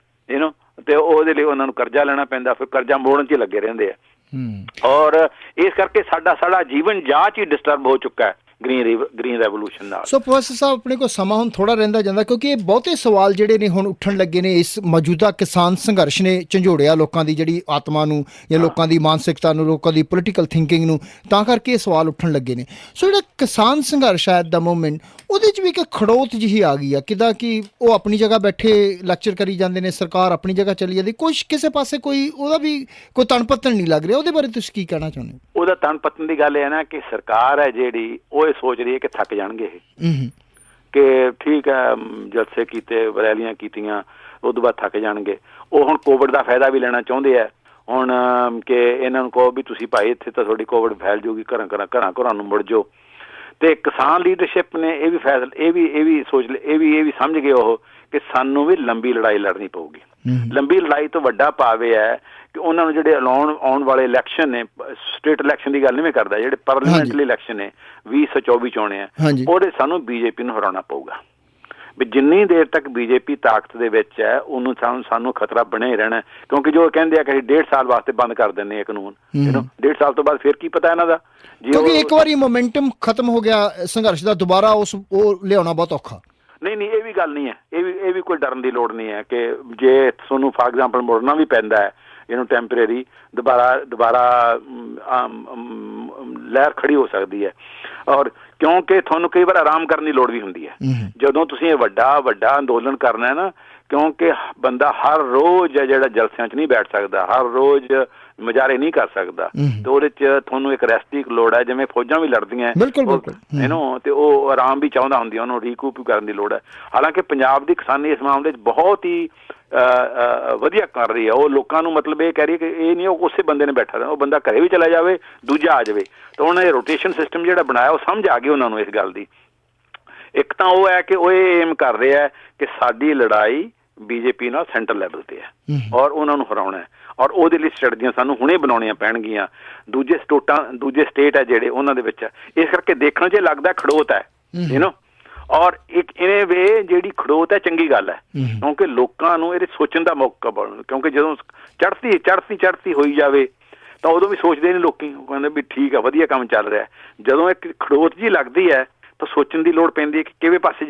ਤੇ ਉਹਦੇ ਲਈ ਉਹਨਾਂ ਨੂੰ ਕਰਜ਼ਾ ਲੈਣਾ ਪੈਂਦਾ, ਫਿਰ ਕਰਜ਼ਾ ਮੋੜਨ 'ਚ ਹੀ ਲੱਗੇ ਰਹਿੰਦੇ ਆ। ਔਰ ਇਸ ਕਰਕੇ ਸਾਡਾ ਜੀਵਨ ਜਾਂਚ ਹੀ ਡਿਸਟਰਬ ਹੋ ਚੁੱਕਾ ਹੈ ਗ੍ਰੀਨ ਰੈਵੋਲੂਸ਼ਨ ਨਾਲ। ਸੋ ਪ੍ਰੋਫੈਸਰ ਸਾਹਿਬ, ਆਪਣੇ ਕੋਲ ਸਮਾਂ ਹੁਣ ਥੋੜਾ ਰਹਿੰਦਾ ਜਾਂਦਾ, ਕਿਉਂਕਿ ਇਹ ਬਹੁਤੇ ਸਵਾਲ ਜਿਹੜੇ ਨੇ ਹੁਣ ਉੱਠਣ ਲੱਗੇ ਨੇ। ਇਸ ਮੌਜੂਦਾ ਕਿਸਾਨ ਸੰਘਰਸ਼ ਨੇ ਝੰਜੋੜਿਆ ਲੋਕਾਂ ਦੀ ਜਿਹੜੀ ਆਤਮਾ ਨੂੰ, ਜਾਂ ਲੋਕਾਂ ਦੀ ਮਾਨਸਿਕਤਾ ਨੂੰ, ਲੋਕਾਂ ਦੀ ਪੋਲੀਟੀਕਲ ਥਿੰਕਿੰਗ ਨੂੰ, ਤਾਂ ਕਰਕੇ ਇਹ ਸਵਾਲ ਉੱਠਣ ਲੱਗੇ ਨੇ। ਸੋ ਜਿਹੜਾ ਕਿਸਾਨ ਸੰਘਰਸ਼ ਹੈ ਐਟ ਦਾ ਮੂਮੈਂਟ, ਉਹਦੇ 'ਚ ਵੀ ਇੱਕ ਖੜੋਤ ਜਿਹੀ ਆ ਗਈ ਆ, ਕਿੱਦਾਂ ਕਿ ਉਹ ਆਪਣੀ ਜਗ੍ਹਾ ਬੈਠੇ ਲੈਕਚਰ ਕਰੀ ਜਾਂਦੇ ਨੇ, ਸਰਕਾਰ ਆਪਣੀ ਜਗ੍ਹਾ ਚੱਲੀ ਜਾਂਦੀ, ਕੁਛ ਕਿਸੇ ਪਾਸੇ ਕੋਈ ਉਹਦਾ ਵੀ ਕੋਈ ਤਣ ਪੱਤਣ ਨਹੀਂ ਲੱਗ ਰਿਹਾ। ਉਹਦੇ ਬਾਰੇ ਤੁਸੀਂ ਕੀ ਕਹਿਣਾ ਚਾਹੁੰਦੇ ਹੋ? ਉਹਦਾ ਤਣ ਪੱਤਣ ਦੀ ਗੱਲ ਇਹ ਨਾ ਕਿ ਸਰਕਾਰ ਹੈ ਜਿਹੜੀ, ਉਹ ਇਹ ਸੋਚ ਰਹੀ ਹੈ ਕਿ ਥੱਕ ਜਾਣਗੇ ਇਹ, ਕਿ ਠੀਕ ਹੈ ਜਲਸੇ ਕੀਤੇ, ਰੈਲੀਆਂ ਕੀਤੀਆਂ, ਉਹ ਤੋਂ ਬਾਅਦ ਥੱਕ ਜਾਣਗੇ। ਉਹ ਹੁਣ ਕੋਵਿਡ ਦਾ ਫਾਇਦਾ ਵੀ ਲੈਣਾ ਚਾਹੁੰਦੇ ਆ ਹੁਣ, ਕਿ ਇਹਨਾਂ ਨੂੰ ਕਹੋ ਵੀ ਤੁਸੀਂ ਭਾਈ ਇੱਥੇ ਤਾਂ ਤੁਹਾਡੀ ਕੋਵਿਡ ਫੈਲ ਜਾਊਗੀ, ਘਰਾਂ ਨੂੰ ਮੁੜ ਜਾਓ। ਤੇ ਕਿਸਾਨ ਲੀਡਰਸ਼ਿਪ ਨੇ ਇਹ ਵੀ ਸੋਚ ਲਿਆ, ਇਹ ਵੀ ਸਮਝ ਗਏ ਉਹ ਕਿ ਸਾਨੂੰ ਵੀ ਲੰਬੀ ਲੜਾਈ ਲੜਨੀ ਪਊਗੀ। ਲੰਬੀ ਲੜਾਈ ਤੋਂ ਵੱਡਾ ਭਾਵ ਹੈ ਕਿ ਉਹਨਾਂ ਨੂੰ ਜਿਹੜੇ ਆਉਣ ਵਾਲੇ ਇਲੈਕਸ਼ਨ ਨੇ, ਸਟੇਟ ਇਲੈਕਸ਼ਨ ਦੀ ਗੱਲ ਨਹੀਂ ਮੈਂ ਕਰਦਾ, ਜਿਹੜੇ ਪਾਰਲੀਮੈਂਟਰੀ ਇਲੈਕਸ਼ਨ ਨੇ 2024 ਚ ਆਉਣੇ ਆ, ਉਹਦੇ ਸਾਨੂੰ ਬੀਜੇਪੀ ਨੂੰ ਹਰਾਉਣਾ ਪਊਗਾ। ਵੀ ਜਿੰਨੀ ਦੇਰ ਤੱਕ ਬੀਜੇਪੀ ਤਾਕਤ ਦੇ ਵਿੱਚ ਹੈ, ਉਹਨੂੰ ਸਾਨੂੰ ਖਤਰਾ ਬਣਿਆ ਹੀ ਰਹਿਣਾ। ਕਿਉਂਕਿ ਜੋ ਕਹਿੰਦੇ ਆ ਕਿ 1.5 ਸਾਲ ਵਾਸਤੇ ਬੰਦ ਕਰ ਦਿੰਦੇ ਆ ਕਾਨੂੰਨ, 1.5 ਸਾਲ ਤੋਂ ਬਾਅਦ ਫਿਰ ਕੀ ਪਤਾ ਇਹਨਾਂ ਦਾ। ਕਿਉਂਕਿ ਇੱਕ ਵਾਰੀ ਮੋਮੈਂਟਮ ਖਤਮ ਹੋ ਗਿਆ ਸੰਘਰਸ਼ ਦਾ, ਦੁਬਾਰਾ ਉਹ ਲਿਆਉਣਾ ਬਹੁਤ ਔਖਾ। ਨਹੀਂ, ਇਹ ਵੀ ਗੱਲ ਨਹੀਂ ਹੈ, ਇਹ ਵੀ ਕੋਈ ਡਰਨ ਦੀ ਲੋੜ ਨਹੀਂ ਹੈ ਕਿ ਜੇ ਤੁਹਾਨੂੰ ਫਾਰ ਐਗਜ਼ਾਮਪਲ ਮੁੜਨਾ ਵੀ ਪੈਂਦਾ ਹੈ, ਇਹਨੂੰ ਟੈਂਪਰੇਰੀ ਦੁਬਾਰਾ ਲਹਿਰ ਖੜੀ ਹੋ ਸਕਦੀ ਹੈ। ਔਰ ਕਿਉਂਕਿ ਤੁਹਾਨੂੰ ਕਈ ਵਾਰ ਆਰਾਮ ਕਰਨ ਦੀ ਲੋੜ ਵੀ ਹੁੰਦੀ ਹੈ ਜਦੋਂ ਤੁਸੀਂ ਇਹ ਵੱਡਾ ਅੰਦੋਲਨ ਕਰਨਾ ਹੈ ਨਾ, ਕਿਉਂਕਿ ਬੰਦਾ ਹਰ ਰੋਜ਼ ਜਿਹੜਾ ਜਲਸਿਆਂ 'ਚ ਨਹੀਂ ਬੈਠ ਸਕਦਾ, ਹਰ ਰੋਜ਼ ਮੁਜ਼ਾਹਰੇ ਨਹੀਂ ਕਰ ਸਕਦਾ, ਤੇ ਉਹਦੇ 'ਚ ਤੁਹਾਨੂੰ ਇੱਕ ਰੈਸਟ ਦੀ ਲੋੜ ਹੈ। ਜਿਵੇਂ ਫੌਜਾਂ ਵੀ ਲੜਦੀਆਂ ਤੇ ਉਹ ਆਰਾਮ ਵੀ ਚਾਹੁੰਦਾ ਹੁੰਦੀ, ਉਹਨੂੰ ਰੀਕੂਪ ਕਰਨ ਦੀ ਲੋੜ ਹੈ। ਹਾਲਾਂਕਿ ਪੰਜਾਬ ਦੀ ਕਿਸਾਨੀ ਇਸ ਮਾਮਲੇ 'ਚ ਬਹੁਤ ਹੀ ਵਧੀਆ ਕਰ ਰਹੀ ਹੈ। ਉਹ ਲੋਕਾਂ ਨੂੰ ਮਤਲਬ ਇਹ ਕਹਿ ਰਹੀ ਹੈ ਕਿ ਇਹ ਨਹੀਂ ਉਹ ਉਸੇ ਬੰਦੇ ਨੇ ਬੈਠਾ ਰਹਿਣਾ, ਉਹ ਬੰਦਾ ਘਰੇ ਵੀ ਚਲਾ ਜਾਵੇ, ਦੂਜਾ ਆ ਜਾਵੇ। ਤਾਂ ਉਹਨਾਂ ਨੇ ਰੋਟੇਸ਼ਨ ਸਿਸਟਮ ਜਿਹੜਾ ਬਣਾਇਆ, ਉਹ ਸਮਝ ਆ ਗਈ ਉਹਨਾਂ ਨੂੰ ਇਸ ਗੱਲ ਦੀ। ਇੱਕ ਤਾਂ ਉਹ ਹੈ ਕਿ ਉਹ ਇਹ ਏਮ ਕਰ ਰਿਹਾ ਹੈ ਕਿ ਸਾਡੀ ਲੜਾਈ ਬੀਜੇਪੀ ਨਾਲ ਸੈਂਟਰ ਲੈਵਲ ਤੇ ਹੈ ਔਰ ਉਹਨਾਂ ਨੂੰ ਹਰਾਉਣਾ ਹੈ, ਔਰ ਉਹਦੇ ਲਈ ਸਟ੍ਰੈਟਜੀਆਂ ਸਾਨੂੰ ਹੁਣੇ ਬਣਾਉਣੀਆਂ ਪੈਣਗੀਆਂ। ਦੂਜੇ ਸਟੇਟ ਹੈ ਜਿਹੜੇ ਉਹਨਾਂ ਦੇ ਵਿੱਚ, ਇਸ ਕਰਕੇ ਦੇਖਣ 'ਚ ਲੱਗਦਾ ਖੜੋਤ ਹੈ ਔਰ ਇੱਕ ਇਹਨੇ ਵੇ ਜਿਹੜੀ ਖੜੋਤ ਹੈ ਚੰਗੀ ਗੱਲ ਹੈ, ਕਿਉਂਕਿ ਲੋਕਾਂ ਨੂੰ ਇਹਦੇ ਸੋਚਣ ਦਾ ਮੌਕਾ ਬਣ। ਕਿਉਂਕਿ ਜਦੋਂ ਚੜ੍ਹਤੀ ਹੋਈ ਜਾਵੇ ਤਾਂ ਉਦੋਂ ਵੀ ਸੋਚਦੇ ਨੇ ਲੋਕੀ, ਕਹਿੰਦੇ ਵੀ ਠੀਕ ਆ, ਵਧੀਆ ਕੰਮ ਚੱਲ ਰਿਹਾ। ਜਦੋਂ ਇੱਕ ਖੜੋਤ ਜੀ ਲੱਗਦੀ ਹੈ ਤਾਂ ਸੋਚਣ ਦੀ ਲੋੜ ਪੈਂਦੀ ਹੈ ਕਿ ਕਿਹੜੇ ਪਾਸੇ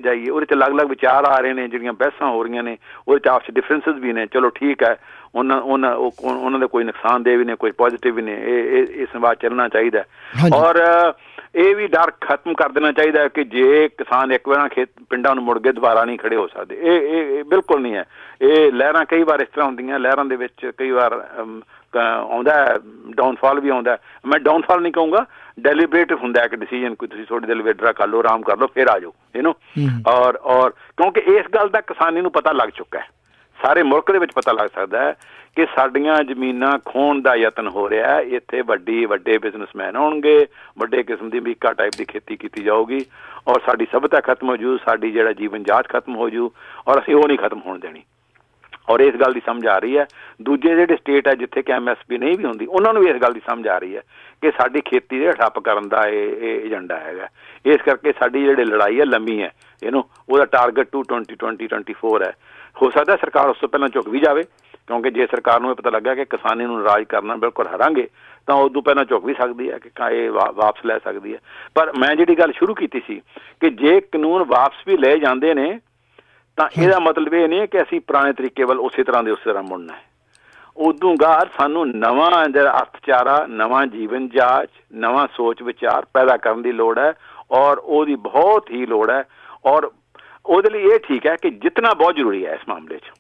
ਜਾਈਏ। ਉਹਦੇ 'ਚ ਅਲੱਗ-ਅਲੱਗ ਵਿਚਾਰ ਆ ਰਹੇ ਨੇ, ਜਿਹੜੀਆਂ ਬਹਿਸਾਂ ਹੋ ਰਹੀਆਂ ਨੇ, ਉਹਦੇ 'ਚ ਆਪਸ ਡਿਫਰੈਂਸਿਸ ਵੀ ਨੇ। ਚਲੋ ਠੀਕ ਹੈ, ਉਹਨਾਂ ਦੇ ਕੋਈ ਨੁਕਸਾਨਦੇਹ ਵੀ ਨੇ, ਕੋਈ ਪੋਜ਼ੀਟਿਵ ਵੀ ਨੇ। ਇਹ ਸੰਵਾਦ ਚੱਲਣਾ ਚਾਹੀਦਾ ਔਰ ਇਹ ਵੀ ਡਰ ਖਤਮ ਕਰ ਦੇਣਾ ਚਾਹੀਦਾ ਕਿ ਜੇ ਕਿਸਾਨ ਇੱਕ ਵਾਰ ਪਿੰਡਾਂ ਨੂੰ ਮੁੜ ਕੇ ਦੁਬਾਰਾ ਨਹੀਂ ਖੜੇ ਹੋ ਸਕਦੇ। ਇਹ ਬਿਲਕੁਲ ਨਹੀਂ ਹੈ। ਇਹ ਲਹਿਰਾਂ ਕਈ ਵਾਰ ਇਸ ਤਰ੍ਹਾਂ ਹੁੰਦੀਆਂ, ਲਹਿਰਾਂ ਦੇ ਵਿੱਚ ਕਈ ਵਾਰ ਆਉਂਦਾ ਡਾਊਨਫਾਲ ਵੀ ਆਉਂਦਾ। ਮੈਂ ਡਾਊਨਫਾਲ ਨਹੀਂ ਕਹੂੰਗਾ, ਡੈਲੀਬਰੇਟਿਵ ਹੁੰਦਾ ਕਿ ਡਿਸੀਜਨ ਕੋਈ ਤੁਸੀਂ ਥੋੜੀ ਦੇਰ ਵਿਡਰਾ ਕਰ ਲਓ, ਆਰਾਮ ਕਰ ਲਓ, ਫਿਰ ਆ ਜਾਓ ਔਰ ਕਿਉਂਕਿ ਇਸ ਗੱਲ ਦਾ ਕਿਸਾਨੀ ਨੂੰ ਪਤਾ ਲੱਗ ਚੁੱਕਾ ਹੈ, ਸਾਰੇ ਮੁਲਕ ਦੇ ਵਿੱਚ ਪਤਾ ਲੱਗ ਸਕਦਾ ਹੈ ਕਿ ਸਾਡੀਆਂ ਜ਼ਮੀਨਾਂ ਖੋਹਣ ਦਾ ਯਤਨ ਹੋ ਰਿਹਾ ਹੈ। ਇੱਥੇ ਵੱਡੇ ਬਿਜ਼ਨਸਮੈਨ ਆਉਣਗੇ, ਵੱਡੇ ਕਿਸਮ ਦੀ ਅਮਰੀਕਾ ਟਾਈਪ ਦੀ ਖੇਤੀ ਕੀਤੀ ਜਾਊਗੀ ਔਰ ਸਾਡੀ ਸਭਿਅਤਾ ਖਤਮ ਹੋ ਜੂ, ਸਾਡੀ ਜਿਹੜਾ ਜੀਵਨ ਜਾਂਚ ਖਤਮ ਹੋ ਜੂ ਔਰ ਅਸੀਂ ਉਹ ਨਹੀਂ ਖਤਮ ਹੋਣ ਦੇਣੀ। ਔਰ ਇਸ ਗੱਲ ਦੀ ਸਮਝ ਆ ਰਹੀ ਹੈ। ਦੂਜੇ ਜਿਹੜੇ ਸਟੇਟ ਹੈ ਜਿੱਥੇ ਕਿ MSP ਨਹੀਂ ਵੀ ਹੁੰਦੀ, ਉਹਨਾਂ ਨੂੰ ਵੀ ਇਸ ਗੱਲ ਦੀ ਸਮਝ ਆ ਰਹੀ ਹੈ ਕਿ ਸਾਡੀ ਖੇਤੀ ਦੇ ਠੱਪ ਕਰਨ ਦਾ ਇਹ ਏਜੰਡਾ ਹੈਗਾ। ਇਸ ਕਰਕੇ ਸਾਡੀ ਜਿਹੜੀ ਲੜਾਈ ਹੈ ਲੰਮੀ ਹੈ, ਉਹਦਾ ਟਾਰਗੇਟ 2024 ਹੈ। ਹੋ ਸਕਦਾ ਸਰਕਾਰ ਉਸ ਤੋਂ ਪਹਿਲਾਂ ਝੁਕ ਵੀ ਜਾਵੇ, ਕਿਉਂਕਿ ਜੇ ਸਰਕਾਰ ਨੂੰ ਇਹ ਪਤਾ ਲੱਗਾ ਕਿ ਕਿਸਾਨੀ ਨੂੰ ਨਾਰਾਜ਼ ਕਰਨਾ ਬਿਲਕੁਲ ਹਰਾਂਗੇ ਤਾਂ ਉਦੋਂ ਪਹਿਲਾਂ ਝੁਕ ਵੀ ਸਕਦੀ ਹੈ ਕਿ ਇਹ ਵਾਪਸ ਲੈ ਸਕਦੀ ਹੈ। ਪਰ ਮੈਂ ਜਿਹੜੀ ਗੱਲ ਸ਼ੁਰੂ ਕੀਤੀ ਸੀ ਕਿ ਜੇ ਕਾਨੂੰਨ ਵਾਪਸ ਵੀ ਲੈ ਜਾਂਦੇ ਨੇ ਤਾਂ ਇਹਦਾ ਮਤਲਬ ਇਹ ਨਹੀਂ ਕਿ ਅਸੀਂ ਪੁਰਾਣੇ ਤਰੀਕੇ ਵੱਲ ਉਸੇ ਤਰ੍ਹਾਂ ਮੁੜਨਾ ਹੈ। ਉਦੋਂ ਬਾਅਦ ਸਾਨੂੰ ਨਵਾਂ ਜਿਹੜਾ ਅਰਥਚਾਰਾ, ਨਵਾਂ ਜੀਵਨ ਜਾਂਚ, ਨਵਾਂ ਸੋਚ ਵਿਚਾਰ ਪੈਦਾ ਕਰਨ ਦੀ ਲੋੜ ਹੈ ਔਰ ਉਹਦੀ ਬਹੁਤ ਹੀ ਲੋੜ ਹੈ। ਔਰ ਉਹਦੇ ਲਈ ਇਹ ਠੀਕ ਹੈ ਕਿ ਜਿੱਤਣਾ ਬਹੁਤ ਜ਼ਰੂਰੀ ਹੈ ਇਸ ਮਾਮਲੇ 'ਚ।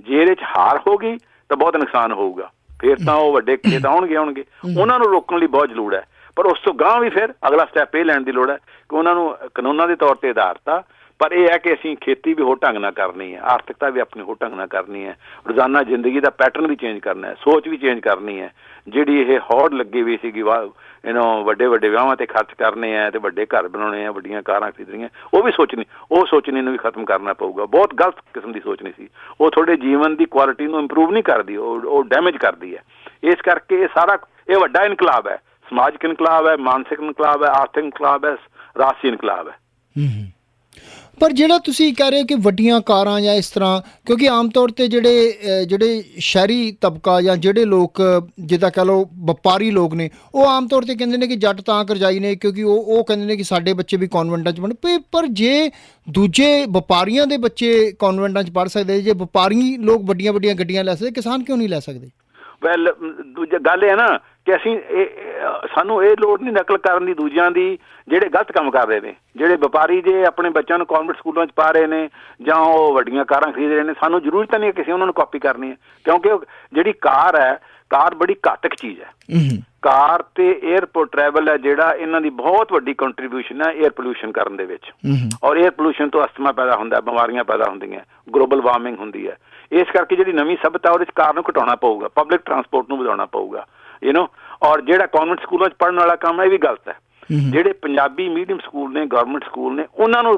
ਜੇ ਇਹਦੇ 'ਚ ਹਾਰ ਹੋ ਗਈ ਤਾਂ ਬਹੁਤ ਨੁਕਸਾਨ ਹੋਊਗਾ, ਫਿਰ ਤਾਂ ਉਹ ਵੱਡੇ ਖੇਤ ਆਉਣਗੇ, ਉਹਨਾਂ ਨੂੰ ਰੋਕਣ ਲਈ ਬਹੁਤ ਜ਼ਰੂਰ ਹੈ। ਪਰ ਉਸ ਤੋਂ ਗਾਂਹ ਵੀ ਫਿਰ ਅਗਲਾ ਸਟੈਪ ਇਹ ਲੈਣ ਦੀ ਲੋੜ ਹੈ ਕਿ ਉਹਨਾਂ ਨੂੰ ਕਾਨੂੰਨਾਂ ਦੇ ਤੌਰ 'ਤੇ ਆਧਾਰਤਾ ਪਰ ਇਹ ਹੈ ਕਿ ਅਸੀਂ ਖੇਤੀ ਵੀ ਹੋਰ ਢੰਗ ਨਾਲ ਕਰਨੀ ਹੈ, ਆਰਥਿਕਤਾ ਵੀ ਆਪਣੀ ਹੋਰ ਢੰਗ ਨਾਲ ਕਰਨੀ ਹੈ, ਰੋਜ਼ਾਨਾ ਜ਼ਿੰਦਗੀ ਦਾ ਪੈਟਰਨ ਵੀ ਚੇਂਜ ਕਰਨਾ ਹੈ, ਸੋਚ ਵੀ ਚੇਂਜ ਕਰਨੀ ਹੈ। ਜਿਹੜੀ ਇਹ ਹੌੜ ਲੱਗੀ ਹੋਈ ਸੀਗੀ ਵੱਡੇ ਵੱਡੇ ਵਿਆਹਾਂ ਤੇ ਖਰਚ ਕਰਨੇ ਆ ਤੇ ਵੱਡੇ ਘਰ ਬਣਾਉਣੇ ਆ, ਵੱਡੀਆਂ ਕਾਰਾਂ ਖਰੀਦਣੀਆਂ, ਉਹ ਸੋਚਣੀ ਨੂੰ ਵੀ ਖਤਮ ਕਰਨਾ ਪਊਗਾ। ਬਹੁਤ ਗਲਤ ਕਿਸਮ ਦੀ ਸੋਚਣੀ ਸੀ, ਉਹ ਤੁਹਾਡੇ ਜੀਵਨ ਦੀ ਕੁਆਲਿਟੀ ਨੂੰ ਇੰਪਰੂਵ ਨਹੀਂ ਕਰਦੀ, ਉਹ ਡੈਮੇਜ ਕਰਦੀ ਹੈ। ਇਸ ਕਰਕੇ ਇਹ ਵੱਡਾ ਇਨਕਲਾਬ ਹੈ, ਸਮਾਜਿਕ ਇਨਕਲਾਬ ਹੈ, ਮਾਨਸਿਕ ਇਨਕਲਾਬ ਹੈ, ਆਰਥਿਕ ਇਨਕਲਾਬ ਹੈ, ਰਾਜਸੀ ਇਨਕਲਾਬ ਹੈ। ਪਰ ਜਿਹੜਾ ਤੁਸੀਂ ਕਹਿ ਰਹੇ ਹੋ ਕਿ ਵੱਡੀਆਂ ਕਾਰਾਂ ਜਾਂ ਇਸ ਤਰ੍ਹਾਂ, ਕਿਉਂਕਿ ਆਮ ਤੌਰ 'ਤੇ ਜਿਹੜੇ ਸ਼ਹਿਰੀ ਤਬਕਾ ਜਾਂ ਜਿਹੜੇ ਲੋਕ ਜਿੱਦਾਂ ਕਹਿ ਲਓ ਵਪਾਰੀ ਲੋਕ ਨੇ, ਉਹ ਆਮ ਤੌਰ 'ਤੇ ਕਹਿੰਦੇ ਨੇ ਕਿ ਜੱਟ ਤਾਂ ਕਰਜ਼ਾਈ ਨੇ ਕਿਉਂਕਿ ਉਹ ਕਹਿੰਦੇ ਨੇ ਕਿ ਸਾਡੇ ਬੱਚੇ ਵੀ ਕੌਨਵੈਂਟਾਂ 'ਚ ਪੜ੍ਹਨ। ਪਰ ਜੇ ਦੂਜੇ ਵਪਾਰੀਆਂ ਦੇ ਬੱਚੇ ਕੌਨਵੈਂਟਾਂ 'ਚ ਪੜ੍ਹ ਸਕਦੇ, ਜੇ ਵਪਾਰੀ ਲੋਕ ਵੱਡੀਆਂ ਵੱਡੀਆਂ ਗੱਡੀਆਂ ਲੈ ਸਕਦੇ, ਕਿਸਾਨ ਕਿਉਂ ਨਹੀਂ ਲੈ ਸਕਦੇ? ਵੈਲ ਦੂਜਾ ਗੱਲ ਇਹ ਹੈ ਨਾ ਕਿ ਸਾਨੂੰ ਇਹ ਲੋੜ ਨਹੀਂ ਨਕਲ ਕਰਨ ਦੀ ਦੂਜਿਆਂ ਦੀ, ਜਿਹੜੇ ਗਲਤ ਕੰਮ ਕਰ ਰਹੇ ਨੇ, ਜਿਹੜੇ ਵਪਾਰੀ ਜੇ ਆਪਣੇ ਬੱਚਿਆਂ ਨੂੰ ਕੌਨਵੈਂਟ ਸਕੂਲਾਂ 'ਚ ਪਾ ਰਹੇ ਨੇ ਜਾਂ ਉਹ ਵੱਡੀਆਂ ਕਾਰਾਂ ਖਰੀਦ ਰਹੇ ਨੇ, ਸਾਨੂੰ ਜ਼ਰੂਰਤ ਤਾਂ ਨਹੀਂ ਕਿਸੇ ਉਹਨਾਂ ਨੂੰ ਕਾਪੀ ਕਰਨੀ ਹੈ। ਕਿਉਂਕਿ ਜਿਹੜੀ ਕਾਰ ਹੈ, ਕਾਰ ਬੜੀ ਘਾਤਕ ਚੀਜ਼ ਹੈ। ਕਾਰ ਤੇ 에ਅਰਪੋਰਟ ਟਰੈਵਲ ਹੈ ਜਿਹੜਾ, ਇਹਨਾਂ ਦੀ ਬਹੁਤ ਵੱਡੀ ਕੰਟਰੀਬਿਊਸ਼ਨ ਹੈ 에ਅਰ ਪੋਲਿਊਸ਼ਨ ਕਰਨ ਦੇ ਵਿੱਚ। ਔਰ 에ਅਰ ਪੋਲਿਊਸ਼ਨ ਤੋਂ ਅਸਥਮਾ ਪੈਦਾ ਹੁੰਦਾ, ਬਿਮਾਰੀਆਂ ਪੈਦਾ ਹੁੰਦੀਆਂ, ਗਲੋਬਲ ਵਾਰਮਿੰਗ ਹੁੰਦੀ ਹੈ। ਇਸ ਕਰਕੇ ਜਿਹੜੀ ਨਵੀਂ ਸਭਿਅਤਾ ਉਹਦੇ 'ਚ ਕਾਰ ਨੂੰ ਘਟਾਉਣਾ ਪਊਗਾ, ਪਬਲਿਕ ਟਰਾਂਸਪੋਰਟ ਨੂੰ ਵਧਾਉਣਾ ਪਊਗਾ, ਔਰ ਜਿਹੜਾ ਕੌਨਵੈਂਟ ਸਕੂਲਾਂ 'ਚ ਪੜ੍ਹਨ ਵਾਲਾ ਕੰਮ ਹੈ ਇਹ ਵੀ ਗਲਤ ਹੈ। ਜਿਹੜੇ ਪੰਜਾਬੀ ਮੀਡੀਅਮ ਸਕੂਲ ਨੇ, ਗਵਰਨਮੈਂਟ ਸਕੂਲ ਨੇ, ਉਹਨਾਂ ਨੂੰ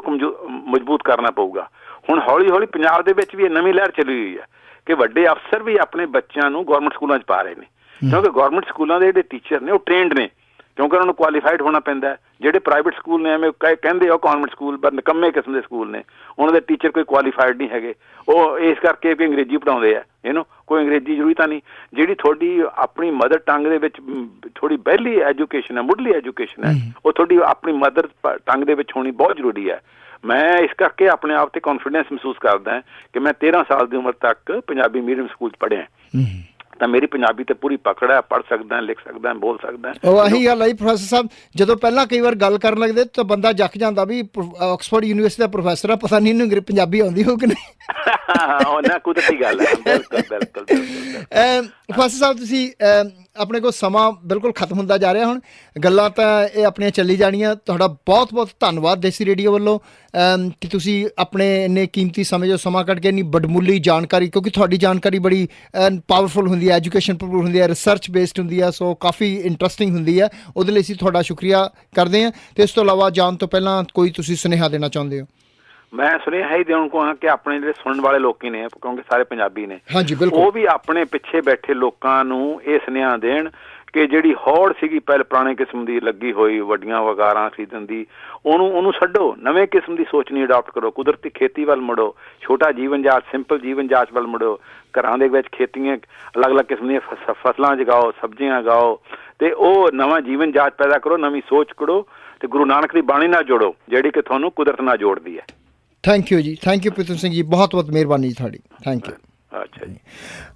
ਮਜ਼ਬੂਤ ਕਰਨਾ ਪਊਗਾ। ਹੁਣ ਹੌਲੀ ਹੌਲੀ ਪੰਜਾਬ ਦੇ ਵਿੱਚ ਵੀ ਇਹ ਨਵੀਂ ਲਹਿਰ ਚੱਲੀ ਹੋਈ ਹੈ ਕਿ ਵੱਡੇ ਅਫਸਰ ਵੀ ਆਪਣੇ ਬੱਚਿਆਂ ਨੂੰ ਗਵਰਨਮੈਂਟ ਸਕੂਲਾਂ 'ਚ ਪਾ ਰਹੇ ਨੇ, ਕਿਉਂਕਿ ਗਵਰਨਮੈਂਟ ਸਕੂਲਾਂ ਦੇ ਜਿਹੜੇ ਟੀਚਰ ਨੇ ਉਹ ਟ੍ਰੇਨਡ ਨੇ, ਕਿਉਂਕਿ ਉਹਨਾਂ ਨੂੰ ਕੁਆਲੀਫਾਈਡ ਹੋਣਾ ਪੈਂਦਾ ਹੈ। ਜਿਹੜੇ ਪ੍ਰਾਈਵੇਟ ਸਕੂਲ ਨੇ, ਐਵੇਂ ਕਹਿੰਦੇ ਉਹ ਕੌਨਵੈਂਟ ਸਕੂਲ ਪਰ ਨਿਕੰਮੇ ਕਿਸਮ ਦੇ ਸਕੂਲ ਨੇ, ਉਹਨਾਂ ਦੇ ਟੀਚਰ ਕੋਈ ਕੁਆਲੀਫਾਈਡ ਨਹੀਂ ਹੈਗੇ। ਉਹ ਇਸ ਕਰਕੇ ਵੀ ਅੰਗਰੇਜ਼ੀ ਪੜ੍ਹਾਉਂਦੇ ਆ, ਕੋਈ ਅੰਗਰੇਜ਼ੀ ਜ਼ਰੂਰੀ ਤਾਂ ਨਹੀਂ। ਜਿਹੜੀ ਤੁਹਾਡੀ ਆਪਣੀ ਮਦਰ ਟੰਗ ਦੇ ਵਿੱਚ ਥੋੜੀ ਪਹਿਲੀ ਐਜੂਕੇਸ਼ਨ ਹੈ, ਮੁੱਢਲੀ ਐਜੂਕੇਸ਼ਨ ਹੈ, ਉਹ ਤੁਹਾਡੀ ਆਪਣੀ ਮਦਰ ਟੰਗ ਦੇ ਵਿੱਚ ਹੋਣੀ ਬਹੁਤ ਜ਼ਰੂਰੀ ਹੈ। ਮੈਂ ਇਸ ਕਰਕੇ ਆਪਣੇ ਆਪ ਤੇ ਕੌਨਫੀਡੈਂਸ ਮਹਿਸੂਸ ਕਰਦਾ ਕਿ ਮੈਂ 13 ਸਾਲ ਦੀ ਉਮਰ ਤੱਕ ਪੰਜਾਬੀ ਮੀਡੀਅਮ ਸਕੂਲ 'ਚ ਪੜ੍ਹਿਆ, ਤਾਂ ਮੇਰੀ ਪੰਜਾਬੀ ਤੇ ਪੂਰੀ ਪਕੜ ਹੈ, ਪੜ੍ਹ ਸਕਦਾ, ਲਿਖ ਸਕਦਾ, ਬੋਲ ਸਕਦਾ। ਉਹ ਆਹੀ ਗੱਲ ਹੈ ਪ੍ਰੋਫੈਸਰ ਸਾਹਿਬ, ਜਦੋਂ ਪਹਿਲਾਂ ਕਈ ਵਾਰ ਗੱਲ ਕਰਨ ਲੱਗਦੇ ਤਾਂ ਬੰਦਾ ਜੱਕ ਜਾਂਦਾ ਵੀ ਆਕਸਫੋਰਡ ਯੂਨੀਵਰਸਿਟੀ ਦਾ ਪ੍ਰੋਫੈਸਰ ਆ, ਪਤਾ ਨਹੀਂ ਇਹਨੂੰ ਪੰਜਾਬੀ ਆਉਂਦੀ ਹੋ ਕਿ ਨਹੀਂ। ਨਾ ਕੁਦਰਤੀ ਗੱਲ ਹੈ, ਬਿਲਕੁਲ ਬਿਲਕੁਲ। ਪ੍ਰੋਫੈਸਰ ਸਾਹਿਬ, ਤੁਸੀਂ ਆਪਣੇ ਕੋਲ ਸਮਾਂ ਬਿਲਕੁਲ ਖਤਮ ਹੁੰਦਾ ਜਾ ਰਿਹਾ, ਹੁਣ ਗੱਲਾਂ ਤਾਂ ਇਹ ਆਪਣੀਆਂ ਚੱਲੀ ਜਾਣੀਆਂ। ਤੁਹਾਡਾ ਬਹੁਤ ਬਹੁਤ ਧੰਨਵਾਦ ਦੇਸੀ ਰੇਡੀਓ ਵੱਲੋਂ ਕਿ ਤੁਸੀਂ ਆਪਣੇ ਇੰਨੇ ਕੀਮਤੀ ਸਮੇਂ ਜੋ ਸਮਾਂ ਕੱਢ ਕੇ ਇੰਨੀ ਵਡਮੁੱਲੀ ਜਾਣਕਾਰੀ, ਕਿਉਂਕਿ ਤੁਹਾਡੀ ਜਾਣਕਾਰੀ ਬੜੀ ਪਾਵਰਫੁਲ ਹੁੰਦੀ ਹੈ, ਐਜੂਕੇਸ਼ਨ ਪਰਪਜ਼ ਹੁੰਦੀ ਹੈ, ਰਿਸਰਚ ਬੇਸਡ ਹੁੰਦੀ ਹੈ, ਸੋ ਕਾਫੀ ਇੰਟਰਸਟਿੰਗ ਹੁੰਦੀ ਹੈ। ਉਹਦੇ ਲਈ ਅਸੀਂ ਤੁਹਾਡਾ ਸ਼ੁਕਰੀਆ ਕਰਦੇ ਹਾਂ। ਅਤੇ ਇਸ ਤੋਂ ਇਲਾਵਾ ਜਾਣ ਤੋਂ ਪਹਿਲਾਂ ਕੋਈ ਤੁਸੀਂ ਸੁਨੇਹਾ ਦੇਣਾ ਚਾਹੁੰਦੇ ਹੋ? ਮੈਂ ਸੁਨੇਹਾ ਹੀ ਦੇਣ ਕੋ ਕਿ ਆਪਣੇ ਜਿਹੜੇ ਸੁਣਨ ਵਾਲੇ ਲੋਕੀ ਨੇ, ਕਿਉਂਕਿ ਸਾਰੇ ਪੰਜਾਬੀ ਨੇ, ਹਾਂਜੀ ਬਿਲਕੁਲ, ਉਹ ਵੀ ਆਪਣੇ ਪਿੱਛੇ ਬੈਠੇ ਲੋਕਾਂ ਨੂੰ ਇਹ ਸੁਨੇਹਾ ਦੇਣ ਕਿ ਜਿਹੜੀ ਹੌੜ ਸੀਗੀ ਪਹਿਲੇ ਪੁਰਾਣੇ ਕਿਸਮ ਦੀ ਲੱਗੀ ਹੋਈ ਵੱਡੀਆਂ ਵਗਾਰਾਂ ਖਰੀਦਣ ਦੀ, ਉਹਨੂੰ ਛੱਡੋ, ਨਵੇਂ ਕਿਸਮ ਦੀ ਸੋਚ ਨਹੀਂ ਅਡਾਪਟ ਕਰੋ, ਕੁਦਰਤੀ ਖੇਤੀ ਵੱਲ ਮੁੜੋ, ਛੋਟਾ ਜੀਵਨ ਜਾਚ, ਸਿੰਪਲ ਜੀਵਨ ਜਾਚ ਵੱਲ ਮੁੜੋ। ਘਰਾਂ ਦੇ ਵਿੱਚ ਖੇਤੀਆਂ ਅਲੱਗ-ਅਲੱਗ ਕਿਸਮ ਦੀਆਂ ਫਸਲਾਂ ਜਗਾਓ, ਸਬਜ਼ੀਆਂ ਉਗਾਓ, ਤੇ ਉਹ ਨਵਾਂ ਜੀਵਨ ਜਾਚ ਪੈਦਾ ਕਰੋ, ਨਵੀਂ ਸੋਚ ਕਰੋ, ਤੇ ਗੁਰੂ ਨਾਨਕ ਦੀ ਬਾਣੀ ਨਾਲ ਜੋੜੋ ਜਿਹੜੀ ਕਿ ਤੁਹਾਨੂੰ ਕੁਦਰਤ ਨਾਲ ਜੋੜਦੀ ਹੈ। ਥੈਂਕ ਯੂ ਜੀ, ਥੈਂਕ ਯੂ ਪ੍ਰੀਤਮ ਸਿੰਘ ਜੀ, ਬਹੁਤ ਬਹੁਤ ਮਿਹਰਬਾਨੀ ਜੀ ਤੁਹਾਡੀ, ਥੈਂਕ ਯੂ। ਅੱਛਾ ਜੀ।